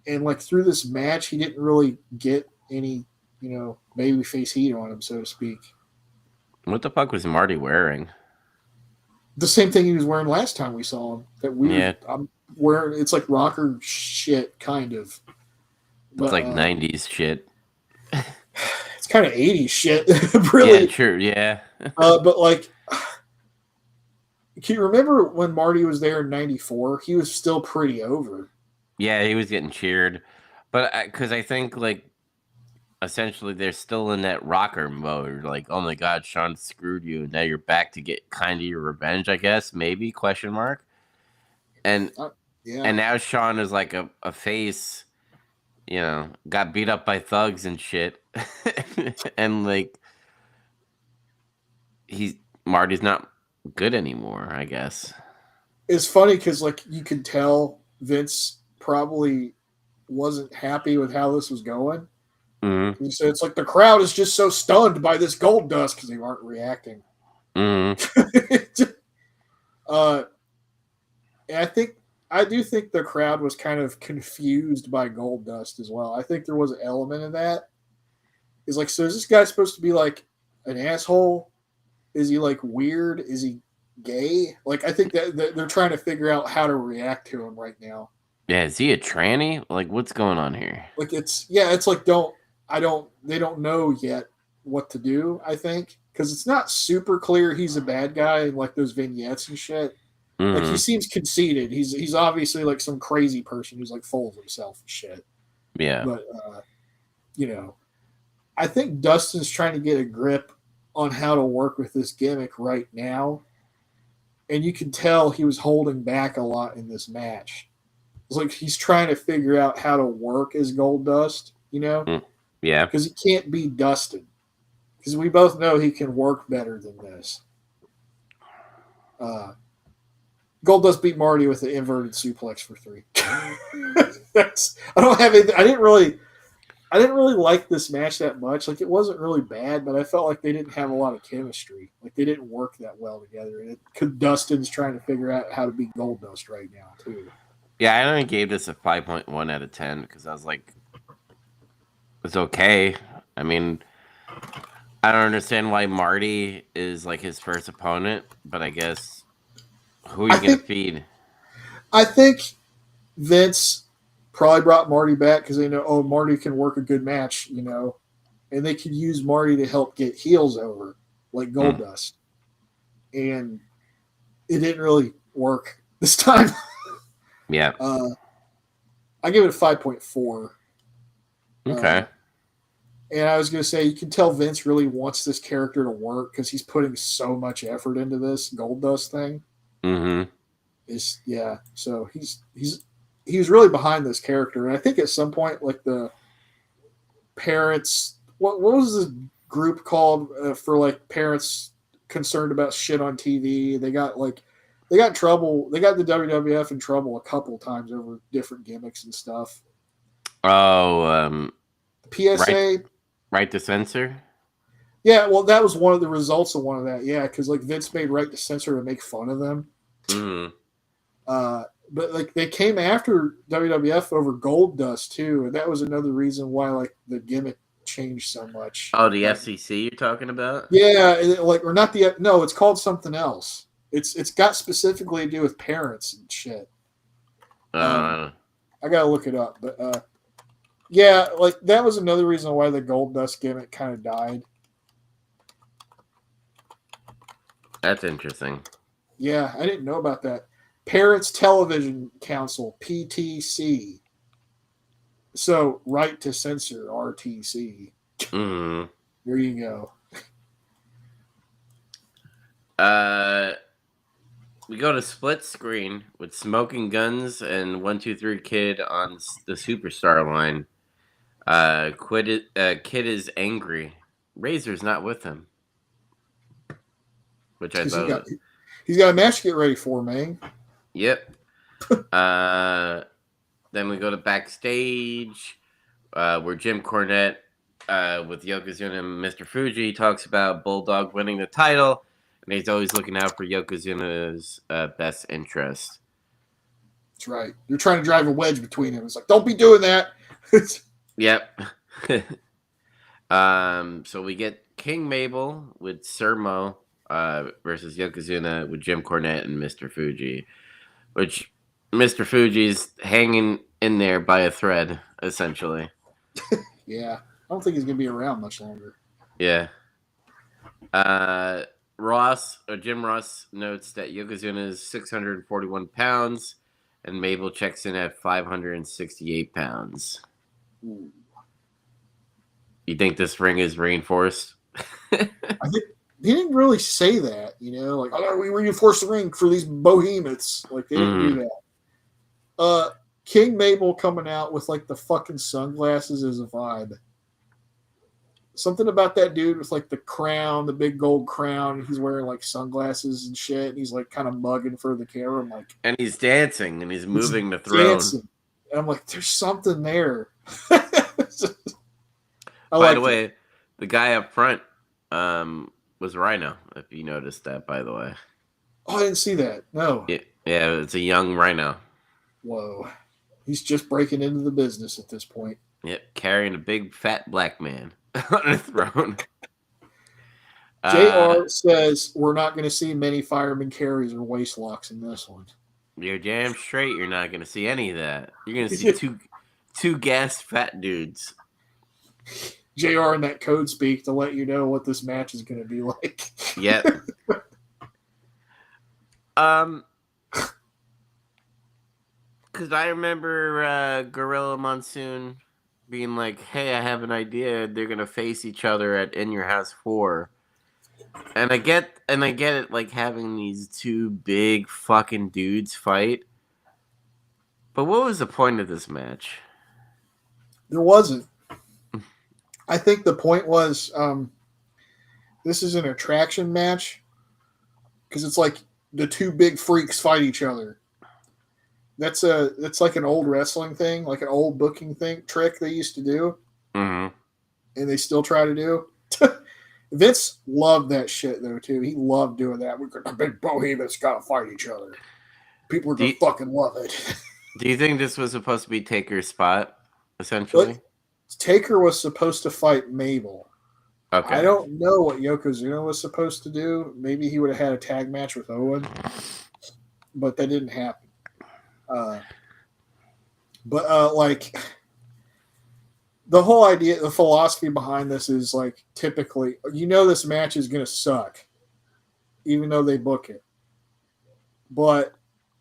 [SPEAKER 2] And like through this match, he didn't really get any, babyface heat on him, so to speak.
[SPEAKER 1] What the fuck was Marty wearing?
[SPEAKER 2] The same thing he was wearing last time we saw him. That weird,
[SPEAKER 1] Yeah.
[SPEAKER 2] I'm wearing, it's like rocker shit, kind of. But,
[SPEAKER 1] It's like 90s shit.
[SPEAKER 2] It's kind of 80s shit, really.
[SPEAKER 1] Yeah, true, yeah.
[SPEAKER 2] But like, can you remember when Marty was there in '94? He was still pretty over.
[SPEAKER 1] Yeah, he was getting cheered. But because I think, like, essentially they're still in that rocker mode. Like, oh my God, Sean screwed you, and now you're back to get kind of your revenge, I guess. Maybe question mark. And
[SPEAKER 2] Yeah.
[SPEAKER 1] and now Sean is like a face. Got beat up by thugs and shit, and like Marty's not good anymore, I guess.
[SPEAKER 2] It's funny because like you could tell Vince probably wasn't happy with how this was going.
[SPEAKER 1] Mm-hmm.
[SPEAKER 2] He said it's like the crowd is just so stunned by this gold dust because they aren't reacting.
[SPEAKER 1] Mm-hmm.
[SPEAKER 2] uh, and I do think the crowd was kind of confused by gold dust as well. I think there was an element of that. Is like, so is this guy supposed to be like an asshole? Is he like weird? Is he gay? Like, I think that they're trying to figure out how to react to him right now.
[SPEAKER 1] Yeah, is he a tranny? Like, what's going on here?
[SPEAKER 2] Like, it's like they don't know yet what to do. I think because it's not super clear he's a bad guy in like those vignettes and shit. Like he
[SPEAKER 1] Mm-hmm.
[SPEAKER 2] seems conceited. He's obviously like some crazy person who's like full of himself and shit.
[SPEAKER 1] Yeah.
[SPEAKER 2] But you know, I think Dustin's trying to get a grip on how to work with this gimmick right now. And you can tell he was holding back a lot in this match. It's like he's trying to figure out how to work as Gold Dust,
[SPEAKER 1] Yeah.
[SPEAKER 2] because he can't be Dustin. Because we both know he can work better than this. Gold Dust beat Marty with the inverted suplex for 3. I don't have anything. I didn't really like this match that much. Like it wasn't really bad, but I felt like they didn't have a lot of chemistry. Like they didn't work that well together. And Dustin's trying to figure out how to be Gold Dust right now too.
[SPEAKER 1] Yeah, I only gave this a 5.1 out of 10 because I was like, it's okay. I mean, I don't understand why Marty is like his first opponent, but I guess who are you going to feed?
[SPEAKER 2] I think Vince probably brought Marty back because they know, Marty can work a good match, and they could use Marty to help get heels over, like Goldust. And it didn't really work this time.
[SPEAKER 1] Yeah.
[SPEAKER 2] I give it a 5.4.
[SPEAKER 1] Okay.
[SPEAKER 2] And I was going to say, you can tell Vince really wants this character to work because he's putting so much effort into this Goldust thing.
[SPEAKER 1] Mm-hmm.
[SPEAKER 2] So he's really behind this character, and I think at some point, like the parents, what was this group called for like parents concerned about shit on TV? They got in trouble. They got the WWF in trouble a couple times over different gimmicks and stuff.
[SPEAKER 1] Oh,
[SPEAKER 2] PSA,
[SPEAKER 1] right to censor.
[SPEAKER 2] Yeah, well, that was one of the results of one of that. Yeah, because like Vince made Right to Censor to make fun of them.
[SPEAKER 1] Mm-hmm.
[SPEAKER 2] But like they came after WWF over Goldust too, and that was another reason why like the gimmick changed so much.
[SPEAKER 1] Oh, the FCC you're talking about?
[SPEAKER 2] Yeah, or not the no, it's called something else. It's got specifically to do with parents and shit. I gotta look it up, but yeah, like that was another reason why the Goldust gimmick kind of died.
[SPEAKER 1] That's interesting.
[SPEAKER 2] Yeah, I didn't know about that. Parents Television Council, PTC. So, Right to Censor, RTC.
[SPEAKER 1] Mm-hmm.
[SPEAKER 2] There you go.
[SPEAKER 1] We go to split screen with Smoking Guns and 123 Kid on the Superstar line. Kid is angry. Razor's not with him, which I thought.
[SPEAKER 2] He's got a match to get ready for, man.
[SPEAKER 1] Yep. Then we go to backstage, where Jim Cornette, with Yokozuna and Mr. Fuji, talks about Bulldog winning the title, and he's always looking out for Yokozuna's best interest.
[SPEAKER 2] That's right. You're trying to drive a wedge between them. It's like, don't be doing that.
[SPEAKER 1] Yep. So we get King Mabel with Sermo versus Yokozuna with Jim Cornette and Mr. Fuji, which Mr. Fuji's hanging in there by a thread, essentially.
[SPEAKER 2] Yeah. I don't think he's going to be around much longer.
[SPEAKER 1] Yeah. Jim Ross notes that Yokozuna is 641 pounds and Mabel checks in at 568 pounds.
[SPEAKER 2] Ooh.
[SPEAKER 1] You think this ring is reinforced?
[SPEAKER 2] I think they didn't really say that, like, oh, we reinforced the ring for these behemoths. Like, they didn't do that. King Mabel coming out with like the fucking sunglasses is a vibe. Something about that dude with like the crown, the big gold crown. He's wearing like sunglasses and shit. And he's like kind of mugging for the camera. I'm like,
[SPEAKER 1] and he's dancing and he's moving the throne.
[SPEAKER 2] Dancing. And I'm like, there's something there.
[SPEAKER 1] By the way, the guy up front was Rhino, if you noticed that, by the way.
[SPEAKER 2] Oh, I didn't see that. No.
[SPEAKER 1] Yeah, it's a young Rhino.
[SPEAKER 2] Whoa. He's just breaking into the business at this point.
[SPEAKER 1] Yep, carrying a big fat black man on a throne.
[SPEAKER 2] JR says we're not going to see many fireman carries or waist locks in this one.
[SPEAKER 1] You're damn straight you're not going to see any of that. You're going to see two gassed fat dudes.
[SPEAKER 2] JR in that code speak to let you know what this match is going to be like.
[SPEAKER 1] Yep. Because I remember Gorilla Monsoon being like, hey, I have an idea. They're going to face each other at In Your House 4. And I get it, like, having these two big fucking dudes fight. But what was the point of this match?
[SPEAKER 2] There wasn't. I think the point was this is an attraction match because it's like the two big freaks fight each other. That's like an old wrestling thing, like an old booking trick they used to do, and they still try to do. Vince loved that shit though too. He loved doing that. We're gonna big behemoths gotta fight each other. People are gonna fucking love it.
[SPEAKER 1] Do you think this was supposed to be Taker's spot, essentially?
[SPEAKER 2] Taker was supposed to fight Mabel.
[SPEAKER 1] Okay.
[SPEAKER 2] I don't know what Yokozuna was supposed to do. Maybe he would have had a tag match with Owen, but that didn't happen. Like the whole idea, the philosophy behind this is like typically, this match is going to suck, even though they book it, but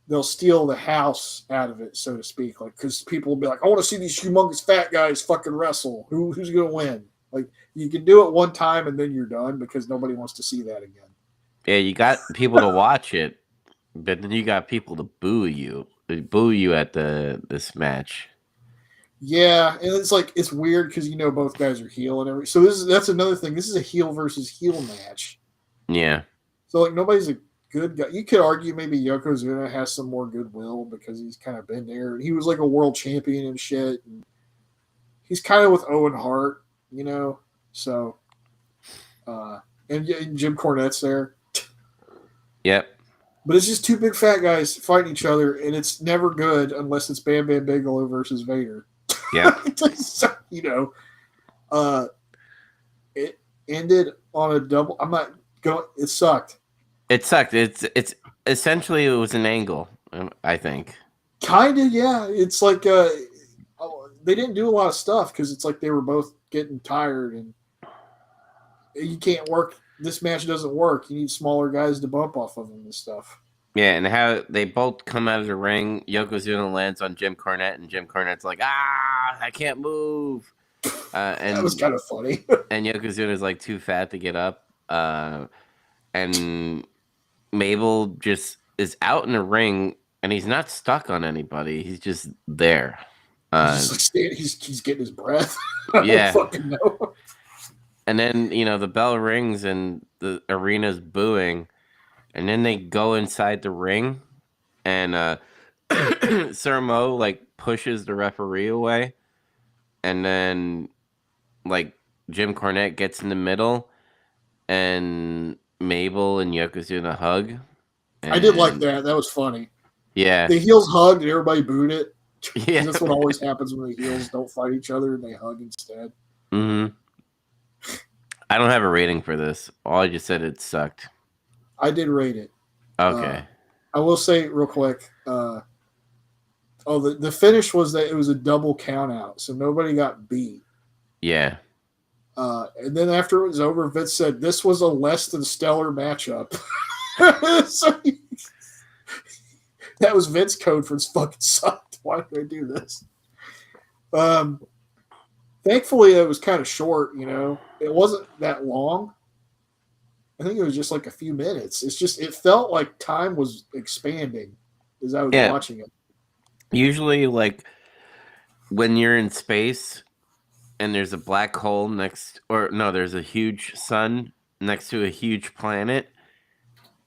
[SPEAKER 2] they'll steal the house out of it, so to speak. Like, because people will be like, I want to see these humongous fat guys fucking wrestle. Who's going to win? Like, you can do it one time and then you're done because nobody wants to see that again.
[SPEAKER 1] Yeah, you got people to watch it, but then you got people to boo you. They boo you at this match.
[SPEAKER 2] Yeah, and it's like it's weird because both guys are heel and everything. So that's another thing. This is a heel versus heel match.
[SPEAKER 1] Yeah.
[SPEAKER 2] So like nobody's a good guy. You could argue maybe Yokozuna has some more goodwill because he's kind of been there. He was like a world champion and shit. And he's kind of with Owen Hart, So, and Jim Cornette's there.
[SPEAKER 1] Yep.
[SPEAKER 2] But it's just two big fat guys fighting each other, and it's never good unless it's Bam Bam Bigelow versus Vader.
[SPEAKER 1] Yeah.
[SPEAKER 2] So, it ended on a double. I'm not going. It sucked.
[SPEAKER 1] It sucked. It's essentially it was an angle, I think.
[SPEAKER 2] Kind of, yeah. It's like they didn't do a lot of stuff because it's like they were both getting tired, and you can't work. This match doesn't work. You need smaller guys to bump off of them and stuff.
[SPEAKER 1] Yeah, and how they both come out of the ring. Yokozuna lands on Jim Cornette, and Jim Cornette's like, I can't move. And
[SPEAKER 2] that was kind of funny.
[SPEAKER 1] And Yokozuna's like too fat to get up. And Mabel just is out in the ring, and he's not stuck on anybody. He's just there.
[SPEAKER 2] He's getting his breath.
[SPEAKER 1] Yeah.
[SPEAKER 2] I don't fucking know.
[SPEAKER 1] And then, the bell rings and the arena's booing. And then they go inside the ring. And Sir Mo, like, pushes the referee away. And then, like, Jim Cornette gets in the middle. And Mabel and Yokozuna hug. And
[SPEAKER 2] I did like that. That was funny.
[SPEAKER 1] Yeah.
[SPEAKER 2] The heels hugged and everybody booed it.
[SPEAKER 1] Yeah.
[SPEAKER 2] That's what always happens when the heels don't fight each other and they hug instead.
[SPEAKER 1] Mm-hmm. I don't have a rating for this. All I just said it sucked.
[SPEAKER 2] I did rate it.
[SPEAKER 1] Okay.
[SPEAKER 2] I will say real quick. The finish was that it was a double count out, so nobody got beat.
[SPEAKER 1] Yeah.
[SPEAKER 2] And then after it was over, Vince said this was a less than stellar matchup. So that was Vince code for his fucking sucked. Why did I do this? Thankfully, it was kind of short. It wasn't that long. I think it was just like a few minutes. It felt like time was expanding as I was
[SPEAKER 1] Yeah,
[SPEAKER 2] watching it.
[SPEAKER 1] usually like when you're in space and there's a black hole next, or no, there's a huge sun next to a huge planet,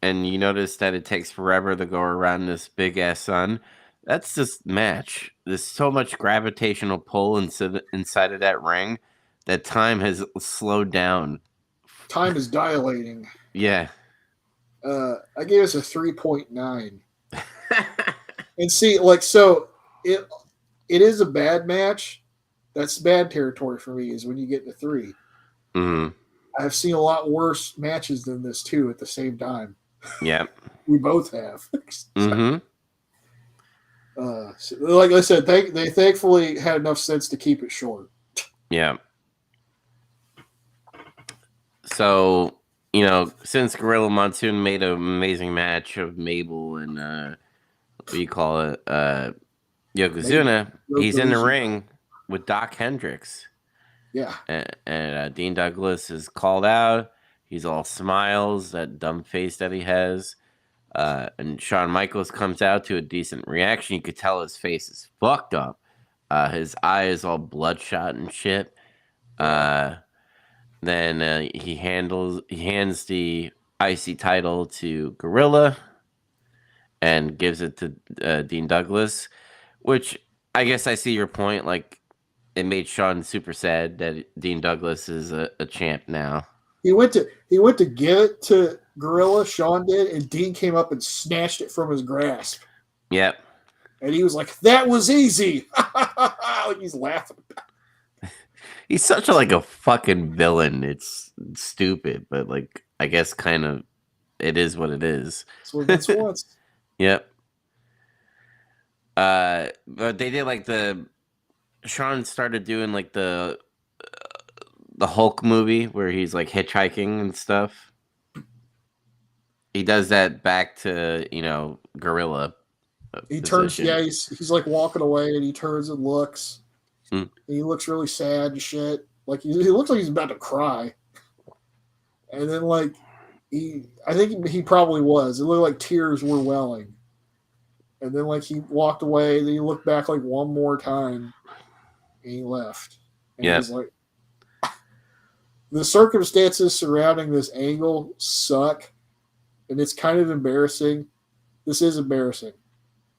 [SPEAKER 1] and you notice that it takes forever to go around this big ass sun. That's this match. There's so much gravitational pull inside of that ring that time has slowed down.
[SPEAKER 2] Time is dilating.
[SPEAKER 1] Yeah.
[SPEAKER 2] I gave us a 3.9. And see, like, so it is a bad match. That's bad territory for me, is when you get to 3.
[SPEAKER 1] Mm-hmm.
[SPEAKER 2] I've seen a lot worse matches than this too at the same time.
[SPEAKER 1] Yeah.
[SPEAKER 2] We both have.
[SPEAKER 1] Mm-hmm.
[SPEAKER 2] So, like I said, they thankfully had enough sense to keep it short.
[SPEAKER 1] Yeah. So, since Gorilla Monsoon made an amazing match of Mabel and what do you call it? Yokozuna, he's in the ring with Doc Hendricks.
[SPEAKER 2] Yeah.
[SPEAKER 1] And Dean Douglas is called out. He's all smiles, that dumb face that he has. And Shawn Michaels comes out to a decent reaction. You could tell his face is fucked up. His eye is all bloodshot and shit. Then he hands the IC title to Gorilla and gives it to Dean Douglas, which I guess I see your point. Like, it made Shawn super sad that Dean Douglas is a champ now.
[SPEAKER 2] He went to give it to Gorilla, Shawn did, and Dean came up and snatched it from his grasp.
[SPEAKER 1] Yep.
[SPEAKER 2] And he was like, "That was easy." Like he's laughing.
[SPEAKER 1] He's such a fucking villain. It's stupid, but like I guess kind of it is what it is.
[SPEAKER 2] That's what Vince wants.
[SPEAKER 1] Yep. But they did Shawn started doing like the Hulk movie where he's like hitchhiking and stuff. He does that back to Gorilla.
[SPEAKER 2] He turns, yeah, he's like walking away and he turns and looks. And he looks really sad and shit. Like he looks like he's about to cry. And then I think he probably was. It looked like tears were welling. And then he walked away. Then he looked back one more time, and he left. And he was like, the circumstances surrounding this angle suck, and it's kind of embarrassing. This is embarrassing.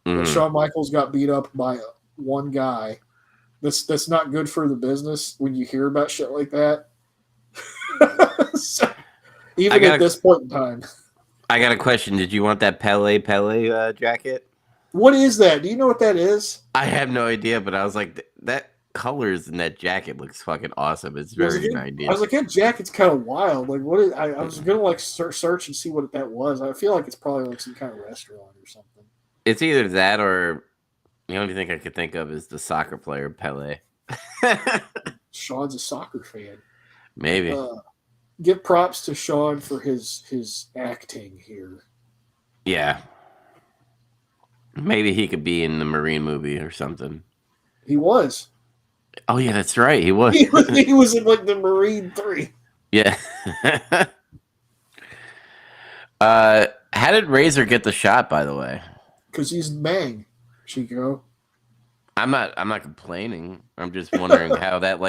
[SPEAKER 2] Mm-hmm. Shawn Michaels got beat up by one guy. That's not good for the business when you hear about shit like that. So, even at this point in time.
[SPEAKER 1] I got a question. Did you want that Pele jacket?
[SPEAKER 2] What is that? Do you know what that is?
[SPEAKER 1] I have no idea, but I was like, that colors in that jacket looks fucking awesome. It's very 90s.
[SPEAKER 2] I was like, that jacket's kind of wild. Like, what is? I was gonna search and see what that was. I feel like it's probably some kind of restaurant or something.
[SPEAKER 1] It's either that or the only thing I could think of is the soccer player Pele.
[SPEAKER 2] Shawn's a soccer fan.
[SPEAKER 1] Maybe.
[SPEAKER 2] Give props to Shawn for his acting here.
[SPEAKER 1] Yeah. Maybe he could be in the Marine movie or something.
[SPEAKER 2] He was.
[SPEAKER 1] Oh yeah, that's right. He was.
[SPEAKER 2] He was in the Marine 3.
[SPEAKER 1] Yeah. How did Razor get the shot, by the way?
[SPEAKER 2] Because he's Mang, Chico.
[SPEAKER 1] I'm not complaining. I'm just wondering how that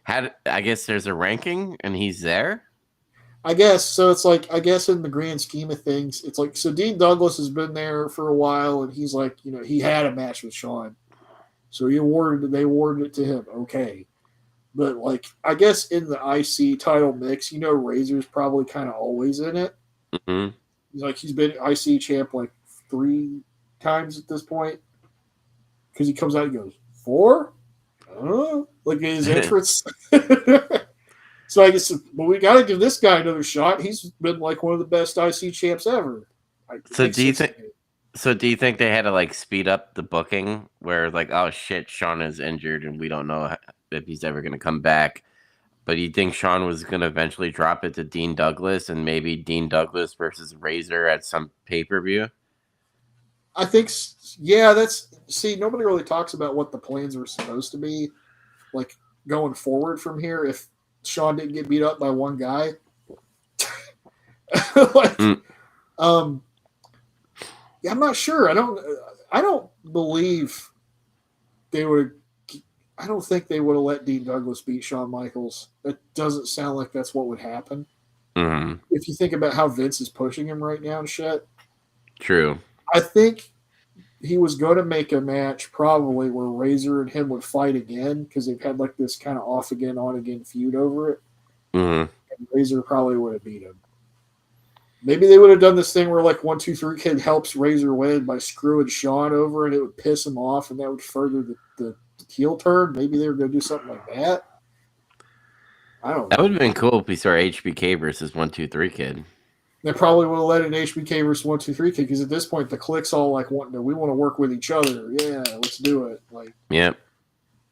[SPEAKER 1] I guess there's a ranking and he's there.
[SPEAKER 2] I guess so. It's I guess in the grand scheme of things, it's so Dean Douglas has been there for a while, and he's he had a match with Shawn, so they awarded it to him. Okay, but I guess in the IC title mix, Razor's probably kind of always in it. Mm-hmm. He's been IC champ 3 times at this point, because he comes out and goes 4. I don't know, in his entrance. So I guess, but we got to give this guy another shot. He's been one of the best IC champs ever.
[SPEAKER 1] So do you think they had to speed up the booking where oh shit, Shawn is injured and we don't know if he's ever going to come back? But you think Shawn was going to eventually drop it to Dean Douglas and maybe Dean Douglas versus Razor at some pay-per-view?
[SPEAKER 2] I think, yeah, nobody really talks about what the plans were supposed to be. like going forward from here if Shawn didn't get beat up by one guy. Like, yeah, I'm not sure. I don't believe they would. I don't think they would have let Dean Douglas beat Shawn Michaels. That doesn't sound like that's what would happen.
[SPEAKER 1] Mm-hmm.
[SPEAKER 2] If you think about how Vince is pushing him right now and shit.
[SPEAKER 1] True.
[SPEAKER 2] I think he was going to make a match probably where Razor and him would fight again because they've had like this kind of off again, on again feud over it.
[SPEAKER 1] Mm-hmm.
[SPEAKER 2] And Razor probably would have beat him. Maybe they would have done this thing where like 1, 2, 3 Kid helps Razor win by screwing Shawn over, and it would piss him off, and that would further the heel turn. Maybe they were going to do something like that. I don't know.
[SPEAKER 1] That would have been cool if we saw HBK versus 1, 2, 3 Kid.
[SPEAKER 2] They probably would have let an HBK versus 1, 2, 3 Kid because at this point the clique's all like wanting to. We want to work with each other. Yeah, let's do it. Like,
[SPEAKER 1] yep.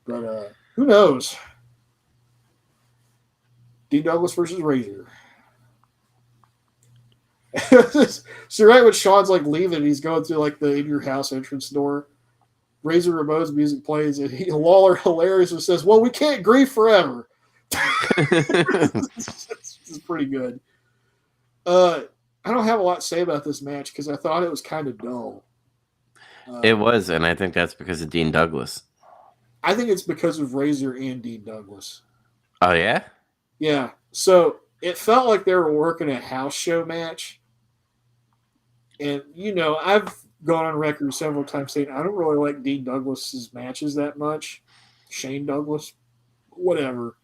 [SPEAKER 2] But who knows? Dean Douglas versus Razor. So right when Shawn's like leaving, he's going through like the in your house entrance door. Razor Ramon's music plays, and Lawler hilariously says, "Well, we can't grieve forever." It's pretty good. I don't have a lot to say about this match because I thought it was kind of dull.
[SPEAKER 1] It was, and I think that's because of Dean Douglas.
[SPEAKER 2] I think it's because of Razor and Dean Douglas.
[SPEAKER 1] Oh yeah?
[SPEAKER 2] Yeah. So it felt like they were working a house show match. And, you know, I've gone on record several times saying I don't really like Dean Douglas's matches that much. Shane Douglas, whatever.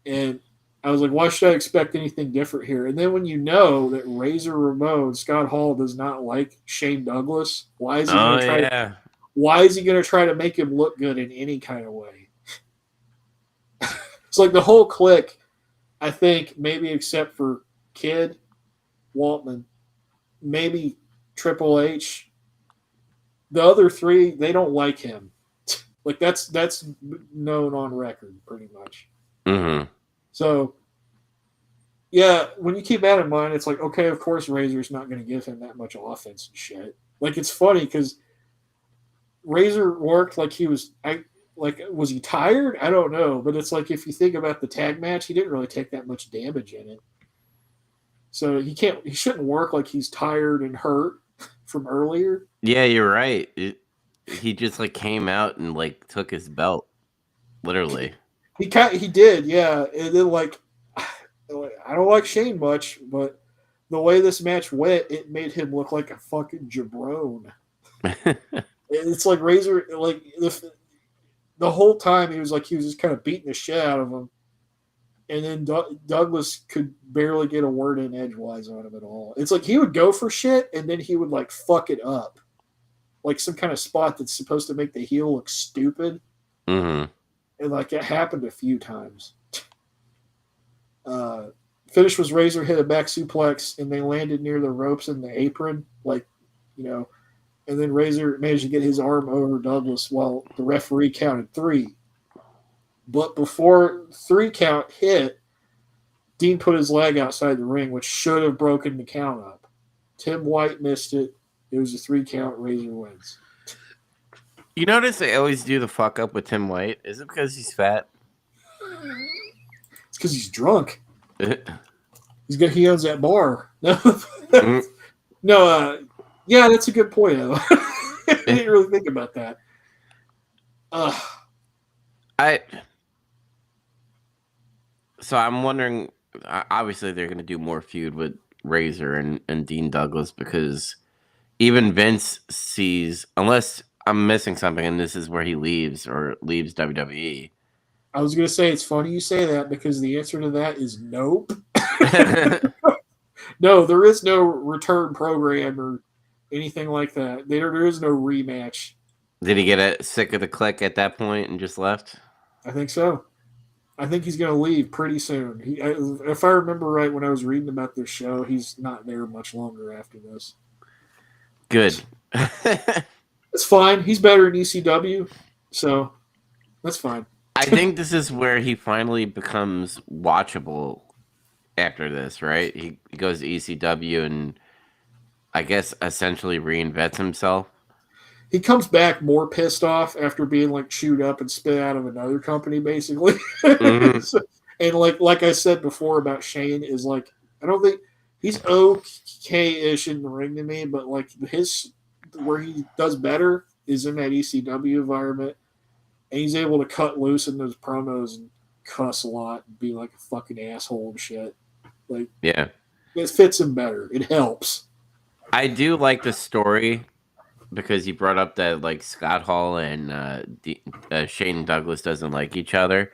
[SPEAKER 2] And I was like, why should I expect anything different here? And then when you know that Razor Ramon, Scott Hall, does not like Shane Douglas, why is he going to try? Why is he going to try to make him look good in any kind of way? It's like the whole clique, I think, maybe except for Kid, Waltman, maybe Triple H. The other three, they don't like him. Like that's known on record, pretty much.
[SPEAKER 1] Mm-hmm.
[SPEAKER 2] So, yeah, when you keep that in mind, it's like, okay, of course Razor's not going to give him that much offense and shit. Like, it's funny because Razor worked like he was, was he tired? I don't know. But it's like, if you think about the tag match, he didn't really take that much damage in it. So he shouldn't work like he's tired and hurt from earlier.
[SPEAKER 1] Yeah, you're right. He just like came out and like took his belt, literally.
[SPEAKER 2] He did, yeah. And then like, I don't like Shane much, but the way this match went, it made him look like a fucking jabron. It's like Razor, like the whole time he was just kind of beating the shit out of him. And then Douglas could barely get a word in edgewise on him at all. It's like he would go for shit, and then he would like fuck it up. Like some kind of spot that's supposed to make the heel look stupid.
[SPEAKER 1] Mm-hmm.
[SPEAKER 2] And like it happened a few times. Finish was Razor hit a back suplex, and they landed near the ropes in the apron. Like, you know, and then Razor managed to get his arm over Douglas while the referee counted 3. But before 3 count hit, Dean put his leg outside the ring, which should have broken the count up. Tim White missed it. It was a 3 count. Razor wins.
[SPEAKER 1] You notice they always do the fuck up with Tim White? Is it because he's fat?
[SPEAKER 2] It's because he's drunk. He owns that bar. No, yeah, that's a good point. I didn't really think about that.
[SPEAKER 1] So I'm wondering, obviously they're going to do more feud with Razor and Dean Douglas because even Vince sees, unless I'm missing something and this is where he leaves WWE.
[SPEAKER 2] I was going to say, it's funny you say that because the answer to that is nope. No, there is no return program or anything like that. There is no rematch.
[SPEAKER 1] Did he get sick of the clique at that point and just left?
[SPEAKER 2] I think so. I think he's going to leave pretty soon. If I remember right, when I was reading about this show, he's not there much longer after this.
[SPEAKER 1] Good.
[SPEAKER 2] It's fine. He's better in ECW, so that's fine.
[SPEAKER 1] I think this is where he finally becomes watchable after this, right? He goes to ECW and I guess essentially reinvents himself.
[SPEAKER 2] he comes back more pissed off after being like chewed up and spit out of another company, basically.
[SPEAKER 1] Mm-hmm.
[SPEAKER 2] So, and like I said before about Shane is like I don't think he's okay-ish in the ring to me, but like his where he does better is in that ECW environment, and he's able to cut loose in those promos and cuss a lot and be like a fucking asshole and shit. Like
[SPEAKER 1] Yeah.
[SPEAKER 2] it fits him better. It helps.
[SPEAKER 1] I do like the story because you brought up that like Scott Hall and Shane Douglas doesn't like each other.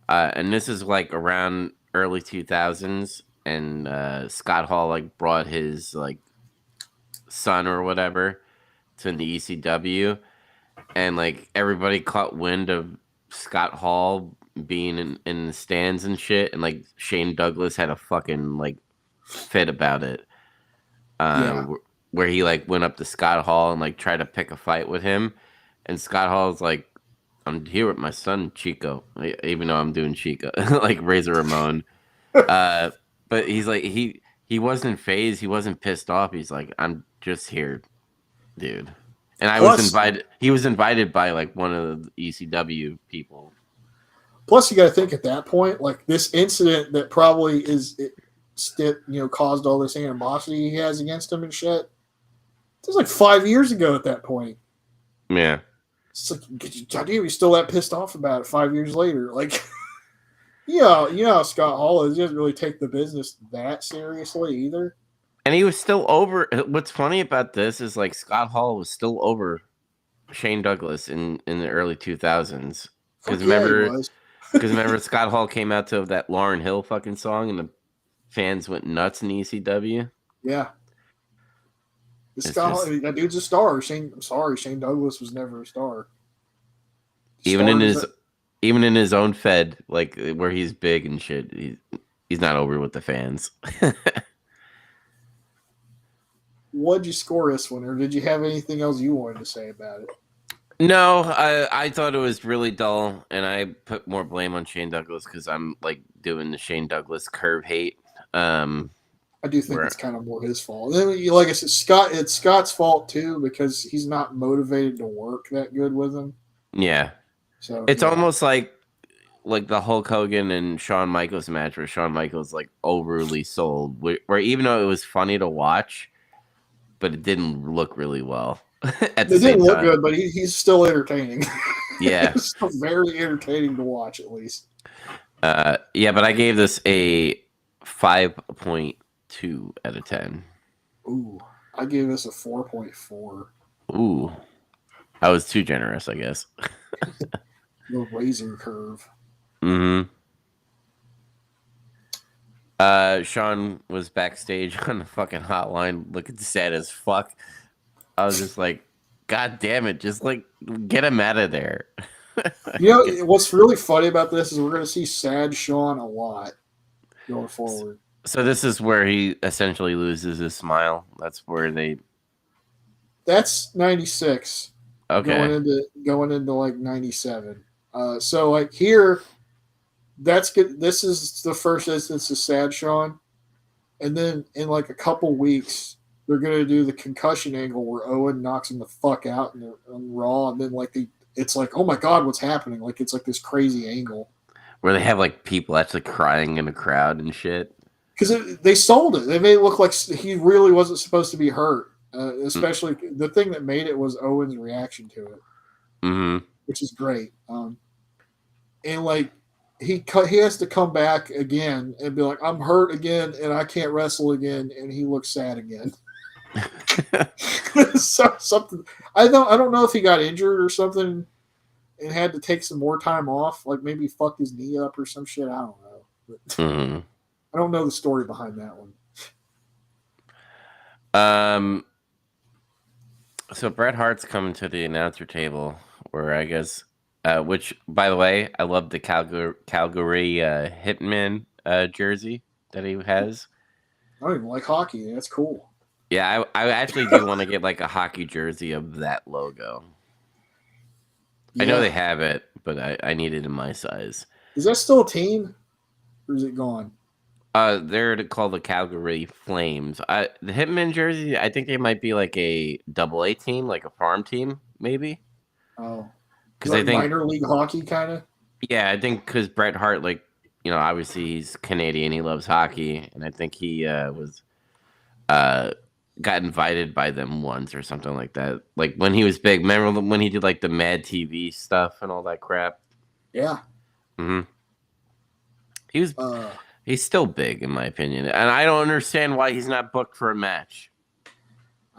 [SPEAKER 1] And this is like around early 2000s, and Scott Hall like brought his like son or whatever to the ECW, and like everybody caught wind of Scott Hall being in the stands and shit, and like Shane Douglas had a fucking like fit about it,
[SPEAKER 2] Yeah.
[SPEAKER 1] where he like went up to Scott Hall and like tried to pick a fight with him, and Scott Hall's like, "I'm here with my son Chico, even though I'm doing Chico, like Razor Ramon." Uh, but he's like he wasn't phased, he wasn't pissed off. He's like, "I'm just here, dude." And I was
[SPEAKER 2] Plus,
[SPEAKER 1] invited. He was invited by like one of the ECW people.
[SPEAKER 2] plus you got to think at that point, like this incident that probably caused all this animosity he has against him and shit. It was like 5 years ago at that point.
[SPEAKER 1] Yeah.
[SPEAKER 2] It's like, damn, he's still that pissed off about it 5 years later. Like, you know how Scott Hall is. He doesn't really take the business that seriously either.
[SPEAKER 1] And he was still over. What's funny about this is like Scott Hall was still over Shane Douglas in the early 2000s. Because
[SPEAKER 2] Fuck yeah, he
[SPEAKER 1] remember,
[SPEAKER 2] was.
[SPEAKER 1] Scott Hall came out to that Lauryn Hill fucking song, and the fans went nuts in ECW.
[SPEAKER 2] Yeah. This
[SPEAKER 1] It's
[SPEAKER 2] Scott Hall,
[SPEAKER 1] just
[SPEAKER 2] that dude's a star. I'm sorry, Shane Douglas was never a star.
[SPEAKER 1] even in
[SPEAKER 2] Started as
[SPEAKER 1] his even in his own Fed, like where he's big and shit, he's not over with the fans.
[SPEAKER 2] What'd you score this one, or did you have anything else you wanted to say about it?
[SPEAKER 1] No, I thought it was really dull, and I put more blame on Shane Douglas because I'm like doing the Shane Douglas curve hate.
[SPEAKER 2] I do think
[SPEAKER 1] Where
[SPEAKER 2] it's kind of more his fault. And then, like I said, it's Scott's fault too because he's not motivated to work that good with him.
[SPEAKER 1] yeah,
[SPEAKER 2] So
[SPEAKER 1] it's
[SPEAKER 2] yeah,
[SPEAKER 1] almost like the Hulk Hogan and Shawn Michaels match where Shawn Michaels like overly sold, where even though it was funny to watch, but it didn't look really well at the
[SPEAKER 2] it didn't
[SPEAKER 1] same
[SPEAKER 2] look
[SPEAKER 1] time.
[SPEAKER 2] good, but he's still entertaining.
[SPEAKER 1] Yeah,
[SPEAKER 2] It's still very entertaining to watch, at least.
[SPEAKER 1] yeah, but I gave this a 5.2 out of 10.
[SPEAKER 2] Ooh, I gave this a 4.4.
[SPEAKER 1] Ooh, I was too generous, I guess.
[SPEAKER 2] The razor curve.
[SPEAKER 1] Mm-hmm. Sean was backstage on the fucking hotline looking sad as fuck. I was just like, God damn it, just like get him out of there.
[SPEAKER 2] You know what's really funny about this is we're going to see sad Sean a lot going forward.
[SPEAKER 1] So this is where he essentially loses his smile. That's where they
[SPEAKER 2] That's 96
[SPEAKER 1] okay.
[SPEAKER 2] going into like 97. So like here, that's good. This is the first instance of sad Sean, and then in like a couple weeks they're gonna do the concussion angle where Owen knocks him the fuck out on Raw, and then it's like, oh my god, what's happening? Like it's like this crazy angle
[SPEAKER 1] Where they have like people actually crying in the crowd and shit.
[SPEAKER 2] because they sold it. They made it look like he really wasn't supposed to be hurt. Especially the thing that made it was Owen's reaction to it,
[SPEAKER 1] Mm-hmm.
[SPEAKER 2] which is great. And like he has to come back again and be like, I'm hurt again and I can't wrestle again, and he looks sad again. So, something I don't know if he got injured or something and had to take some more time off, like maybe fucked his knee up or some shit. I don't know, but
[SPEAKER 1] Mm-hmm.
[SPEAKER 2] I don't know the story behind that one.
[SPEAKER 1] So Bret Hart's coming to the announcer table, where I guess, which by the way, I love the Calgary Hitman jersey that he has.
[SPEAKER 2] I don't even like hockey. That's cool.
[SPEAKER 1] Yeah, I actually do want to get like a hockey jersey of that logo. I know
[SPEAKER 2] Yeah,
[SPEAKER 1] they have it, but I need it in my size.
[SPEAKER 2] is that still a team or is it gone?
[SPEAKER 1] They're called the Calgary Flames. The Hitman jersey, I think they might be like a AA team, like a farm team, maybe.
[SPEAKER 2] Oh,
[SPEAKER 1] Because I
[SPEAKER 2] like
[SPEAKER 1] think,
[SPEAKER 2] minor league hockey kind of.
[SPEAKER 1] yeah, I think because Bret Hart, like, obviously he's Canadian, he loves hockey, and I think he was uh got invited by them once or something like that. Like when he was big. Remember when he did like the Mad TV stuff and all that crap?
[SPEAKER 2] Yeah.
[SPEAKER 1] hmm He was
[SPEAKER 2] Uh,
[SPEAKER 1] he's still big in my opinion, and I don't understand why he's not booked for a match.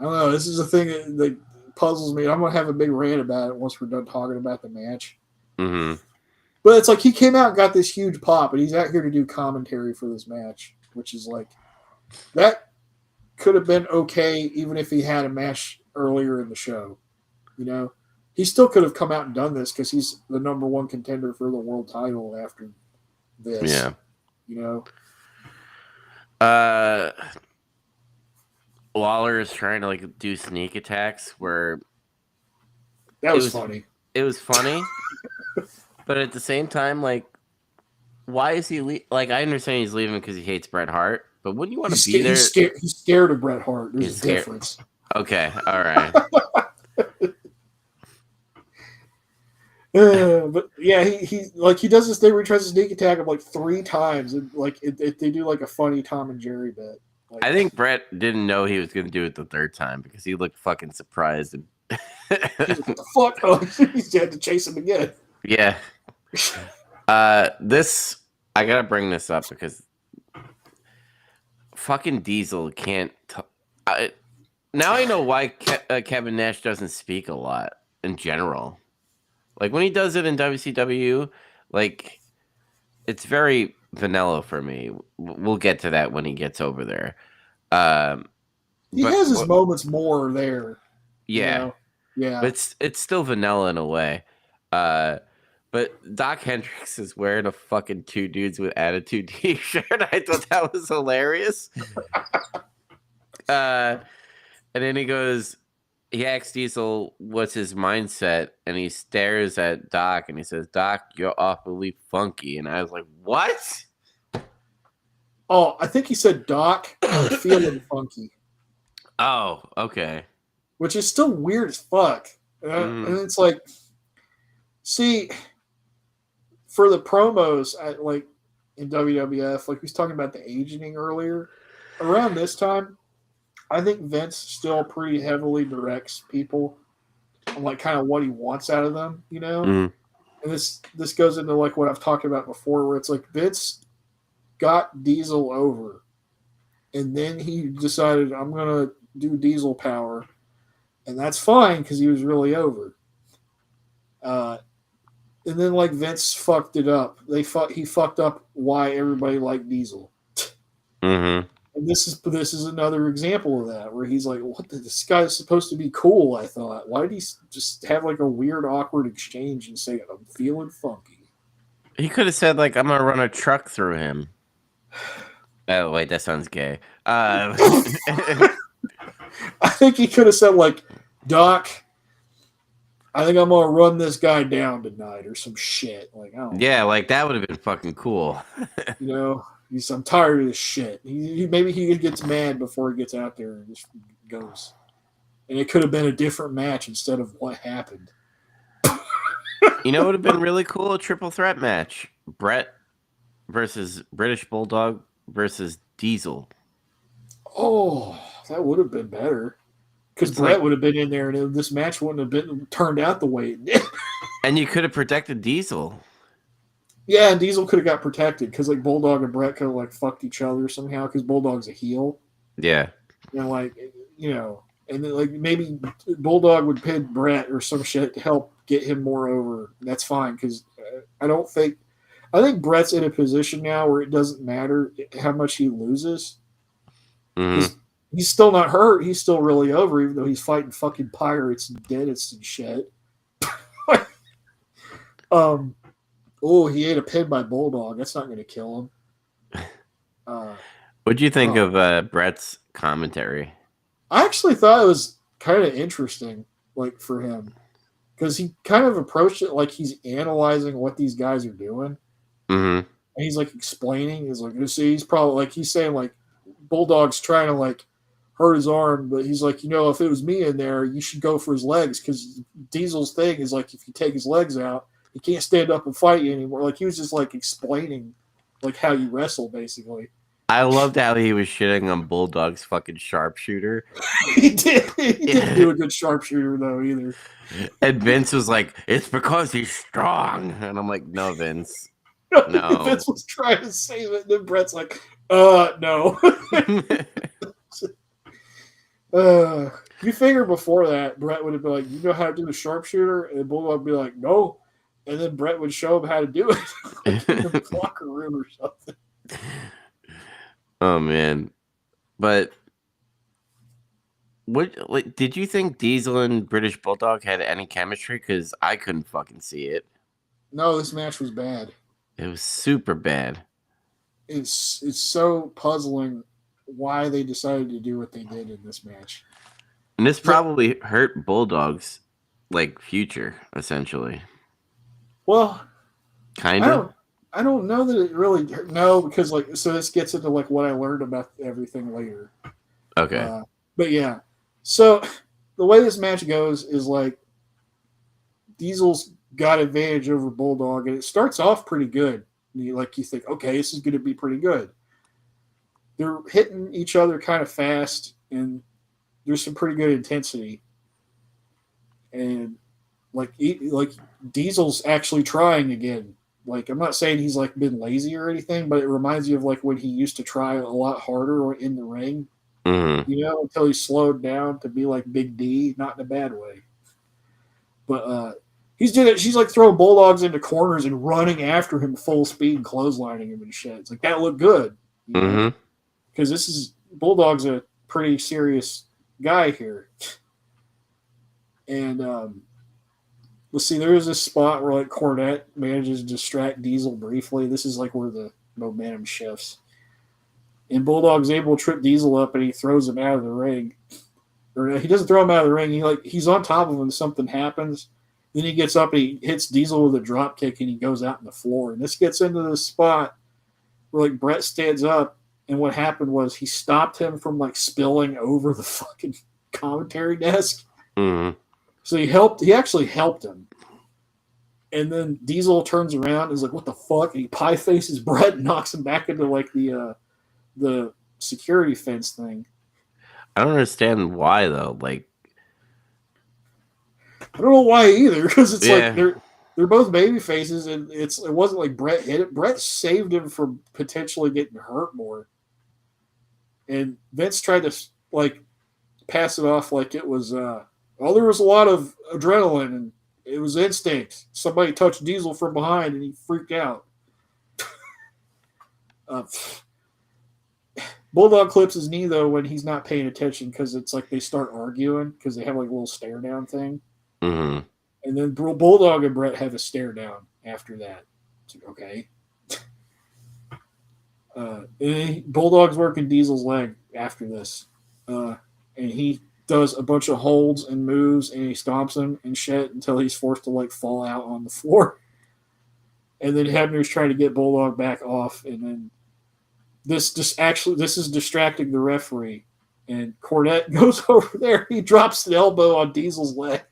[SPEAKER 2] I don't know. This is a thing that puzzles me. I'm gonna have a big rant about it once we're done talking about the match.
[SPEAKER 1] hmm
[SPEAKER 2] But it's like he came out and got this huge pop, and he's out here to do commentary for this match, which is like that could have been okay even if he had a match earlier in the show. You know, he still could have come out and done this because he's the number one contender for the world title after this.
[SPEAKER 1] Yeah.
[SPEAKER 2] You know,
[SPEAKER 1] Uh, Lawler is trying to like do sneak attacks where
[SPEAKER 2] that
[SPEAKER 1] it
[SPEAKER 2] was
[SPEAKER 1] was
[SPEAKER 2] funny.
[SPEAKER 1] it was funny, but at the same time, like, why is he like? I understand he's leaving because he hates Bret Hart, but wouldn't you want to be there?
[SPEAKER 2] He's scared of Bret Hart. There's
[SPEAKER 1] He's
[SPEAKER 2] a
[SPEAKER 1] scared.
[SPEAKER 2] difference.
[SPEAKER 1] Okay, all right.
[SPEAKER 2] But yeah, he does this thing where he tries to sneak attack him like 3 times, and like they do like a funny Tom and Jerry bit. Like,
[SPEAKER 1] I think Brett didn't know he was going to do it the third time because he looked fucking surprised. And
[SPEAKER 2] he's like, what the fuck? Oh, he's had to chase him again.
[SPEAKER 1] yeah. This I gotta bring this up because fucking Diesel can't. Now I know why Kevin Nash doesn't speak a lot in general. Like when he does it in WCW, like it's very vanilla for me. We'll get to that when he gets over there.
[SPEAKER 2] He
[SPEAKER 1] But
[SPEAKER 2] has his moments more there.
[SPEAKER 1] yeah,
[SPEAKER 2] You know? Yeah.
[SPEAKER 1] but it's still vanilla in a way. But Doc Hendricks is wearing a fucking two dudes with attitude t-shirt. I thought that was hilarious. And then he asks Diesel what's his mindset, and he stares at Doc and he says, "Doc, you're awfully funky." And I was like, "What?"
[SPEAKER 2] Oh, I think he said Doc feeling funky,
[SPEAKER 1] Oh, okay.
[SPEAKER 2] which is still weird as fuck. And it's like, see, for the promos, like in WWF, like we was talking about the aging earlier. Around this time, I think Vince still pretty heavily directs people on like kind of what he wants out of them, you know.
[SPEAKER 1] Mm.
[SPEAKER 2] And this goes into like what I've talked about before, where it's like Vince got Diesel over, and then he decided I'm gonna do Diesel power, and that's fine because he was really over. And then like Vince fucked it up. He fucked up why everybody liked Diesel.
[SPEAKER 1] Mm-hmm.
[SPEAKER 2] And this is another example of that, where he's like, "What? This guy's supposed to be cool." I thought, why did he just have like a weird, awkward exchange and say, "I'm feeling funky"?
[SPEAKER 1] He could have said like, "I'm gonna run a truck through him." Oh wait, that sounds gay.
[SPEAKER 2] I think he could have said like, "Doc, I think I'm gonna run this guy down tonight," or some shit. Like, I don't
[SPEAKER 1] Yeah,
[SPEAKER 2] know.
[SPEAKER 1] like that would have been fucking cool.
[SPEAKER 2] You know, I'm tired of this shit. Maybe he gets mad before he gets out there and just goes. And it could have been a different match instead of what happened.
[SPEAKER 1] You know, it would have been really cool, a triple threat match: Brett versus British Bulldog versus Diesel.
[SPEAKER 2] Oh, that would have been better. Because
[SPEAKER 1] It's
[SPEAKER 2] Brett
[SPEAKER 1] like,
[SPEAKER 2] would have been in there, and this match wouldn't have been turned out the way it did.
[SPEAKER 1] and you could have protected Diesel.
[SPEAKER 2] Yeah, and Diesel could have got protected because like Bulldog and Brett could have like fucked each other somehow because Bulldog's a heel.
[SPEAKER 1] Yeah.
[SPEAKER 2] And like, you know, and then like maybe Bulldog would pin Brett or some shit to help get him more over. That's fine because I think Brett's in a position now where it doesn't matter how much he loses.
[SPEAKER 1] Mm-hmm.
[SPEAKER 2] He's still not hurt. He's still really over, even though he's fighting fucking pirates and dentists and shit. He ate a pin by Bulldog. That's not going to kill him.
[SPEAKER 1] What'd you think of Brett's commentary?
[SPEAKER 2] I actually thought it was kind of interesting, like for him, because he kind of approached it like he's analyzing what these guys are doing,
[SPEAKER 1] Mm-hmm.
[SPEAKER 2] and he's like explaining. He's like, see, he's probably like he's saying like Bulldog's trying to like hurt his arm, but he's like, if it was me in there, you should go for his legs, because Diesel's thing is like, if you take his legs out, he can't stand up and fight you anymore. Like, he was just like explaining like how you wrestle, basically.
[SPEAKER 1] I loved how he was shitting on Bulldog's fucking sharpshooter.
[SPEAKER 2] He didn't do a good sharpshooter though either.
[SPEAKER 1] And Vince was like, "It's because he's strong," and I'm like, "No, Vince, no."
[SPEAKER 2] Vince was trying to save it, and then Brett's like, no. You figure before that, Brett would have been like, "You know how to do the sharpshooter?" And Bulldog would be like, "No." And then Brett would show him how to do it like in the locker room or something.
[SPEAKER 1] Oh man, but did you think Diesel and British Bulldog had any chemistry? Because I couldn't fucking see it.
[SPEAKER 2] No, this match was bad.
[SPEAKER 1] It was super bad.
[SPEAKER 2] It's so puzzling why they decided to do what they did in this match.
[SPEAKER 1] And this probably hurt Bulldog's like future, essentially.
[SPEAKER 2] Well,
[SPEAKER 1] kind of.
[SPEAKER 2] I don't know that it really because so this gets into like what I learned about everything later.
[SPEAKER 1] Okay.
[SPEAKER 2] But yeah, so the way this match goes is like Diesel's got advantage over Bulldog, and it starts off pretty good. You think, okay, this is going to be pretty good. They're hitting each other kind of fast, and there's some pretty good intensity. And like Diesel's actually trying again. Like, I'm not saying he's like been lazy or anything, but it reminds you of like when he used to try a lot harder in the ring, until he slowed down to be like Big D, not in a bad way. But he's doing it. She's like throwing Bulldogs into corners and running after him full speed and clotheslining him and shit. It's like, that looked good. Because this is Bulldog's a pretty serious guy here. And let's see, there is this spot where like Cornette manages to distract Diesel briefly. This is like where the momentum shifts. And Bulldog's able to trip Diesel up, and he throws him out of the ring. Or he doesn't throw him out of the ring. He's on top of him. Something happens. Then he gets up and he hits Diesel with a drop kick, and he goes out on the floor. And this gets into the spot where like Brett stands up, and what happened was he stopped him from like spilling over the fucking commentary desk. So he actually helped him. And then Diesel turns around and is like, what the fuck? And he pie faces Brett and knocks him back into like the security fence thing.
[SPEAKER 1] I don't understand why though. Like,
[SPEAKER 2] I don't know why either, because it's like they're both baby faces, and it wasn't like Brett hit it. Brett saved him from potentially getting hurt more. And Vince tried to like pass it off like it was there was a lot of adrenaline and it was instinct. Somebody touched Diesel from behind and he freaked out. Bulldog clips his knee though when he's not paying attention, because it's like they start arguing because they have like a little stare down thing. And then Bulldog and Brett have a stare down after that. It's like, okay. And Bulldog's working Diesel's leg after this. And he does a bunch of holds and moves, and he stomps him and shit until he's forced to like fall out on the floor. And then Hebner's trying to get Bulldog back off, and then this is distracting the referee. And Cornette goes over there, he drops an elbow on Diesel's leg,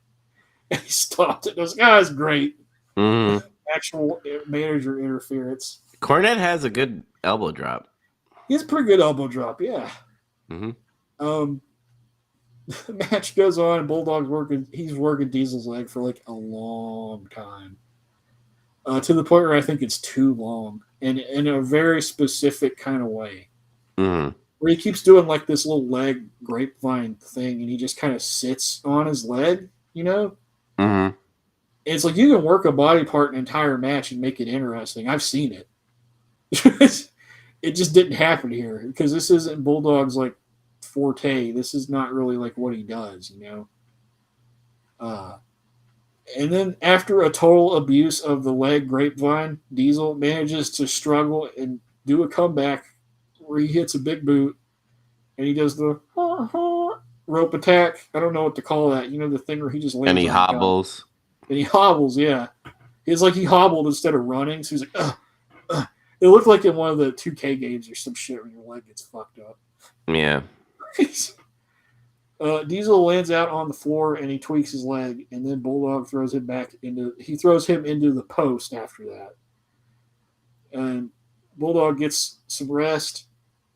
[SPEAKER 2] and he stopped it. Those guys great. Actual manager interference.
[SPEAKER 1] Cornette has a good elbow drop.
[SPEAKER 2] He has a pretty good elbow drop, yeah. The match goes on, and Bulldog's working Diesel's leg for like a long time. To the point where I think it's too long, and in a very specific kind of way. Where he keeps doing like this little leg grapevine thing, and he just kind of sits on his leg, And it's like, you can work a body part an entire match and make it interesting. I've seen it. It just didn't happen here, because this isn't Bulldog's like forte. This is not really like what he does, And then after a total abuse of the leg grapevine, Diesel manages to struggle and do a comeback where he hits a big boot, and he does the rope attack. I don't know what to call that. The thing where he just lands.
[SPEAKER 1] And he hobbles.
[SPEAKER 2] And he hobbles, yeah. It's like he hobbled instead of running. So he's like, ugh. It looked like in one of the 2K games or some shit where your leg gets fucked up.
[SPEAKER 1] Yeah.
[SPEAKER 2] Diesel lands out on the floor and he tweaks his leg, and then Bulldog throws him into the post after that. And Bulldog gets some rest,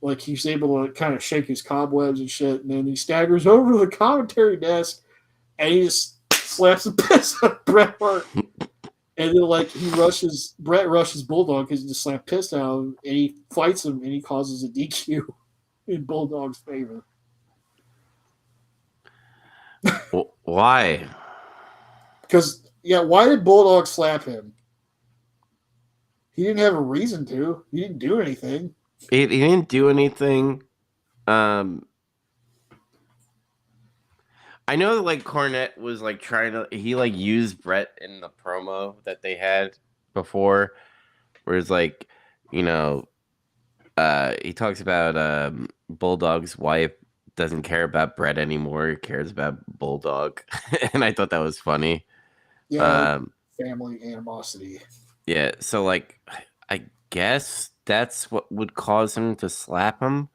[SPEAKER 2] like he's able to kind of shake his cobwebs and shit, and then he staggers over to the commentary desk and he just slaps the piss out of Bret Hart. And then like Bret rushes Bulldog because he just slapped piss out of him, and he fights him and he causes a DQ in Bulldog's favor.
[SPEAKER 1] Why?
[SPEAKER 2] Because why did Bulldog slap him? He didn't have a reason to. He didn't do anything.
[SPEAKER 1] He didn't do anything. I know like Cornette was like trying to used Bret in the promo that they had before, where it's like, he talks about Bulldog's wife doesn't care about Bret anymore, he cares about Bulldog. And I thought that was funny.
[SPEAKER 2] Yeah, family animosity.
[SPEAKER 1] Yeah, so like I guess that's what would cause him to slap him.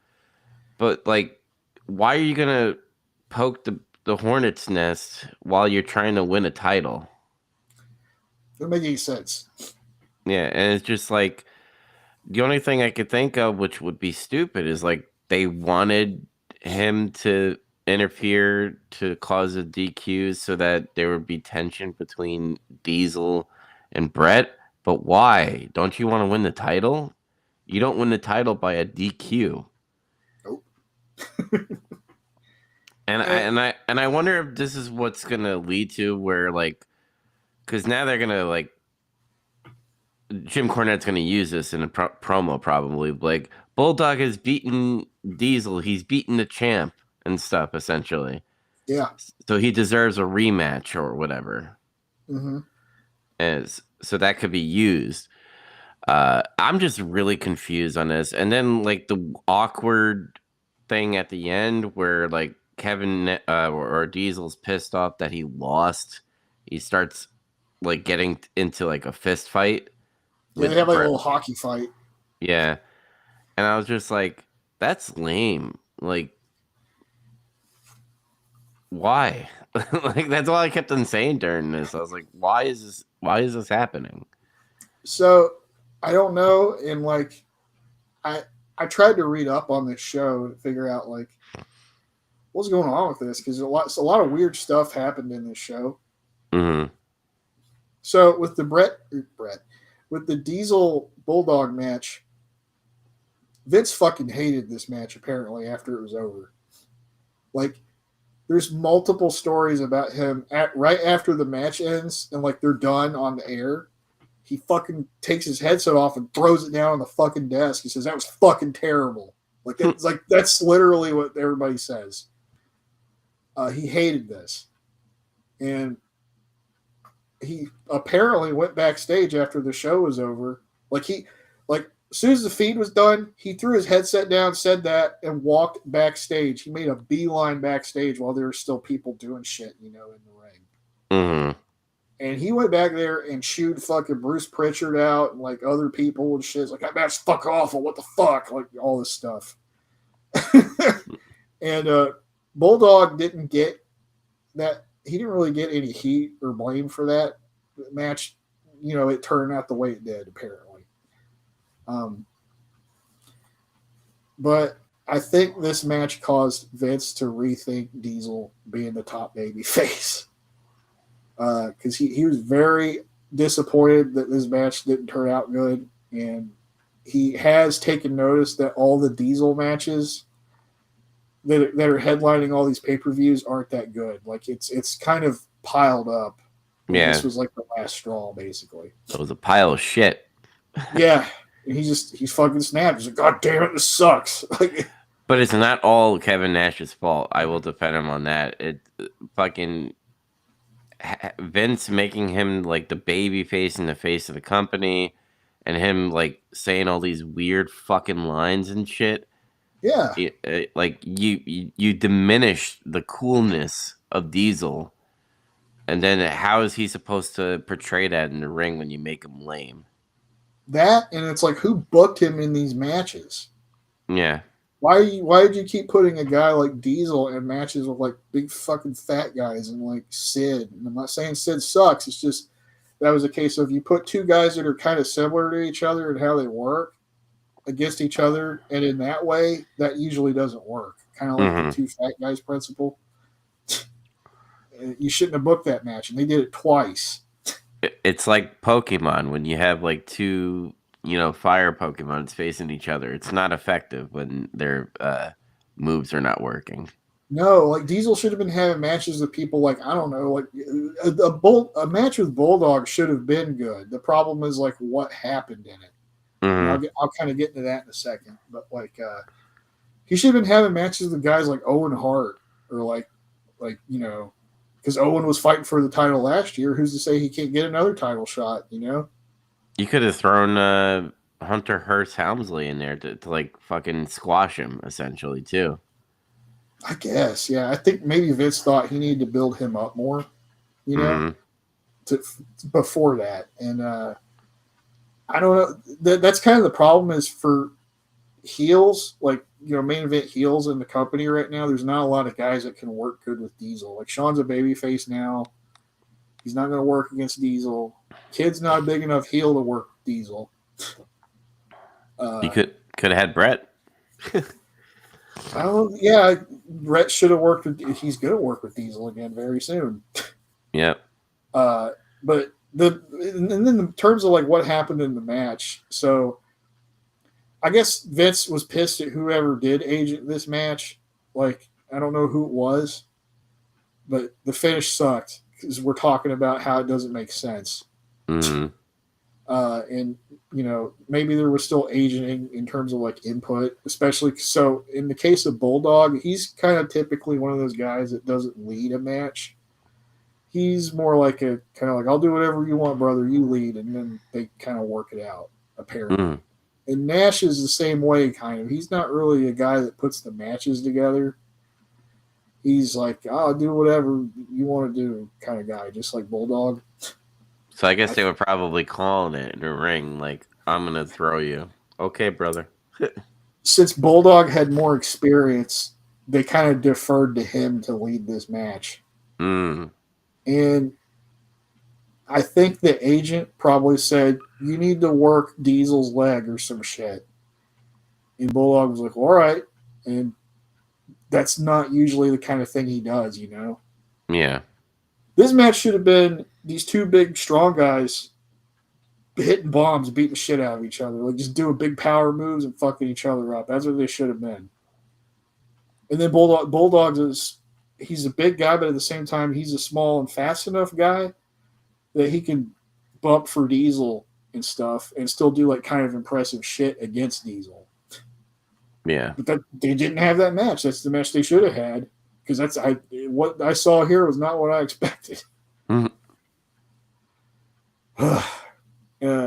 [SPEAKER 1] But like, why are you gonna poke the hornet's nest while you're trying to win a title?
[SPEAKER 2] Doesn't make any sense.
[SPEAKER 1] Yeah, and it's just like, the only thing I could think of which would be stupid is like they wanted him to interfere to cause a DQ so that there would be tension between Diesel and Bret. But why? Don't you want to win the title? You don't win the title by a DQ.
[SPEAKER 2] Nope.
[SPEAKER 1] And I wonder if this is what's gonna lead to, where like, because now they're gonna like, Jim Cornette's gonna use this in a promo probably, like, Bulldog has beaten Diesel, he's beaten the champ and stuff essentially.
[SPEAKER 2] Yeah.
[SPEAKER 1] So he deserves a rematch or whatever.
[SPEAKER 2] Mm-hmm.
[SPEAKER 1] So that could be used. I'm just really confused on this. And then like the awkward thing at the end where like Kevin or Diesel's pissed off that he lost. He starts like getting into like a fist fight.
[SPEAKER 2] Yeah, they have like a little hockey fight.
[SPEAKER 1] Yeah. And I was just like, that's lame. Like, why? Like, that's all I kept on saying during this. I was like, why is this happening?
[SPEAKER 2] So I don't know, and like I tried to read up on this show to figure out like what's going on with this, because a lot of weird stuff happened in this show.
[SPEAKER 1] Mm-hmm.
[SPEAKER 2] So with the with the Diesel Bulldog match, Vince fucking hated this match apparently after it was over. Like, there's multiple stories about him right after the match ends and like they're done on the air. He fucking takes his headset off and throws it down on the fucking desk. He says that was fucking terrible. Like it's like that's literally what everybody says. He hated this, and he apparently went backstage after the show was over. Like as soon as the feed was done, he threw his headset down, said that, and walked backstage. He made a beeline backstage while there were still people doing shit, in the ring.
[SPEAKER 1] Mm-hmm.
[SPEAKER 2] And he went back there and chewed fucking Bruce Pritchard out and like other people and shit. It's like, that match fuck awful. What the fuck? Like all this stuff. And Bulldog didn't get that. He didn't really get any heat or blame for that match. It turned out the way it did, apparently. But I think this match caused Vince to rethink Diesel being the top baby face. Because he was very disappointed that this match didn't turn out good, and he has taken notice that all the Diesel matches that are headlining all these pay-per-views aren't that good. Like it's kind of piled up.
[SPEAKER 1] Yeah,
[SPEAKER 2] this was like the last straw, basically.
[SPEAKER 1] It was a pile of shit.
[SPEAKER 2] Yeah, and he's fucking snapped. He's like, God damn it, this sucks.
[SPEAKER 1] But it's not all Kevin Nash's fault. I will defend him on that. It fucking Vince making him like the baby face in the face of the company, and him like saying all these weird fucking lines and shit.
[SPEAKER 2] Yeah,
[SPEAKER 1] like you diminish the coolness of Diesel, and then how is he supposed to portray that in the ring when you make him lame?
[SPEAKER 2] That, and it's like, who booked him in these matches?
[SPEAKER 1] Yeah,
[SPEAKER 2] Why did you keep putting a guy like Diesel in matches with like big fucking fat guys and like Sid? And I'm not saying Sid sucks. It's just that was a case of you put two guys that are kind of similar to each other and how they work against each other, and in that way, that usually doesn't work. Kind of like the two fat guys principle. You shouldn't have booked that match, and they did it twice.
[SPEAKER 1] It's like Pokemon when you have like two, fire Pokemons facing each other. It's not effective when their moves are not working.
[SPEAKER 2] No, like Diesel should have been having matches with people like I don't know, like a match with Bulldog should have been good. The problem is like what happened in it. And I'll kind of get into that in a second. But like he should have been having matches with guys like Owen Hart or like because Owen was fighting for the title last year. Who's to say he can't get another title shot?
[SPEAKER 1] You could have thrown Hunter Hearst Helmsley in there to like fucking squash him essentially too.
[SPEAKER 2] I guess, yeah. I think maybe Vince thought he needed to build him up more, before that. And I don't know. That's kind of the problem is for heels, like, main event heels in the company right now, there's not a lot of guys that can work good with Diesel. Like, Sean's a babyface now. He's not going to work against Diesel. Kid's not a big enough heel to work Diesel.
[SPEAKER 1] You could have had Brett.
[SPEAKER 2] Yeah, Brett should have worked with. He's going to work with Diesel again very soon.
[SPEAKER 1] Yep.
[SPEAKER 2] But and then in terms of like what happened in the match, so I guess Vince was pissed at whoever did agent this match. Like, I don't know who it was, but the finish sucked because we're talking about how it doesn't make sense.
[SPEAKER 1] Mm-hmm.
[SPEAKER 2] And maybe there was still agenting in terms of like input, especially so in the case of Bulldog, he's kind of typically one of those guys that doesn't lead a match. He's more like I'll do whatever you want, brother, you lead, and then they kind of work it out, apparently.
[SPEAKER 1] Mm.
[SPEAKER 2] And Nash is the same way, kind of. He's not really a guy that puts the matches together. He's like, I'll do whatever you want to do kind of guy, just like Bulldog.
[SPEAKER 1] So I guess they were probably calling it in the ring, like, I'm going to throw you. Okay, brother.
[SPEAKER 2] Since Bulldog had more experience, they kind of deferred to him to lead this match.
[SPEAKER 1] Mm.
[SPEAKER 2] And I think the agent probably said, you need to work Diesel's leg or some shit. And Bulldog was like, all right. And that's not usually the kind of thing he does,
[SPEAKER 1] Yeah.
[SPEAKER 2] This match should have been these two big, strong guys hitting bombs, beating the shit out of each other. Like, just doing big power moves and fucking each other up. That's what they should have been. And then Bulldog he's a big guy, but at the same time, he's a small and fast enough guy that he can bump for Diesel and stuff and still do like kind of impressive shit against Diesel.
[SPEAKER 1] Yeah.
[SPEAKER 2] But they didn't have that match. That's the match they should have had, because what I saw here was not what I expected.
[SPEAKER 1] Mm-hmm.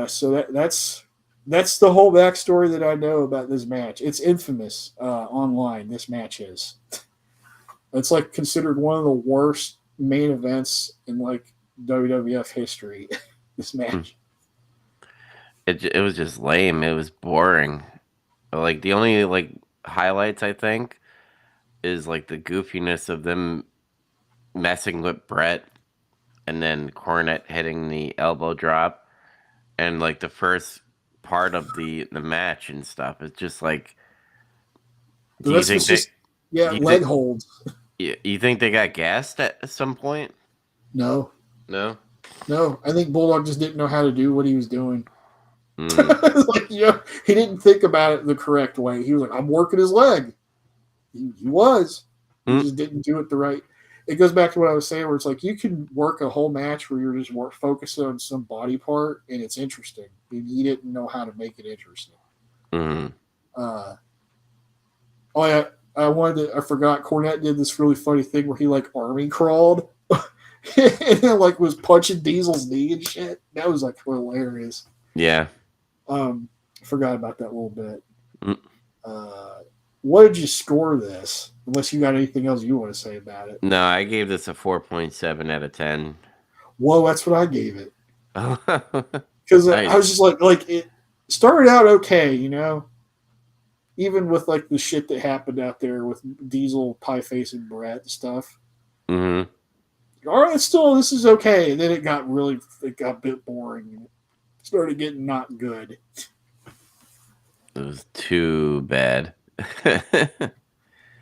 [SPEAKER 2] So that's the whole backstory that I know about this match. It's infamous online. This match is. It's like considered one of the worst main events in like WWF history. This match.
[SPEAKER 1] It was just lame. It was boring. Like, the only like highlights I think is like the goofiness of them messing with Brett, and then Cornette hitting the elbow drop, and like the first part of the match and stuff. It's just like, do you think
[SPEAKER 2] leg holds.
[SPEAKER 1] You think they got gassed at some point?
[SPEAKER 2] No. I think Bulldog just didn't know how to do what he was doing. Like, he didn't think about it the correct way. He was like, I'm working his leg. He was. He just didn't do it the right. It goes back to what I was saying, where it's like you can work a whole match where you're just more focused on some body part and it's interesting. And he didn't know how to make it interesting.
[SPEAKER 1] Mm-hmm.
[SPEAKER 2] I forgot Cornette did this really funny thing where he like army crawled and then like was punching Diesel's knee and shit. That was like hilarious.
[SPEAKER 1] Yeah.
[SPEAKER 2] Forgot about that a little bit. What did you score this? Unless you got anything else you want to say about it.
[SPEAKER 1] No, I gave this a 4.7 out of 10.
[SPEAKER 2] Whoa, that's what I gave it. Because I was just like it started out okay, even with like the shit that happened out there with Diesel, Pie Face, and Brett and stuff.
[SPEAKER 1] Mm-hmm.
[SPEAKER 2] All right, still this is okay. And then it got a bit boring. And it started getting not good.
[SPEAKER 1] It was too bad.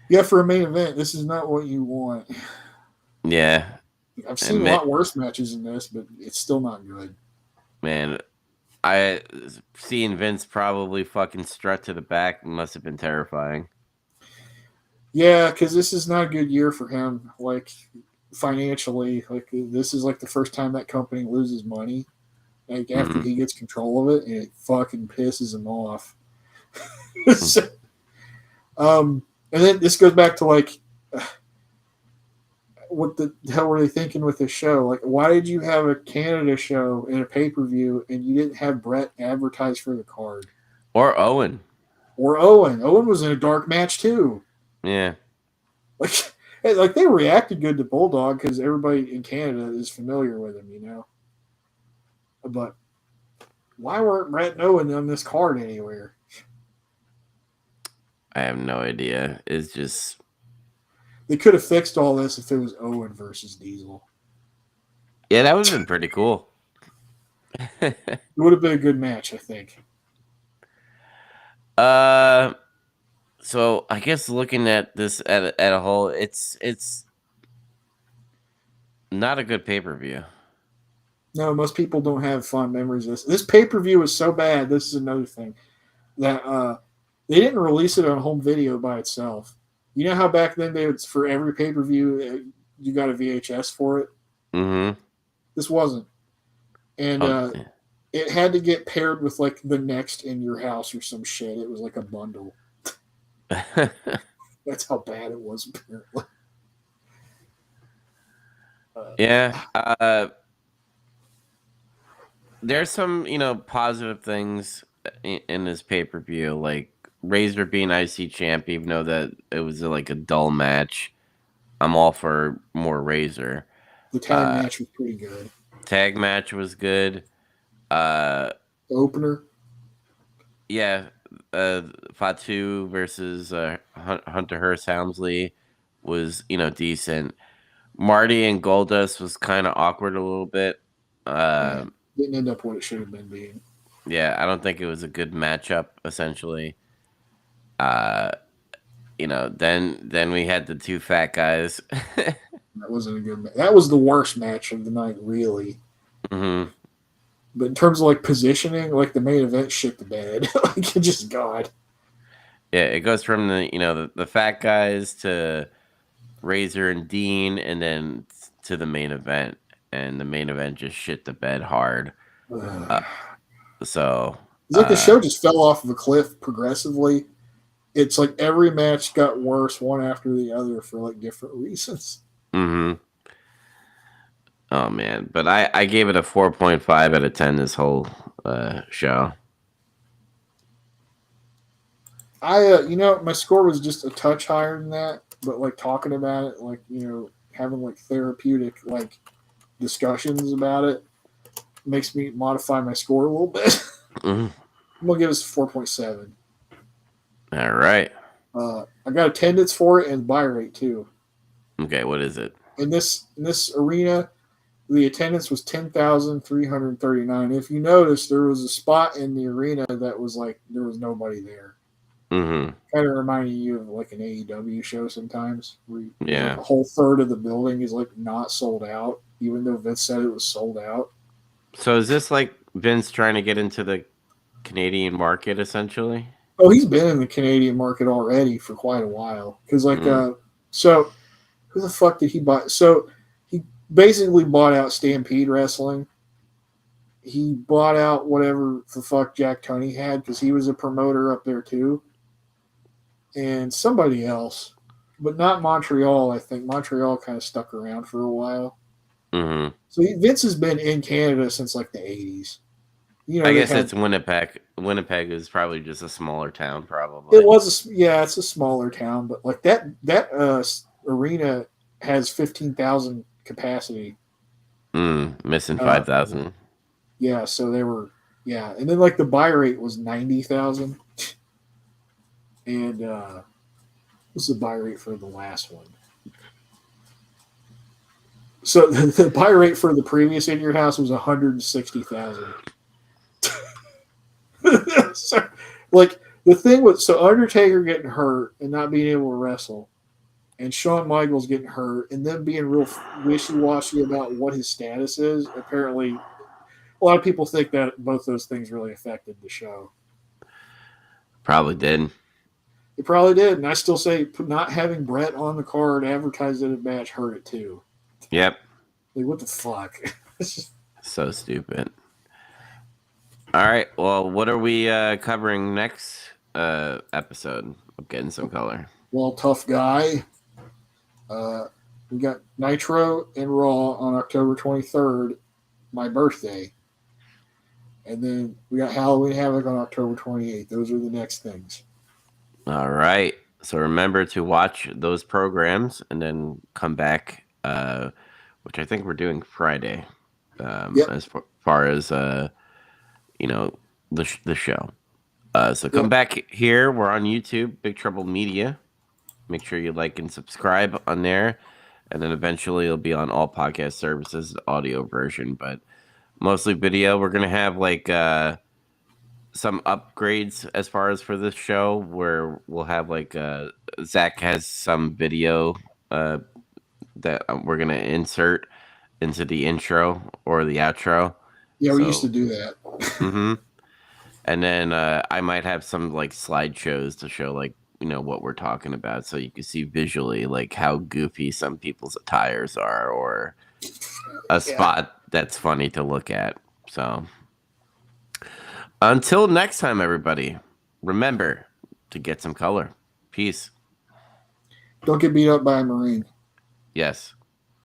[SPEAKER 2] Yeah, for a main event, this is not what you want.
[SPEAKER 1] Yeah,
[SPEAKER 2] I've seen a
[SPEAKER 1] and
[SPEAKER 2] lot worse matches in this, but it's still not good.
[SPEAKER 1] man, I seeing Vince probably fucking strut to the back must have been terrifying.
[SPEAKER 2] Yeah, because this is not a good year for him. Like financially, like this is like the first time that company loses money. Like after
[SPEAKER 1] Mm-hmm.
[SPEAKER 2] he gets control of it, and it fucking pisses him off. So, and then this goes back to like, what the hell were they thinking with this show? Like, why did you have a Canada show and a pay per view, and you didn't have Brett advertise for the card
[SPEAKER 1] Or Owen.
[SPEAKER 2] or Owen? Owen was in a dark match too.
[SPEAKER 1] Yeah.
[SPEAKER 2] Like, like they reacted good to Bulldog because everybody in Canada is familiar with him, you know. But why weren't Brett and Owen on this card anywhere?
[SPEAKER 1] I have no idea. It's just
[SPEAKER 2] They could have fixed all this if it was Owen versus Diesel.
[SPEAKER 1] yeah, that would have been pretty cool.
[SPEAKER 2] It would have been a good match, I think.
[SPEAKER 1] uh so I guess looking at this at a whole, it's not a good pay-per-view.
[SPEAKER 2] No, most people don't have fond memories of this. This pay per view was so bad. This is another thing that they didn't release it on home video by itself. You know how back then they would, for every pay per view you got a VHS for it.
[SPEAKER 1] Mm-hmm.
[SPEAKER 2] This wasn't, and
[SPEAKER 1] Oh,
[SPEAKER 2] it had to get paired with like the next in your house or some shit. It was like a bundle. That's how bad it was apparently.
[SPEAKER 1] yeah. There's some, positive things in this pay-per-view, like Razor being IC champ, even though that it was like a dull match. I'm all for more Razor.
[SPEAKER 2] The tag
[SPEAKER 1] Uh,
[SPEAKER 2] match was pretty good.
[SPEAKER 1] Tag match was good. Uh,
[SPEAKER 2] The opener,
[SPEAKER 1] yeah, Fatu versus Hunter Hearst Helmsley was, decent. Marty and Goldust was kind of awkward a little bit.
[SPEAKER 2] yeah,
[SPEAKER 1] Uh,
[SPEAKER 2] didn't end up what it should have been being.
[SPEAKER 1] yeah, I don't think it was a good matchup. Essentially, uh, then we had the two fat guys.
[SPEAKER 2] That wasn't a good match. That was the worst match of the night, really.
[SPEAKER 1] hmm
[SPEAKER 2] But in terms of like positioning, like the main event shit the bed. Like it just God.
[SPEAKER 1] Yeah, it goes from the fat guys to Razor and Dean, and then to the main event, and the main event just shit the bed hard. Uh, so,
[SPEAKER 2] It's like the show just fell off of a cliff progressively. It's like every match got worse one after the other for like different reasons.
[SPEAKER 1] hmm oh man, but I gave it a 4.5 out of 10 this whole show.
[SPEAKER 2] My score was just a touch higher than that, but like talking about it, like, having like therapeutic like discussions about it makes me modify my score a little bit.
[SPEAKER 1] Mhm.
[SPEAKER 2] I'm gonna give us 4.7.
[SPEAKER 1] All right.
[SPEAKER 2] I got attendance for it and buy rate too.
[SPEAKER 1] Okay, what is it?
[SPEAKER 2] In this arena, the attendance was 10,339. If you notice, there was a spot in the arena that was like there was nobody there.
[SPEAKER 1] hmm
[SPEAKER 2] Kind of reminding you of like an AEW show sometimes, where like
[SPEAKER 1] Yeah.
[SPEAKER 2] a whole third of the building is like not sold out, even though Vince said it was sold out.
[SPEAKER 1] So is this like Vince trying to get into the Canadian market essentially?
[SPEAKER 2] Oh, he's been in the Canadian market already for quite a while. Because like,
[SPEAKER 1] Mm.
[SPEAKER 2] so who the fuck did he buy? So he basically bought out Stampede Wrestling. He bought out whatever the fuck Jack Tunney had because he was a promoter up there too, and somebody else, but not Montreal. I think Montreal kind of stuck around for a while.
[SPEAKER 1] hmm
[SPEAKER 2] So Vince has been in Canada since like the 80s.
[SPEAKER 1] I
[SPEAKER 2] They've
[SPEAKER 1] guess
[SPEAKER 2] had
[SPEAKER 1] it's Winnipeg. Winnipeg is probably just a smaller town,
[SPEAKER 2] it
[SPEAKER 1] probably.
[SPEAKER 2] was yeah, it's a smaller town, but like that arena has 15,000 capacity.
[SPEAKER 1] Missing
[SPEAKER 2] Uh,
[SPEAKER 1] 5,000.
[SPEAKER 2] yeah, so they were, yeah, and then like the buy rate was 90,000. And what's the buy rate for the last one? So the buy rate for the previous In Your House was 160,000. So, like the thing with Undertaker getting hurt and not being able to wrestle, and Shawn Michaels getting hurt, and them being real wishy washy about what his status is. Apparently, a lot of people think that both those things really affected the show.
[SPEAKER 1] Probably did.
[SPEAKER 2] It probably did, and I still say not having Brett on the card advertised in a match hurt it too.
[SPEAKER 1] Yep.
[SPEAKER 2] Like what the fuck?
[SPEAKER 1] So stupid. All right. Well, what are we covering next episode of Getting Some Color?
[SPEAKER 2] Well, tough guy. We got Nitro and Raw on October 23rd, my birthday. And then we got Halloween Havoc on October 28th. Those are the next things.
[SPEAKER 1] All right. So remember to watch those programs and then come back, which I think we're doing Friday,
[SPEAKER 2] Yep.
[SPEAKER 1] as far as the show. So come back here. We're on YouTube, Big Trouble Media. Make sure you like and subscribe on there, and then eventually it'll be on all podcast services, the audio version, but mostly video. We're gonna have like some upgrades as far as for this show, where we'll have like Zach has some video that we're gonna insert into the intro or the outro.
[SPEAKER 2] Yeah, we used to do that.
[SPEAKER 1] Mm-hmm. And then I might have some like slideshows to show like what we're talking about, so you can see visually like how goofy some people's attires are, or a spot that's funny to look at. So until next time, everybody, remember to get some color. Peace.
[SPEAKER 2] Don't get beat up by a Marine.
[SPEAKER 1] Yes.